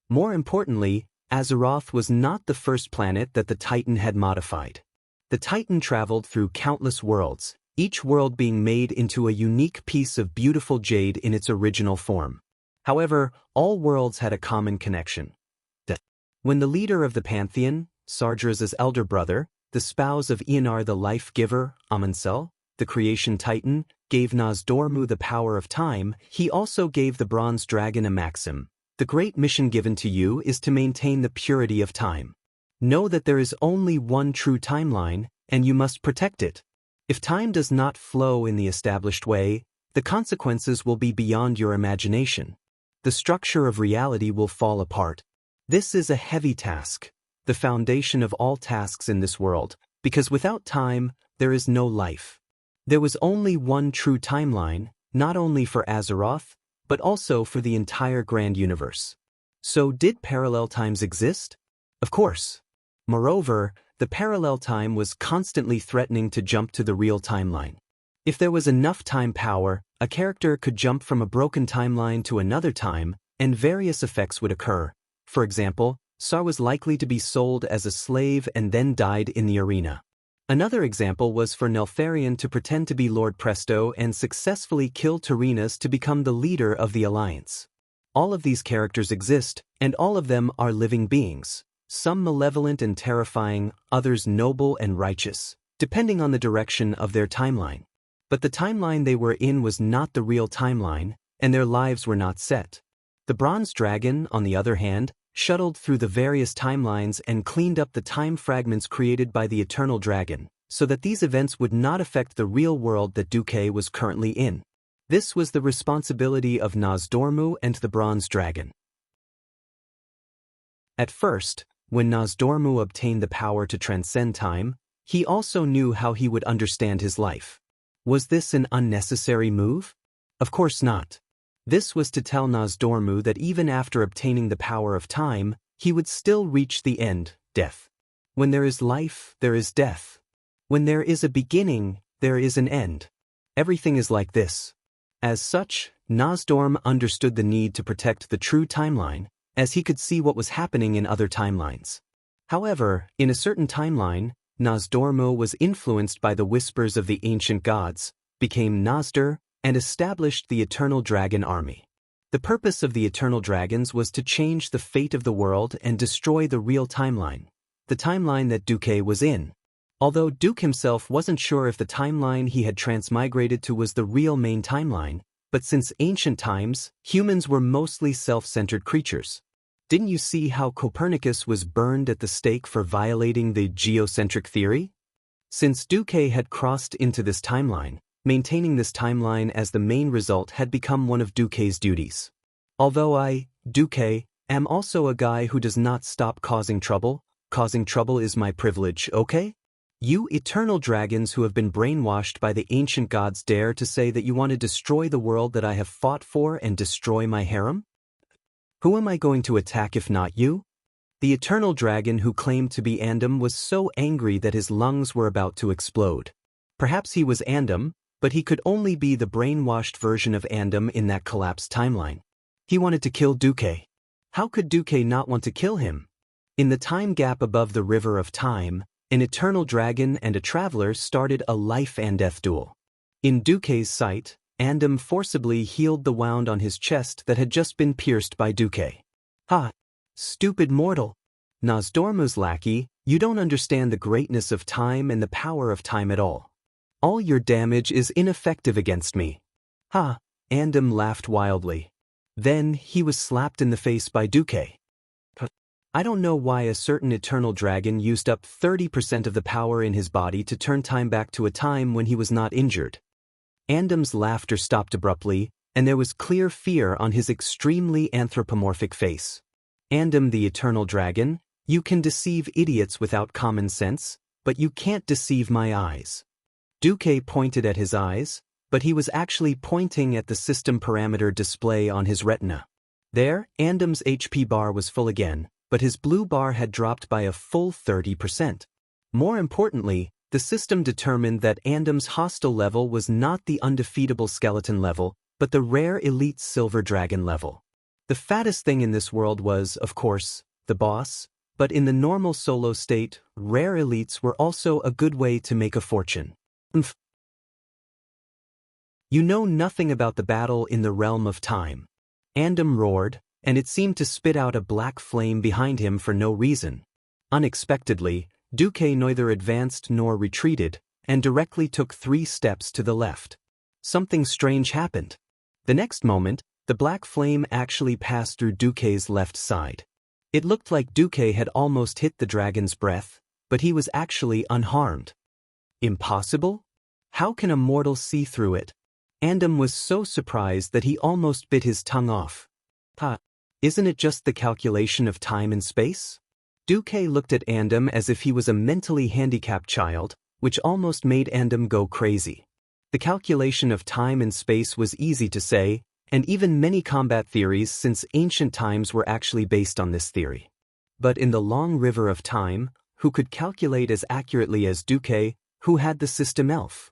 More importantly, Azeroth was not the first planet that the Titan had modified. The Titan traveled through countless worlds, each world being made into a unique piece of beautiful jade in its original form. However, all worlds had a common connection. When the leader of the Pantheon, Sargeras' elder brother, the spouse of Ionar the Life-Giver, Amuncel, the Creation Titan, gave Nozdormu the power of time, he also gave the Bronze Dragon a maxim. The great mission given to you is to maintain the purity of time. Know that there is only one true timeline, and you must protect it. If time does not flow in the established way, the consequences will be beyond your imagination. The structure of reality will fall apart. This is a heavy task, the foundation of all tasks in this world, because without time, there is no life. There was only one true timeline, not only for Azeroth, but also for the entire grand universe. So did parallel times exist? Of course. Moreover, the parallel time was constantly threatening to jump to the real timeline. If there was enough time power, a character could jump from a broken timeline to another time, and various effects would occur. For example, Sar was likely to be sold as a slave and then died in the arena. Another example was for Neltharion to pretend to be Lord Presto and successfully kill Tyreenus to become the leader of the Alliance. All of these characters exist, and all of them are living beings, some malevolent and terrifying, others noble and righteous, depending on the direction of their timeline. But the timeline they were in was not the real timeline, and their lives were not set. The Bronze Dragon, on the other hand, shuttled through the various timelines and cleaned up the time fragments created by the Eternal Dragon, so that these events would not affect the real world that Duque was currently in. This was the responsibility of Nozdormu and the Bronze Dragon. At first, when Nozdormu obtained the power to transcend time, he also knew how he would understand his life. Was this an unnecessary move? Of course not. This was to tell Nozdormu that even after obtaining the power of time, he would still reach the end, death. When there is life, there is death. When there is a beginning, there is an end. Everything is like this. As such, Nosdorm understood the need to protect the true timeline, as he could see what was happening in other timelines. However, in a certain timeline, Nosdormu was influenced by the whispers of the ancient gods, became Nosder, and established the Eternal Dragon Army. The purpose of the Eternal Dragons was to change the fate of the world and destroy the real timeline, the timeline that Duque was in. Although Duke himself wasn't sure if the timeline he had transmigrated to was the real main timeline, but since ancient times, humans were mostly self-centered creatures. Didn't you see how Copernicus was burned at the stake for violating the geocentric theory? Since Duque had crossed into this timeline, maintaining this timeline as the main result had become one of Duque's duties. Although I, Duque, am also a guy who does not stop causing trouble is my privilege, okay? You eternal dragons who have been brainwashed by the ancient gods dare to say that you want to destroy the world that I have fought for and destroy my harem? Who am I going to attack if not you? The eternal dragon who claimed to be Andam was so angry that his lungs were about to explode. Perhaps he was Andam, but he could only be the brainwashed version of Andam in that collapsed timeline. He wanted to kill Duque. How could Duque not want to kill him? In the time gap above the river of time, an eternal dragon and a traveler started a life and death duel. In Duque's sight, Andam forcibly healed the wound on his chest that had just been pierced by Duque. Ha! Stupid mortal! Nosdormu's lackey, you don't understand the greatness of time and the power of time at all. All your damage is ineffective against me. Ha! Andam laughed wildly. Then he was slapped in the face by Duque. I don't know why a certain eternal dragon used up 30% of the power in his body to turn time back to a time when he was not injured. Andam's laughter stopped abruptly, and there was clear fear on his extremely anthropomorphic face. Andam the eternal dragon, you can deceive idiots without common sense, but you can't deceive my eyes. Duque pointed at his eyes, but he was actually pointing at the system parameter display on his retina. There, Andam's HP bar was full again, but his blue bar had dropped by a full 30%. More importantly, the system determined that Andam's hostile level was not the undefeatable skeleton level, but the rare elite silver dragon level. The fattest thing in this world was, of course, the boss, but in the normal solo state, rare elites were also a good way to make a fortune. You know nothing about the battle in the realm of time. Andam roared, and it seemed to spit out a black flame behind him for no reason. Unexpectedly, Duque neither advanced nor retreated, and directly took 3 steps to the left. Something strange happened. The next moment, the black flame actually passed through Duque's left side. It looked like Duque had almost hit the dragon's breath, but he was actually unharmed. Impossible? How can a mortal see through it? Andam was so surprised that he almost bit his tongue off. Isn't it just the calculation of time and space? Duque looked at Andam as if he was a mentally handicapped child, which almost made Andam go crazy. The calculation of time and space was easy to say, and even many combat theories since ancient times were actually based on this theory. But in the long river of time, who could calculate as accurately as Duque, who had the system elf?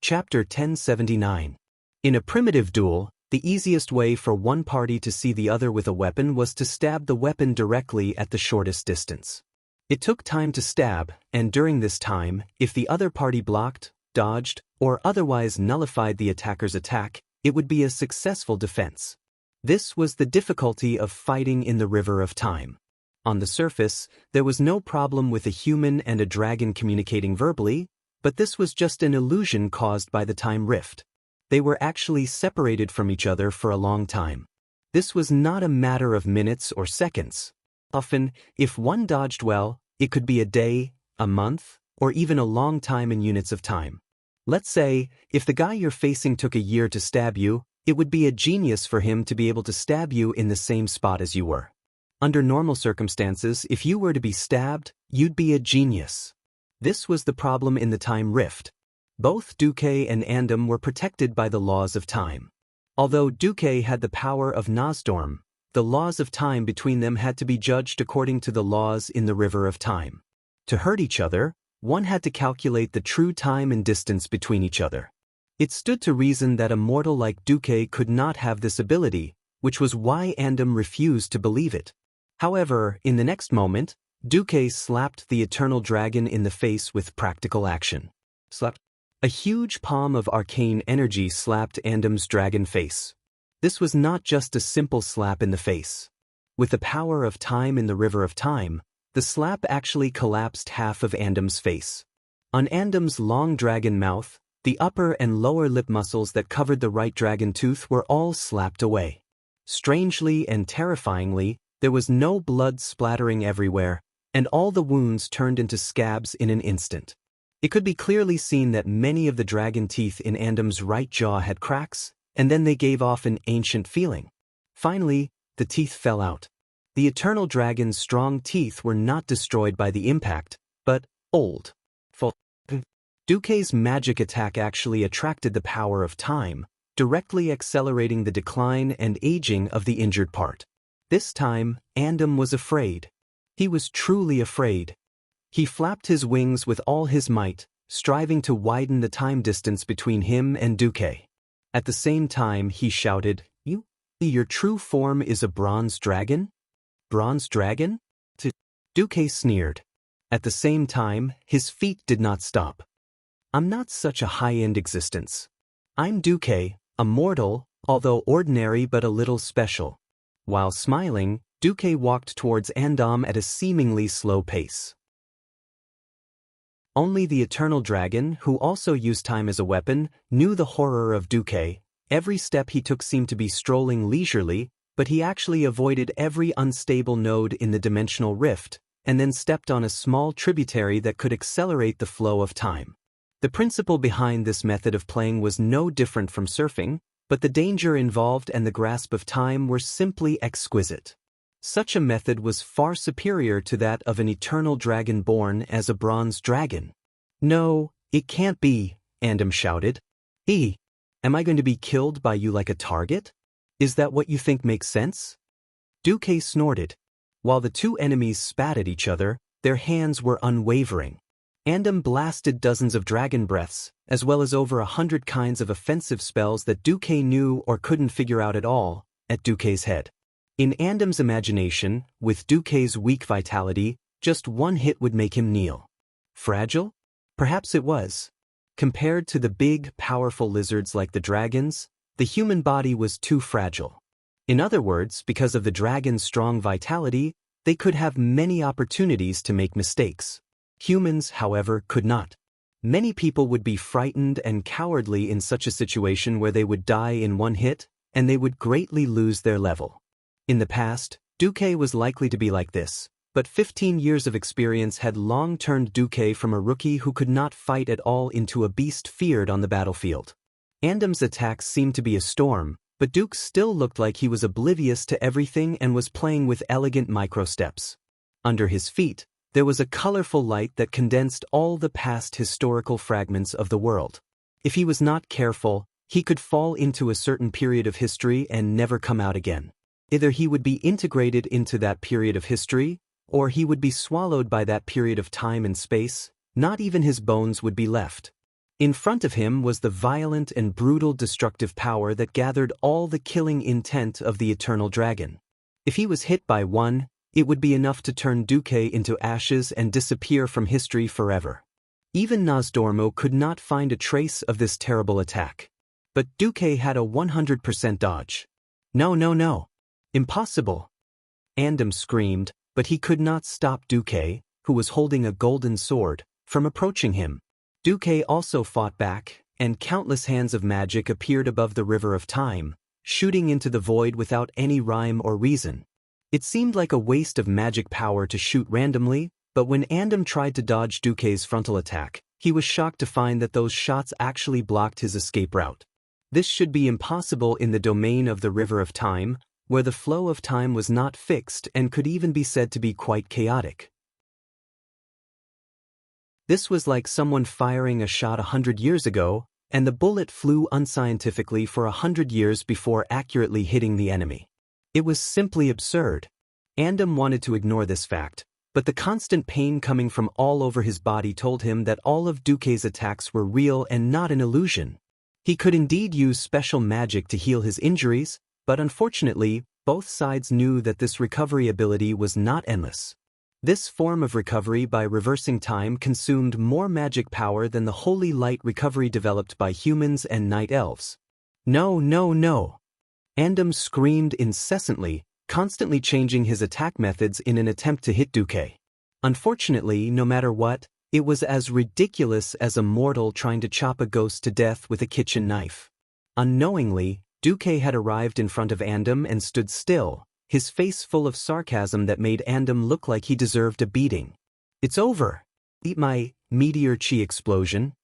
Chapter 1079. In a primitive duel, the easiest way for one party to see the other with a weapon was to stab the weapon directly at the shortest distance. It took time to stab, and during this time, if the other party blocked, dodged, or otherwise nullified the attacker's attack, it would be a successful defense. This was the difficulty of fighting in the river of time. On the surface, there was no problem with a human and a dragon communicating verbally, but this was just an illusion caused by the time rift. They were actually separated from each other for a long time. This was not a matter of minutes or seconds. Often, if one dodged well, it could be a day, a month, or even a long time in units of time. Let's say, if the guy you're facing took a year to stab you, it would be a genius for him to be able to stab you in the same spot as you were. Under normal circumstances, if you were to be stabbed, you'd be a genius. This was the problem in the time rift. Both Duque and Andam were protected by the laws of time. Although Duque had the power of Nosdorm, the laws of time between them had to be judged according to the laws in the river of time. To hurt each other, one had to calculate the true time and distance between each other. It stood to reason that a mortal like Duque could not have this ability, which was why Andam refused to believe it. However, in the next moment, Duque slapped the eternal dragon in the face with practical action. Slap. A huge palm of arcane energy slapped Andam's dragon face. This was not just a simple slap in the face. With the power of time in the river of time, the slap actually collapsed half of Andam's face. On Andam's long dragon mouth, the upper and lower lip muscles that covered the right dragon tooth were all slapped away. Strangely and terrifyingly, there was no blood splattering everywhere, and all the wounds turned into scabs in an instant. It could be clearly seen that many of the dragon teeth in Andam's right jaw had cracks, and then they gave off an ancient feeling. Finally, the teeth fell out. The eternal dragon's strong teeth were not destroyed by the impact, but old. Duque's magic attack actually attracted the power of time, directly accelerating the decline and aging of the injured part. This time, Andam was afraid. He was truly afraid. He flapped his wings with all his might, striving to widen the time distance between him and Duque. At the same time, he shouted, Your true form is a bronze dragon? Bronze dragon? Duque sneered. At the same time, his feet did not stop. I'm not such a high-end existence. I'm Duque, a mortal, although ordinary but a little special. While smiling, Duque walked towards Andam at a seemingly slow pace. Only the eternal dragon, who also used time as a weapon, knew the horror of Duque. Every step he took seemed to be strolling leisurely, but he actually avoided every unstable node in the dimensional rift, and then stepped on a small tributary that could accelerate the flow of time. The principle behind this method of playing was no different from surfing, but the danger involved and the grasp of time were simply exquisite. Such a method was far superior to that of an eternal dragon born as a bronze dragon. No, it can't be, Andam shouted. Am I going to be killed by you like a target? Is that what you think makes sense? Duque snorted. While the two enemies spat at each other, their hands were unwavering. Andam blasted dozens of dragon breaths, as well as over 100 kinds of offensive spells that Duque knew or couldn't figure out at all, at Duque's head. In Andam's imagination, with Duque's weak vitality, just one hit would make him kneel. Fragile? Perhaps it was. Compared to the big, powerful lizards like the dragons, the human body was too fragile. In other words, because of the dragon's strong vitality, they could have many opportunities to make mistakes. Humans, however, could not. Many people would be frightened and cowardly in such a situation where they would die in one hit, and they would greatly lose their level. In the past, Duque was likely to be like this, but 15 years of experience had long turned Duque from a rookie who could not fight at all into a beast feared on the battlefield. Andam's attacks seemed to be a storm, but Duque still looked like he was oblivious to everything and was playing with elegant micro-steps. Under his feet, there was a colorful light that condensed all the past historical fragments of the world. If he was not careful, he could fall into a certain period of history and never come out again. Either he would be integrated into that period of history, or he would be swallowed by that period of time and space. Not even his bones would be left. In front of him was the violent and brutal destructive power that gathered all the killing intent of the eternal dragon. If he was hit by one, it would be enough to turn Duque into ashes and disappear from history forever. Even Nozdormu could not find a trace of this terrible attack. But Duque had a 100% dodge. No. Impossible! Andam screamed, but he could not stop Duque, who was holding a golden sword, from approaching him. Duque also fought back, and countless hands of magic appeared above the river of time, shooting into the void without any rhyme or reason. It seemed like a waste of magic power to shoot randomly, but when Andam tried to dodge Duque's frontal attack, he was shocked to find that those shots actually blocked his escape route. This should be impossible in the domain of the river of time, where the flow of time was not fixed and could even be said to be quite chaotic. This was like someone firing a shot 100 years ago, and the bullet flew unscientifically for 100 years before accurately hitting the enemy. It was simply absurd. Andam wanted to ignore this fact, but the constant pain coming from all over his body told him that all of Duque's attacks were real and not an illusion. He could indeed use special magic to heal his injuries, but unfortunately, both sides knew that this recovery ability was not endless. This form of recovery by reversing time consumed more magic power than the holy light recovery developed by humans and night elves. No, no, no! Andam screamed incessantly, constantly changing his attack methods in an attempt to hit Duque. Unfortunately, no matter what, it was as ridiculous as a mortal trying to chop a ghost to death with a kitchen knife. Unknowingly, Duque had arrived in front of Andam and stood still, his face full of sarcasm that made Andam look like he deserved a beating. "It's over. Eat my meteor chi explosion."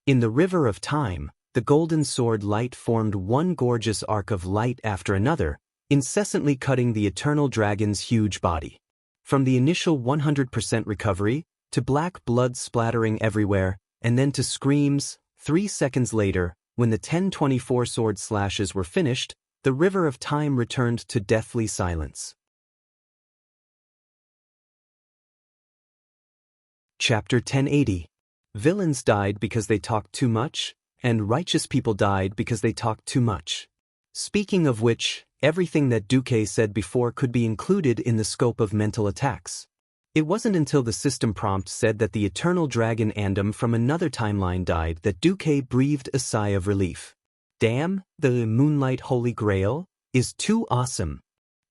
In the river of time, the golden sword light formed one gorgeous arc of light after another, incessantly cutting the eternal dragon's huge body. From the initial 100% recovery, to black blood splattering everywhere, and then to screams, 3 seconds later, when the 1024 sword slashes were finished, the river of time returned to deathly silence. Chapter 1080. Villains died because they talked too much, and righteous people died because they talked too much. Speaking of which, everything that Duque said before could be included in the scope of mental attacks. It wasn't until the system prompt said that the eternal dragon Andam from another timeline died that Duque breathed a sigh of relief. Damn, the Moonlight Holy Grail is too awesome.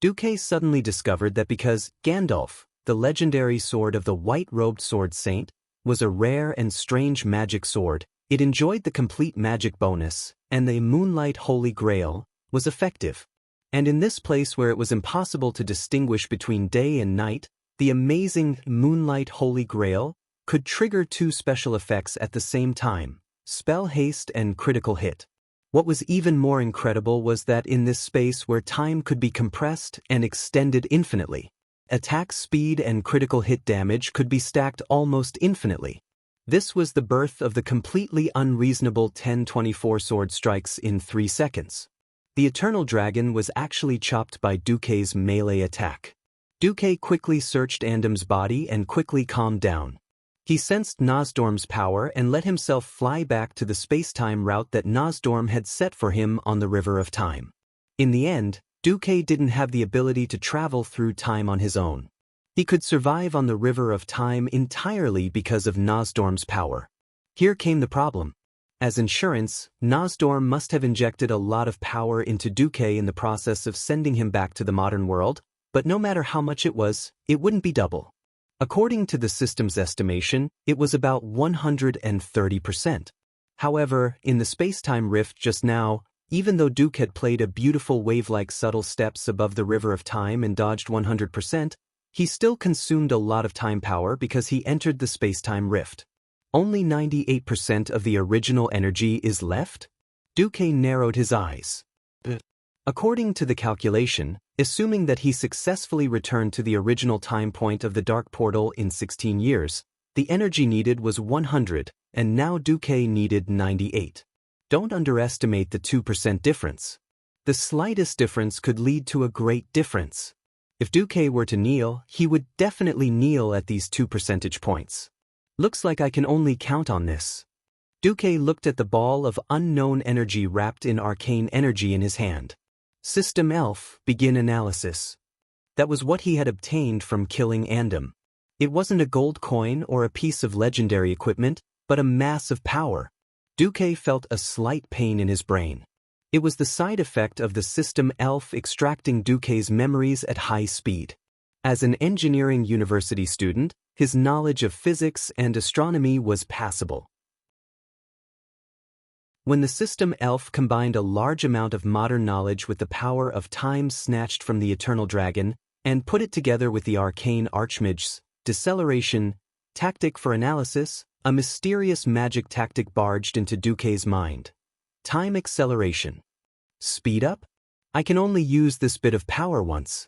Duque suddenly discovered that because Gandalf, the legendary sword of the white-robed sword saint, was a rare and strange magic sword, it enjoyed the complete magic bonus, and the Moonlight Holy Grail was effective. And in this place where it was impossible to distinguish between day and night, the amazing Moonlight Holy Grail could trigger 2 special effects at the same time, spell haste and critical hit. What was even more incredible was that in this space where time could be compressed and extended infinitely, attack speed and critical hit damage could be stacked almost infinitely. This was the birth of the completely unreasonable 1024 sword strikes in 3 seconds. The Eternal Dragon was actually chopped by Duque's melee attack. Duque quickly searched Andam's body and quickly calmed down. He sensed Nosdorm's power and let himself fly back to the space-time route that Nosdorm had set for him on the River of Time. In the end, Duque didn't have the ability to travel through time on his own. He could survive on the River of Time entirely because of Nosdorm's power. Here came the problem. As insurance, Nosdorm must have injected a lot of power into Duque in the process of sending him back to the modern world, but no matter how much it was, it wouldn't be double. According to the system's estimation, it was about 130%. However, in the space-time rift just now, even though Duque had played a beautiful wave-like subtle steps above the River of Time and dodged 100%, he still consumed a lot of time power because he entered the space-time rift. Only 98% of the original energy is left? Duque narrowed his eyes. According to the calculation, assuming that he successfully returned to the original time point of the Dark Portal in 16 years, the energy needed was 100, and now Duque needed 98. Don't underestimate the 2% difference. The slightest difference could lead to a great difference. If Duque were to kneel, he would definitely kneel at these 2 percentage points. Looks like I can only count on this. Duque looked at the ball of unknown energy wrapped in arcane energy in his hand. System Elf, begin analysis. That was what he had obtained from killing Andam. It wasn't a gold coin or a piece of legendary equipment, but a mass of power. Duque felt a slight pain in his brain. It was the side effect of the System Elf extracting Duque's memories at high speed. As an engineering university student, his knowledge of physics and astronomy was passable. When the System Elf combined a large amount of modern knowledge with the power of time snatched from the Eternal Dragon, and put it together with the arcane Archmage's deceleration tactic for analysis, a mysterious magic tactic barged into Duque's mind. Time acceleration. Speed up? I can only use this bit of power once.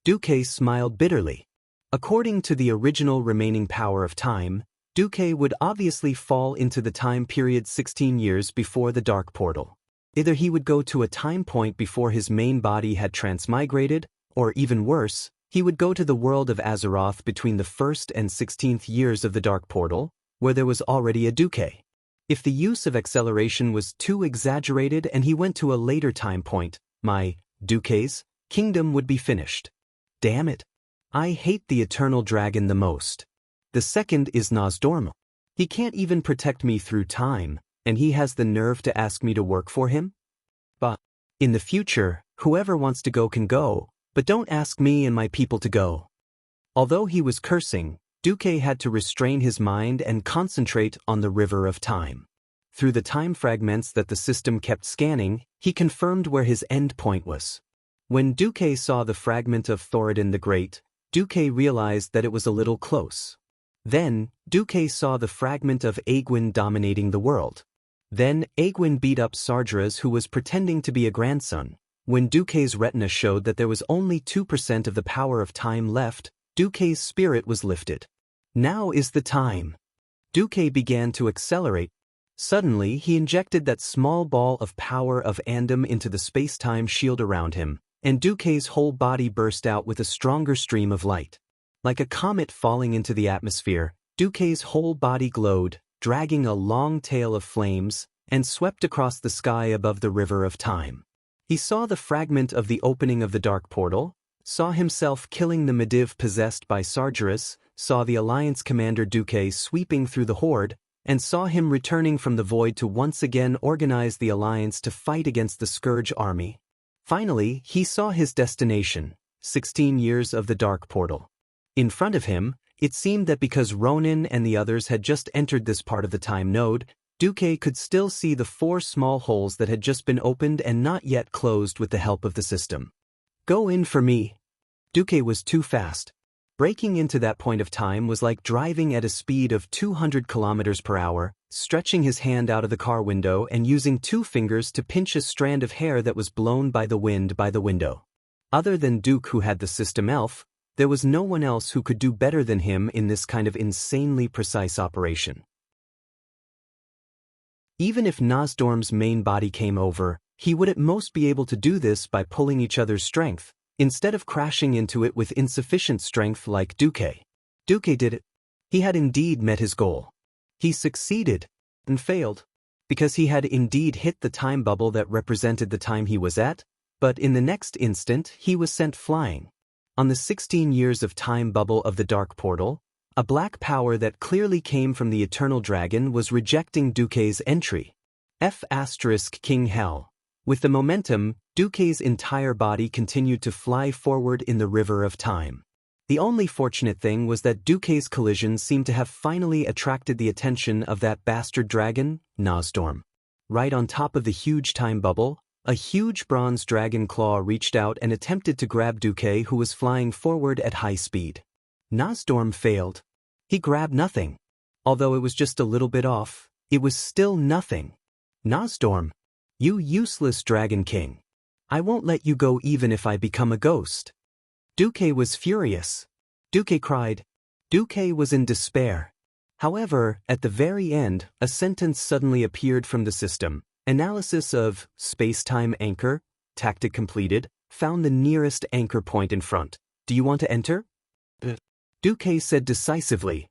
Duque smiled bitterly. According to the original remaining power of time, Duque would obviously fall into the time period 16 years before the Dark Portal. Either he would go to a time point before his main body had transmigrated, or even worse, he would go to the world of Azeroth between the 1st and 16th years of the Dark Portal, where there was already a Duque. If the use of acceleration was too exaggerated and he went to a later time point, my Duque's kingdom would be finished. Damn it. I hate the Eternal Dragon the most. The second is Nosdorm. He can't even protect me through time, and he has the nerve to ask me to work for him? But in the future, whoever wants to go can go, but don't ask me and my people to go. Although he was cursing, Duque had to restrain his mind and concentrate on the river of time. Through the time fragments that the system kept scanning, he confirmed where his end point was. When Duque saw the fragment of Thoradin the Great, Duque realized that it was a little close. Then, Duque saw the fragment of Aegwin dominating the world. Then, Aegwin beat up Sargeras, who was pretending to be a grandson. When Duque's retina showed that there was only 2% of the power of time left, Duque's spirit was lifted. Now is the time. Duque began to accelerate. Suddenly, he injected that small ball of power of Andam into the space-time shield around him, and Duque's whole body burst out with a stronger stream of light. Like a comet falling into the atmosphere, Duque's whole body glowed, dragging a long tail of flames, and swept across the sky above the river of time. He saw the fragment of the opening of the Dark Portal, saw himself killing the Mediv possessed by Sargeras, saw the Alliance commander Duque sweeping through the Horde, and saw him returning from the void to once again organize the Alliance to fight against the Scourge army. Finally, he saw his destination, 16 years of the Dark Portal. In front of him, it seemed that because Ronin and the others had just entered this part of the time node, Duque could still see the 4 small holes that had just been opened and not yet closed with the help of the system. Go in for me. Duque was too fast. Breaking into that point of time was like driving at a speed of 200 kilometers per hour, stretching his hand out of the car window and using 2 fingers to pinch a strand of hair that was blown by the wind by the window. Other than Duke, who had the system elf, there was no one else who could do better than him in this kind of insanely precise operation. Even if Nosdorm's main body came over, he would at most be able to do this by pulling each other's strength, instead of crashing into it with insufficient strength like Duque. Duque did it. He had indeed met his goal. He succeeded, and failed, because he had indeed hit the time bubble that represented the time he was at, but in the next instant he was sent flying. On the 16 years of time bubble of the Dark Portal, a black power that clearly came from the Eternal Dragon was rejecting Duque's entry. King Hell. With the momentum, Duque's entire body continued to fly forward in the river of time. The only fortunate thing was that Duque's collision seemed to have finally attracted the attention of that bastard dragon, Nosdorm. Right on top of the huge time bubble, a huge bronze dragon claw reached out and attempted to grab Duque, who was flying forward at high speed. Nosdorm failed. He grabbed nothing. Although it was just a little bit off, it was still nothing. Nosdorm, you useless Dragon King. I won't let you go even if I become a ghost. Duque was furious. Duque cried. Duque was in despair. However, at the very end, a sentence suddenly appeared from the system. Analysis of space-time anchor, tactic completed, found the nearest anchor point in front. Do you want to enter? Duque said decisively.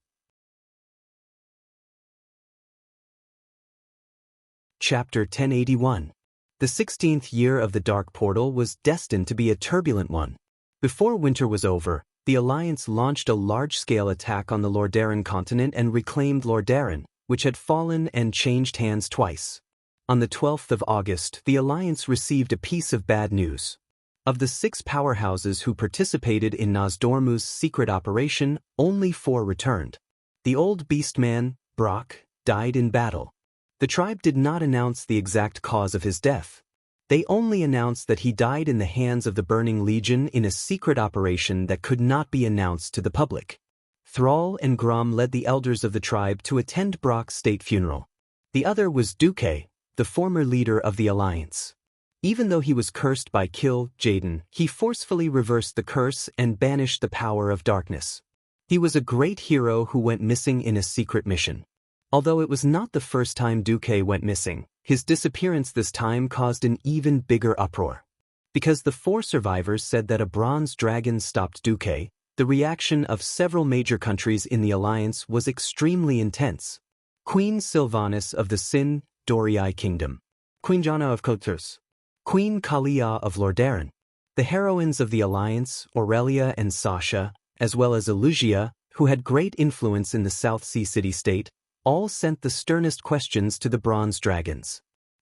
Chapter 1081. The 16th year of the Dark Portal was destined to be a turbulent one. Before winter was over, the Alliance launched a large-scale attack on the Lordaeron continent and reclaimed Lordaeron, which had fallen and changed hands twice. On the 12th of August, the Alliance received a piece of bad news. Of the 6 powerhouses who participated in Nosdormu's secret operation, only 4 returned. The old beastman, Brock, died in battle. The tribe did not announce the exact cause of his death. They only announced that he died in the hands of the Burning Legion in a secret operation that could not be announced to the public. Thrall and Grom led the elders of the tribe to attend Brock's state funeral. The other was Duque, the former leader of the Alliance. Even though he was cursed by Kill Jaden, he forcefully reversed the curse and banished the power of darkness. He was a great hero who went missing in a secret mission. Although it was not the first time Duque went missing, His disappearance this time caused an even bigger uproar. Because the 4 survivors said that a bronze dragon stopped Duque, the reaction of several major countries in the alliance was extremely intense. Queen Sylvanas of the Sin Dorii Kingdom, Queen Jana of Cotters, Queen Kalia of Lordaeron. The heroines of the alliance, Aurelia and Sasha, as well as Elugia, who had great influence in the South Sea city-state, all sent the sternest questions to the bronze dragons.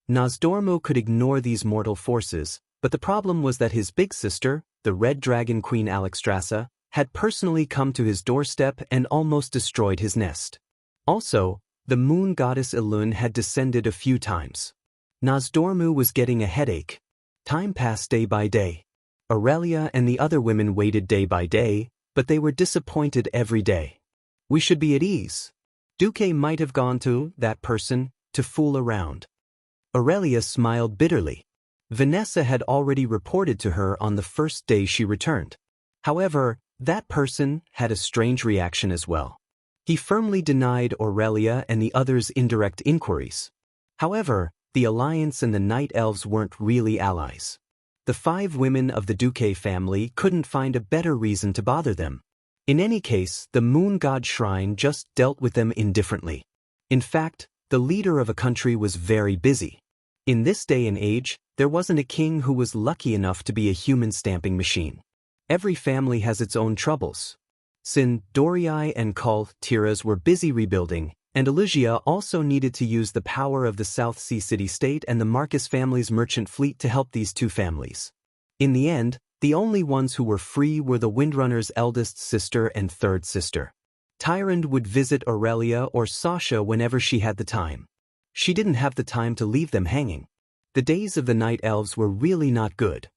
Nosdormu could ignore these mortal forces, but the problem was that his big sister, the Red Dragon Queen Alexstrasza, had personally come to his doorstep and almost destroyed his nest. Also, the moon goddess Elun had descended a few times. Nosdormu was getting a headache. Time passed day by day. Aurelia and the other women waited day by day, but they were disappointed every day. We should be at ease. Duque might have gone to that person to fool around. Aurelia smiled bitterly. Vanessa had already reported to her on the first day she returned. However, that person had a strange reaction as well. He firmly denied Aurelia and the others' indirect inquiries. However, the Alliance and the Night Elves weren't really allies. The 5 women of the Duque family couldn't find a better reason to bother them. In any case, the Moon God Shrine just dealt with them indifferently. In fact, the leader of a country was very busy. In this day and age, there wasn't a king who was lucky enough to be a human stamping machine. Every family has its own troubles. Sin Dorii and Tiras were busy rebuilding, and Elugia also needed to use the power of the South Sea city-state and the Marcus family's merchant fleet to help these 2 families. In the end, the only ones who were free were the Windrunner's eldest sister and 3rd sister. Tyrande would visit Aurelia or Sasha whenever she had the time. She didn't have the time to leave them hanging. The days of the Night Elves were really not good.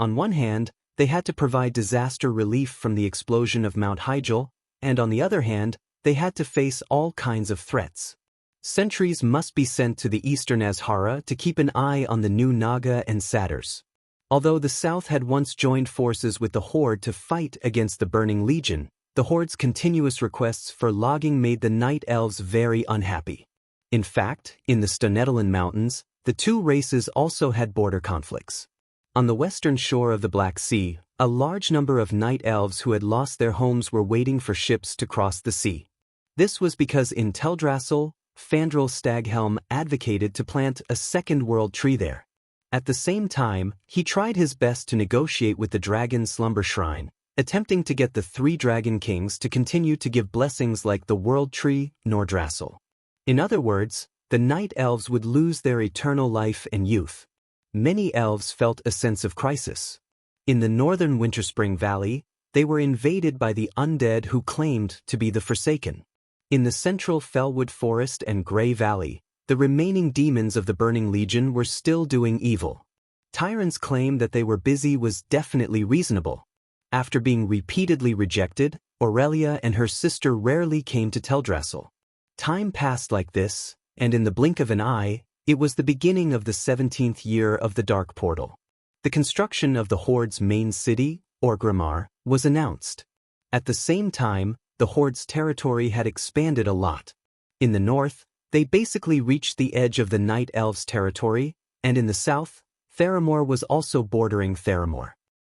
On one hand, they had to provide disaster relief from the explosion of Mount Hyjal, and on the other hand, they had to face all kinds of threats. Sentries must be sent to the eastern Azhara to keep an eye on the new Naga and Satyrs. Although the South had once joined forces with the Horde to fight against the Burning Legion, the Horde's continuous requests for logging made the Night Elves very unhappy. In fact, in the Stonetalan Mountains, the 2 races also had border conflicts. On the western shore of the Black Sea, a large number of Night Elves who had lost their homes were waiting for ships to cross the sea. This was because in Teldrassil, Fandral Staghelm advocated to plant a 2nd world tree there. At the same time, he tried his best to negotiate with the Dragon Slumber Shrine, attempting to get the 3 Dragon Kings to continue to give blessings like the World Tree, Nordrassil. In other words, the Night Elves would lose their eternal life and youth. Many elves felt a sense of crisis. In the northern Winterspring Valley, they were invaded by the undead who claimed to be the Forsaken. In the central Fellwood Forest and Grey Valley, the remaining demons of the Burning Legion were still doing evil. Tyrande's claim that they were busy was definitely reasonable. After being repeatedly rejected, Aurelia and her sister rarely came to Teldrassil. Time passed like this, and in the blink of an eye, it was the beginning of the 17th year of the Dark Portal. The construction of the Horde's main city, Orgrimmar, was announced. At the same time, the Horde's territory had expanded a lot. In the north, they basically reached the edge of the Night Elves' territory, and in the south, Theramore was also bordering Theramore.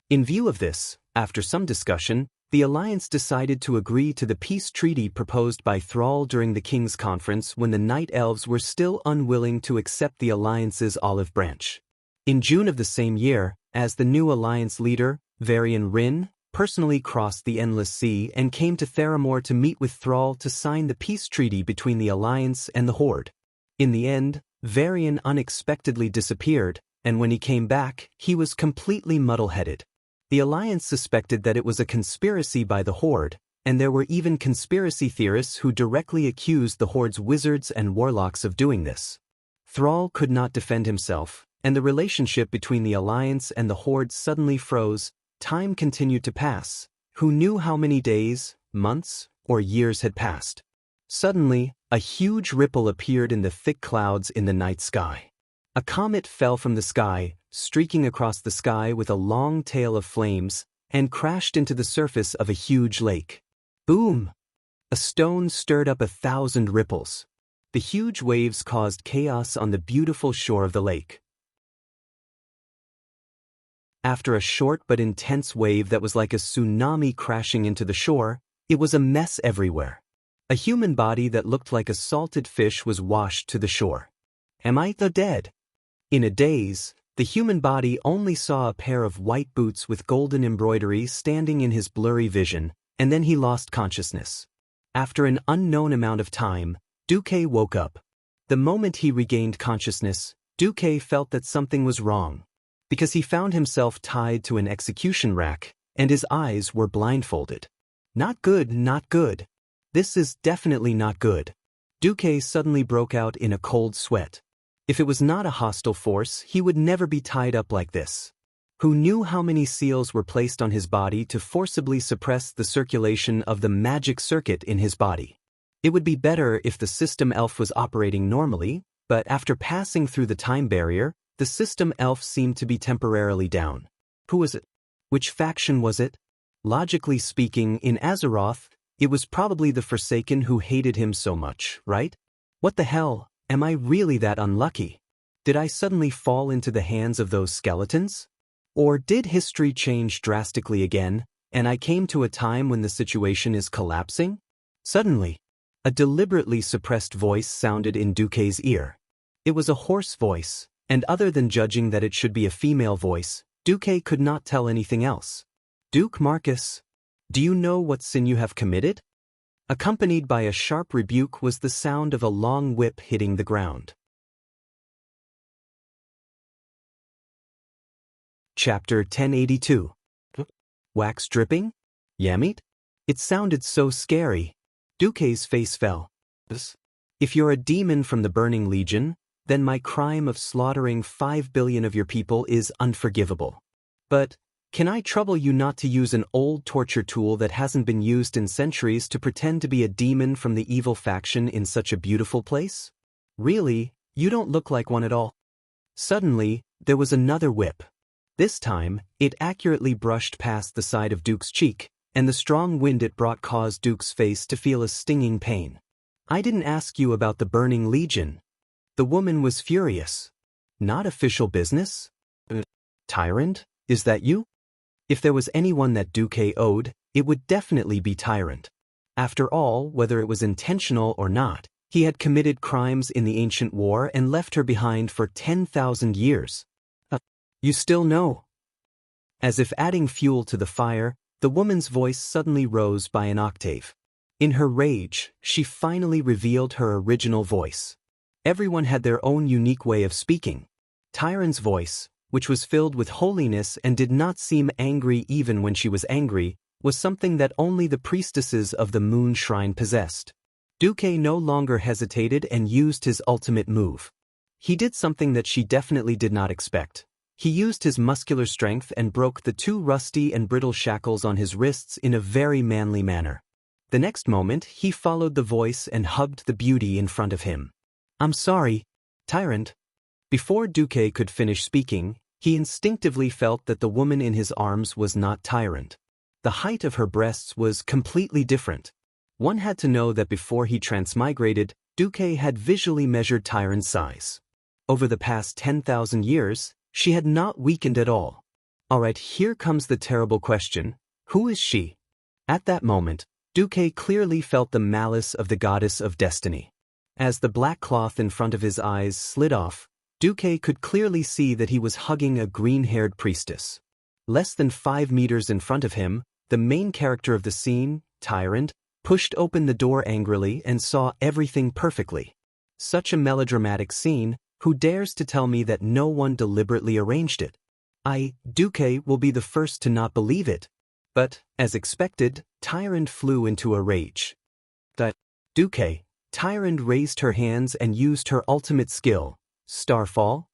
In view of this, after some discussion, the Alliance decided to agree to the peace treaty proposed by Thrall during the King's Conference when the Night Elves were still unwilling to accept the Alliance's olive branch. In June of the same year, as the new Alliance leader, Varian Wrynn, personally crossed the Endless Sea and came to Theramore to meet with Thrall to sign the peace treaty between the Alliance and the Horde. In the end, Varian unexpectedly disappeared, and when he came back, he was completely muddle-headed. The Alliance suspected that it was a conspiracy by the Horde, and there were even conspiracy theorists who directly accused the Horde's wizards and warlocks of doing this. Thrall could not defend himself, and the relationship between the Alliance and the Horde suddenly froze. Time continued to pass. Who knew how many days, months, or years had passed? Suddenly, a huge ripple appeared in the thick clouds in the night sky. A comet fell from the sky, streaking across the sky with a long tail of flames, and crashed into the surface of a huge lake. Boom! A stone stirred up 1,000 ripples. The huge waves caused chaos on the beautiful shore of the lake. After a short but intense wave that was like a tsunami crashing into the shore, it was a mess everywhere. A human body that looked like a salted fish was washed to the shore. Am I the dead? In a daze, the human body only saw a pair of white boots with golden embroidery standing in his blurry vision, and then he lost consciousness. After an unknown amount of time, Duque woke up. The moment he regained consciousness, Duque felt that something was wrong, because he found himself tied to an execution rack, and his eyes were blindfolded. Not good, not good. This is definitely not good. Duque suddenly broke out in a cold sweat. If it was not a hostile force, he would never be tied up like this. Who knew how many seals were placed on his body to forcibly suppress the circulation of the magic circuit in his body? It would be better if the system elf was operating normally, but after passing through the time barrier, the system elf seemed to be temporarily down. Who was it? Which faction was it? Logically speaking, in Azeroth, it was probably the Forsaken who hated him so much, right? What the hell? Am I really that unlucky? Did I suddenly fall into the hands of those skeletons? Or did history change drastically again, and I came to a time when the situation is collapsing? Suddenly, a deliberately suppressed voice sounded in Duque's ear. It was a hoarse voice, and other than judging that it should be a female voice, Duque could not tell anything else. Duke Marcus, do you know what sin you have committed? Accompanied by a sharp rebuke was the sound of a long whip hitting the ground. Chapter 1082. Wax dripping? Yamit? It sounded so scary. Duque's face fell. If you're a demon from the Burning Legion, then my crime of slaughtering 5 billion of your people is unforgivable. But can I trouble you not to use an old torture tool that hasn't been used in centuries to pretend to be a demon from the evil faction in such a beautiful place? Really, you don't look like one at all. Suddenly, there was another whip. This time, it accurately brushed past the side of Duke's cheek, and the strong wind it brought caused Duke's face to feel a stinging pain. I didn't ask you about the Burning Legion. The woman was furious. Not official business? Tyrant, is that you? If there was anyone that Duque owed, it would definitely be Tyrant. After all, whether it was intentional or not, he had committed crimes in the ancient war and left her behind for 10,000 years. You still know? As if adding fuel to the fire, the woman's voice suddenly rose by an octave. In her rage, she finally revealed her original voice. Everyone had their own unique way of speaking. Tyrant's voice, which was filled with holiness and did not seem angry even when she was angry, was something that only the priestesses of the Moon Shrine possessed. Duque no longer hesitated and used his ultimate move. He did something that she definitely did not expect. He used his muscular strength and broke the 2 rusty and brittle shackles on his wrists in a very manly manner. The next moment, he followed the voice and hugged the beauty in front of him. I'm sorry, Tyrant. Before Duque could finish speaking, he instinctively felt that the woman in his arms was not Tyrant. The height of her breasts was completely different. One had to know that before he transmigrated, Duque had visually measured Tyrant's size. Over the past 10,000 years, she had not weakened at all. Alright, here comes the terrible question. Who is she? At that moment, Duque clearly felt the malice of the goddess of destiny. As the black cloth in front of his eyes slid off, Duque could clearly see that he was hugging a green-haired priestess. Less than 5 meters in front of him, the main character of the scene, Tyrant, pushed open the door angrily and saw everything perfectly. Such a melodramatic scene, who dares to tell me that no one deliberately arranged it? Duque, will be the first to not believe it. But, as expected, Tyrant flew into a rage. Duque, Tyrant raised her hands and used her ultimate skill, Starfall?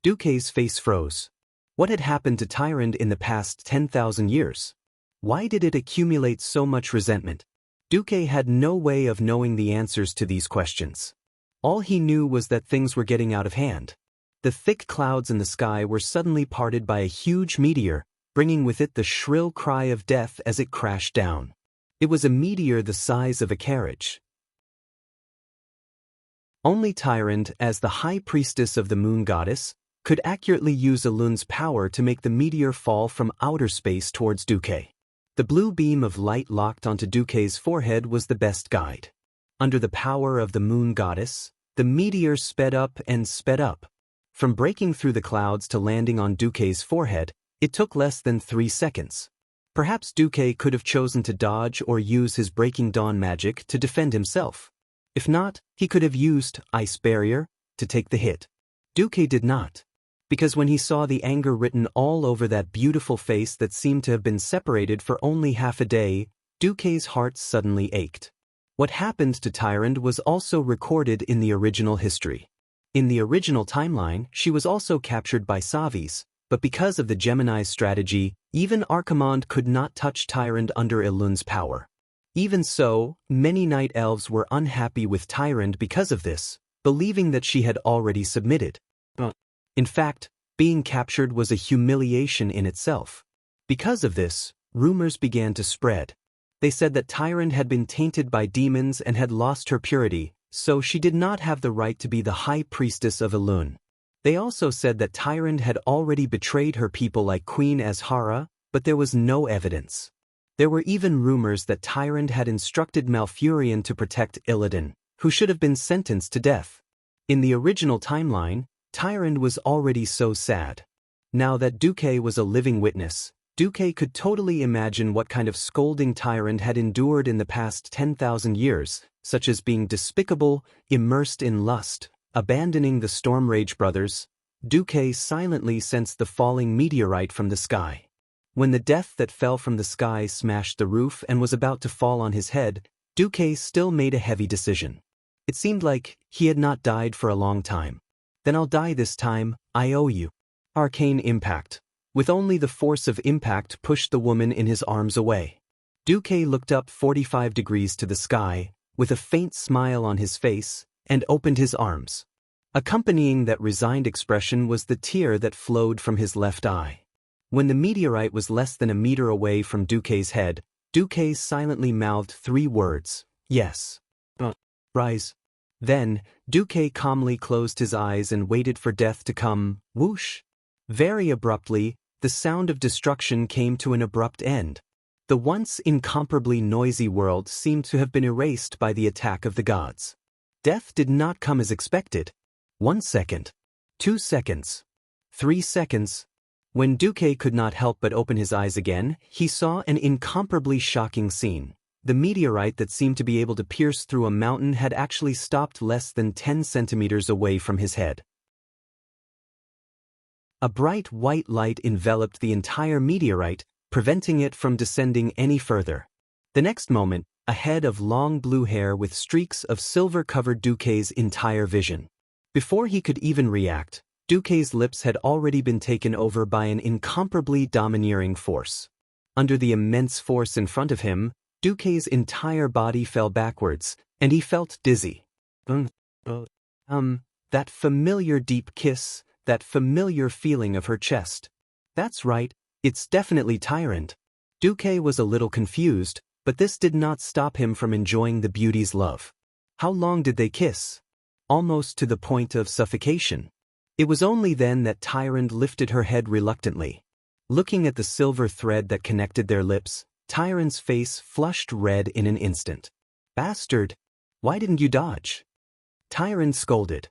Duque's face froze. What had happened to Tyrant in the past 10,000 years? Why did it accumulate so much resentment? Duque had no way of knowing the answers to these questions. All he knew was that things were getting out of hand. The thick clouds in the sky were suddenly parted by a huge meteor, bringing with it the shrill cry of death as it crashed down. It was a meteor the size of a carriage. Only Tyrant, as the high priestess of the moon goddess, could accurately use Elun's power to make the meteor fall from outer space towards Duque. The blue beam of light locked onto Duque's forehead was the best guide. Under the power of the moon goddess, the meteor sped up and sped up. From breaking through the clouds to landing on Duque's forehead, it took less than 3 seconds. Perhaps Duque could have chosen to dodge or use his Breaking Dawn magic to defend himself. If not, he could have used Ice Barrier to take the hit. Duque did not, because when he saw the anger written all over that beautiful face that seemed to have been separated for only half a day, Duque's heart suddenly ached. What happened to Tyrande was also recorded in the original history. In the original timeline, she was also captured by Savis, but because of the Gemini's strategy, even Archimonde could not touch Tyrande under Elun's power. Even so, many night elves were unhappy with Tyrande because of this, believing that she had already submitted. In fact, being captured was a humiliation in itself. Because of this, rumors began to spread. They said that Tyrande had been tainted by demons and had lost her purity, so she did not have the right to be the high priestess of Elun. They also said that Tyrande had already betrayed her people like Queen Azhara, but there was no evidence. There were even rumors that Tyrande had instructed Malfurion to protect Illidan, who should have been sentenced to death. In the original timeline, Tyrande was already so sad. Now that Duque was a living witness, Duque could totally imagine what kind of scolding Tyrande had endured in the past 10,000 years, such as being despicable, immersed in lust, abandoning the Stormrage brothers. Duque silently sensed the falling meteorite from the sky. When the death that fell from the sky smashed the roof and was about to fall on his head, Duque still made a heavy decision. It seemed like he had not died for a long time. Then I'll die this time, I owe you. Arcane impact. With only the force of impact pushed the woman in his arms away. Duque looked up 45 degrees to the sky, with a faint smile on his face, and opened his arms. Accompanying that resigned expression was the tear that flowed from his left eye. When the meteorite was less than a meter away from Duque's head, Duque silently mouthed 3 words, yes. Rise. Then, Duque calmly closed his eyes and waited for death to come. Whoosh! Very abruptly, the sound of destruction came to an abrupt end. The once incomparably noisy world seemed to have been erased by the attack of the gods. Death did not come as expected. 1 second. 2 seconds. 3 seconds. When Duque could not help but open his eyes again, he saw an incomparably shocking scene. The meteorite that seemed to be able to pierce through a mountain had actually stopped less than 10 centimeters away from his head. A bright white light enveloped the entire meteorite, preventing it from descending any further. The next moment, a head of long blue hair with streaks of silver covered Duque's entire vision. Before he could even react, Duque's lips had already been taken over by an incomparably domineering force. Under the immense force in front of him, Duque's entire body fell backwards, and he felt dizzy. That familiar deep kiss, that familiar feeling of her chest. That's right, it's definitely Tyrande. Duque was a little confused, but this did not stop him from enjoying the beauty's love. How long did they kiss? Almost to the point of suffocation. It was only then that Tyrande lifted her head reluctantly. Looking at the silver thread that connected their lips, Tyrande's face flushed red in an instant. Bastard! Why didn't you dodge? Tyrande scolded.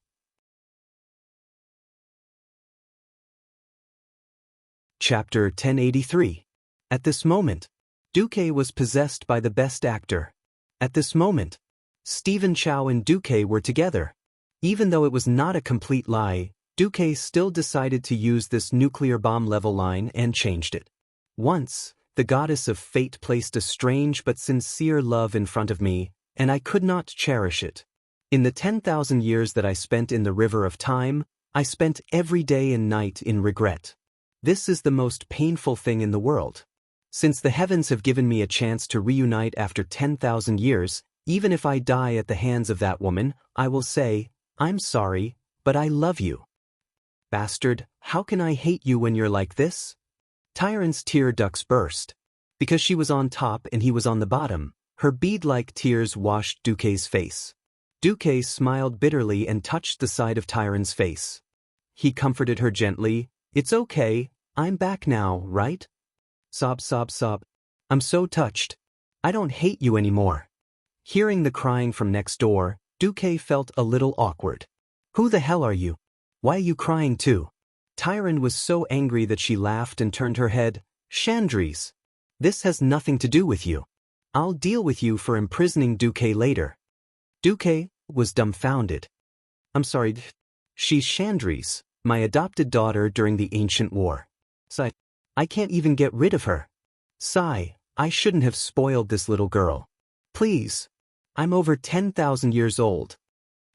Chapter 1083. At this moment, Duque was possessed by the best actor. At this moment, Stephen Chow and Duque were together. Even though it was not a complete lie, Duque still decided to use this nuclear bomb level line and changed it. Once, the goddess of fate placed a strange but sincere love in front of me, and I could not cherish it. In the 10,000 years that I spent in the river of time, I spent every day and night in regret. This is the most painful thing in the world. Since the heavens have given me a chance to reunite after 10,000 years, even if I die at the hands of that woman, I will say, I'm sorry, but I love you. Bastard, how can I hate you when you're like this? Tyrande's tear ducts burst. Because she was on top and he was on the bottom, her bead-like tears washed Duque's face. Duque smiled bitterly and touched the side of Tyron's face. He comforted her gently. It's okay, I'm back now, right? Sob, sob, sob. I'm so touched. I don't hate you anymore. Hearing the crying from next door, Duque felt a little awkward. Who the hell are you? Why are you crying too? Tyron was so angry that she laughed and turned her head. Chandries. This has nothing to do with you. I'll deal with you for imprisoning Duque later. Duque was dumbfounded. I'm sorry, she's Chandries, my adopted daughter during the ancient war. Sigh. I can't even get rid of her. Sigh, I shouldn't have spoiled this little girl. Please. I'm over 10,000 years old.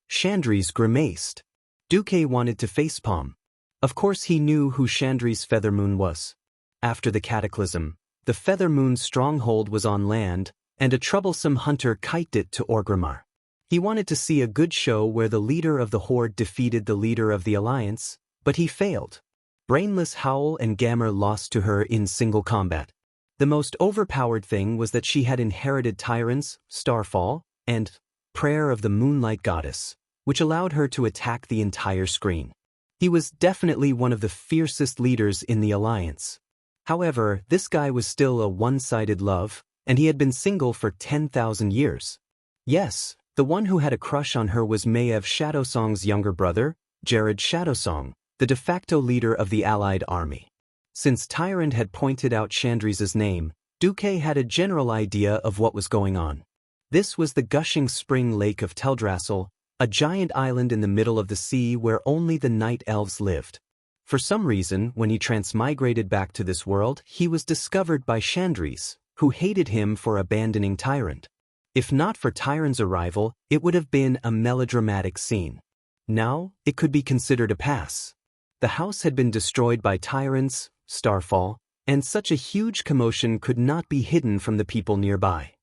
Chandries grimaced. Duque wanted to facepalm. Of course he knew who Chandries' feather moon was. After the cataclysm, the feather moon's stronghold was on land, and a troublesome hunter kited it to Orgrimmar. He wanted to see a good show where the leader of the horde defeated the leader of the alliance, but he failed. Brainless Howl and Gammer lost to her in single combat. The most overpowered thing was that she had inherited Tyrant's Starfall and Prayer of the Moonlight Goddess, which allowed her to attack the entire screen. He was definitely one of the fiercest leaders in the alliance. However, this guy was still a one-sided love, and he had been single for 10,000 years. Yes, the one who had a crush on her was Maev Shadowsong's younger brother, Jared Shadowsong, the de facto leader of the allied army. Since Tyrant had pointed out Chandries' name, Duque had a general idea of what was going on. This was the gushing spring lake of Teldrassil, a giant island in the middle of the sea where only the night elves lived. For some reason, when he transmigrated back to this world, he was discovered by Chandries, who hated him for abandoning Tyrant. If not for Tyrant's arrival, it would have been a melodramatic scene. Now, it could be considered a pass. The house had been destroyed by Tyrant's Starfall, and such a huge commotion could not be hidden from the people nearby.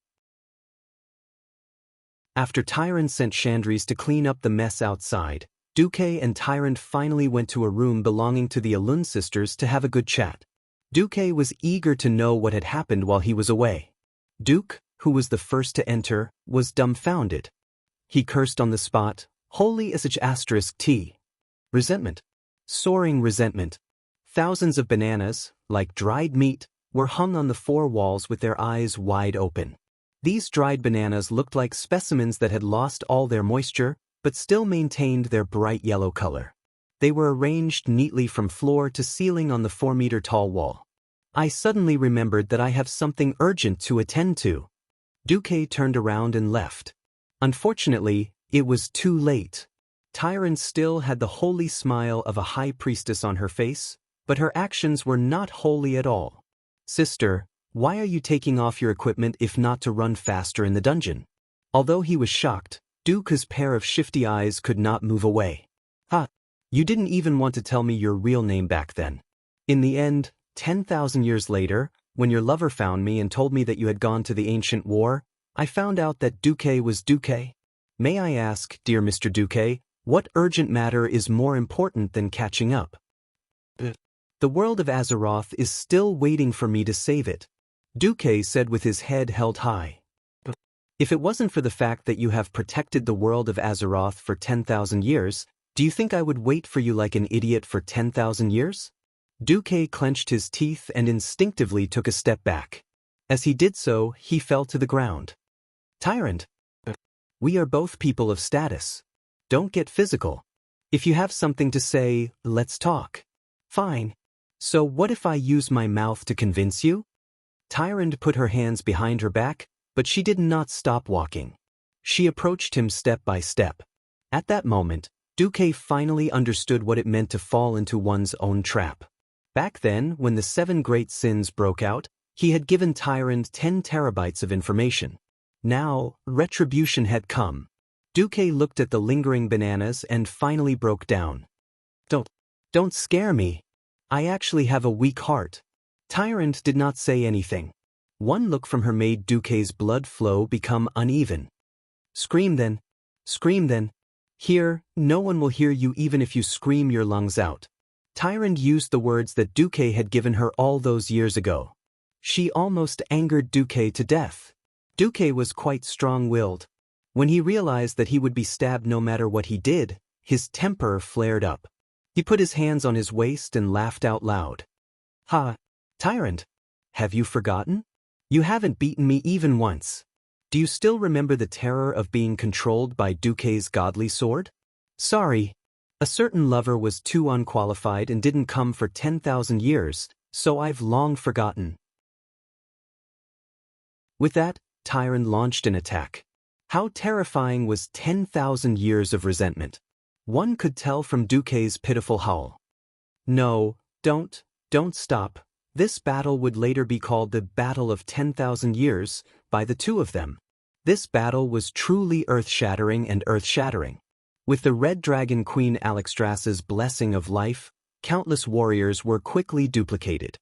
After Tyrant sent Chandries to clean up the mess outside, Duque and Tyrant finally went to a room belonging to the Alun sisters to have a good chat. Duque was eager to know what had happened while he was away. Duke, who was the first to enter, was dumbfounded. He cursed on the spot, holy *T. Resentment. Soaring resentment. Thousands of bananas, like dried meat, were hung on the four walls with their eyes wide open. These dried bananas looked like specimens that had lost all their moisture, but still maintained their bright yellow color. They were arranged neatly from floor to ceiling on the 4-meter-tall wall. I suddenly remembered that I have something urgent to attend to. Duque turned around and left. Unfortunately, it was too late. Tyrant still had the holy smile of a high priestess on her face, but her actions were not holy at all. Sister, why are you taking off your equipment if not to run faster in the dungeon? Although he was shocked, Duke's pair of shifty eyes could not move away. Ha! You didn't even want to tell me your real name back then. In the end, 10,000 years later, when your lover found me and told me that you had gone to the ancient war, I found out that Duque was Duque. May I ask, dear Mr. Duque, what urgent matter is more important than catching up? The world of Azeroth is still waiting for me to save it, Duque said with his head held high. If it wasn't for the fact that you have protected the world of Azeroth for 10,000 years, do you think I would wait for you like an idiot for 10,000 years? Duque clenched his teeth and instinctively took a step back. As he did so, he fell to the ground. Tyrant. We are both people of status. Don't get physical. If you have something to say, let's talk. Fine. So what if I use my mouth to convince you? Tyrant put her hands behind her back, but she did not stop walking. She approached him step by step. At that moment, Duque finally understood what it meant to fall into one's own trap. Back then, when the 7 great sins broke out, he had given Tyrant 10 terabytes of information. Now, retribution had come. Duque looked at the lingering bananas and finally broke down. Don't scare me. I actually have a weak heart. Tyrant did not say anything. One look from her made Duque's blood flow become uneven. Scream then. Scream then. Here, no one will hear you even if you scream your lungs out. Tyrant used the words that Duque had given her all those years ago. She almost angered Duque to death. Duque was quite strong-willed. When he realized that he would be stabbed no matter what he did, his temper flared up. He put his hands on his waist and laughed out loud. Ha! Tyrant! Have you forgotten? You haven't beaten me even once. Do you still remember the terror of being controlled by Duque's godly sword? Sorry. A certain lover was too unqualified and didn't come for 10,000 years, so I've long forgotten. With that, Tyrant launched an attack. How terrifying was 10,000 years of resentment. One could tell from Duque's pitiful howl. No, don't stop. This battle would later be called the Battle of 10,000 Years by the two of them. This battle was truly earth-shattering and earth-shattering. With the Red Dragon Queen Alexstrasza's blessing of life, countless warriors were quickly duplicated.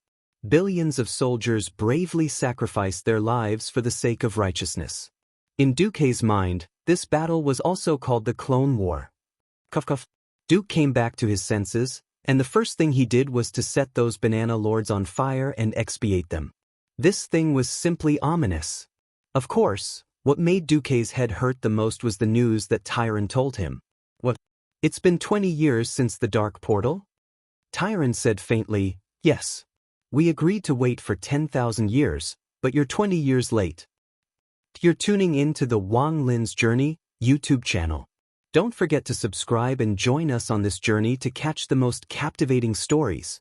Billions of soldiers bravely sacrificed their lives for the sake of righteousness. In Duque's mind, this battle was also called the Clone War. Duke came back to his senses, and the first thing he did was to set those banana lords on fire and expiate them. This thing was simply ominous. Of course, what made Duque's head hurt the most was the news that Tyrant told him. What? It's been 20 years since the Dark Portal? Tyrant said faintly, yes. We agreed to wait for 10,000 years, but you're 20 years late. You're tuning in to the Wang Lin's Journey YouTube channel. Don't forget to subscribe and join us on this journey to catch the most captivating stories.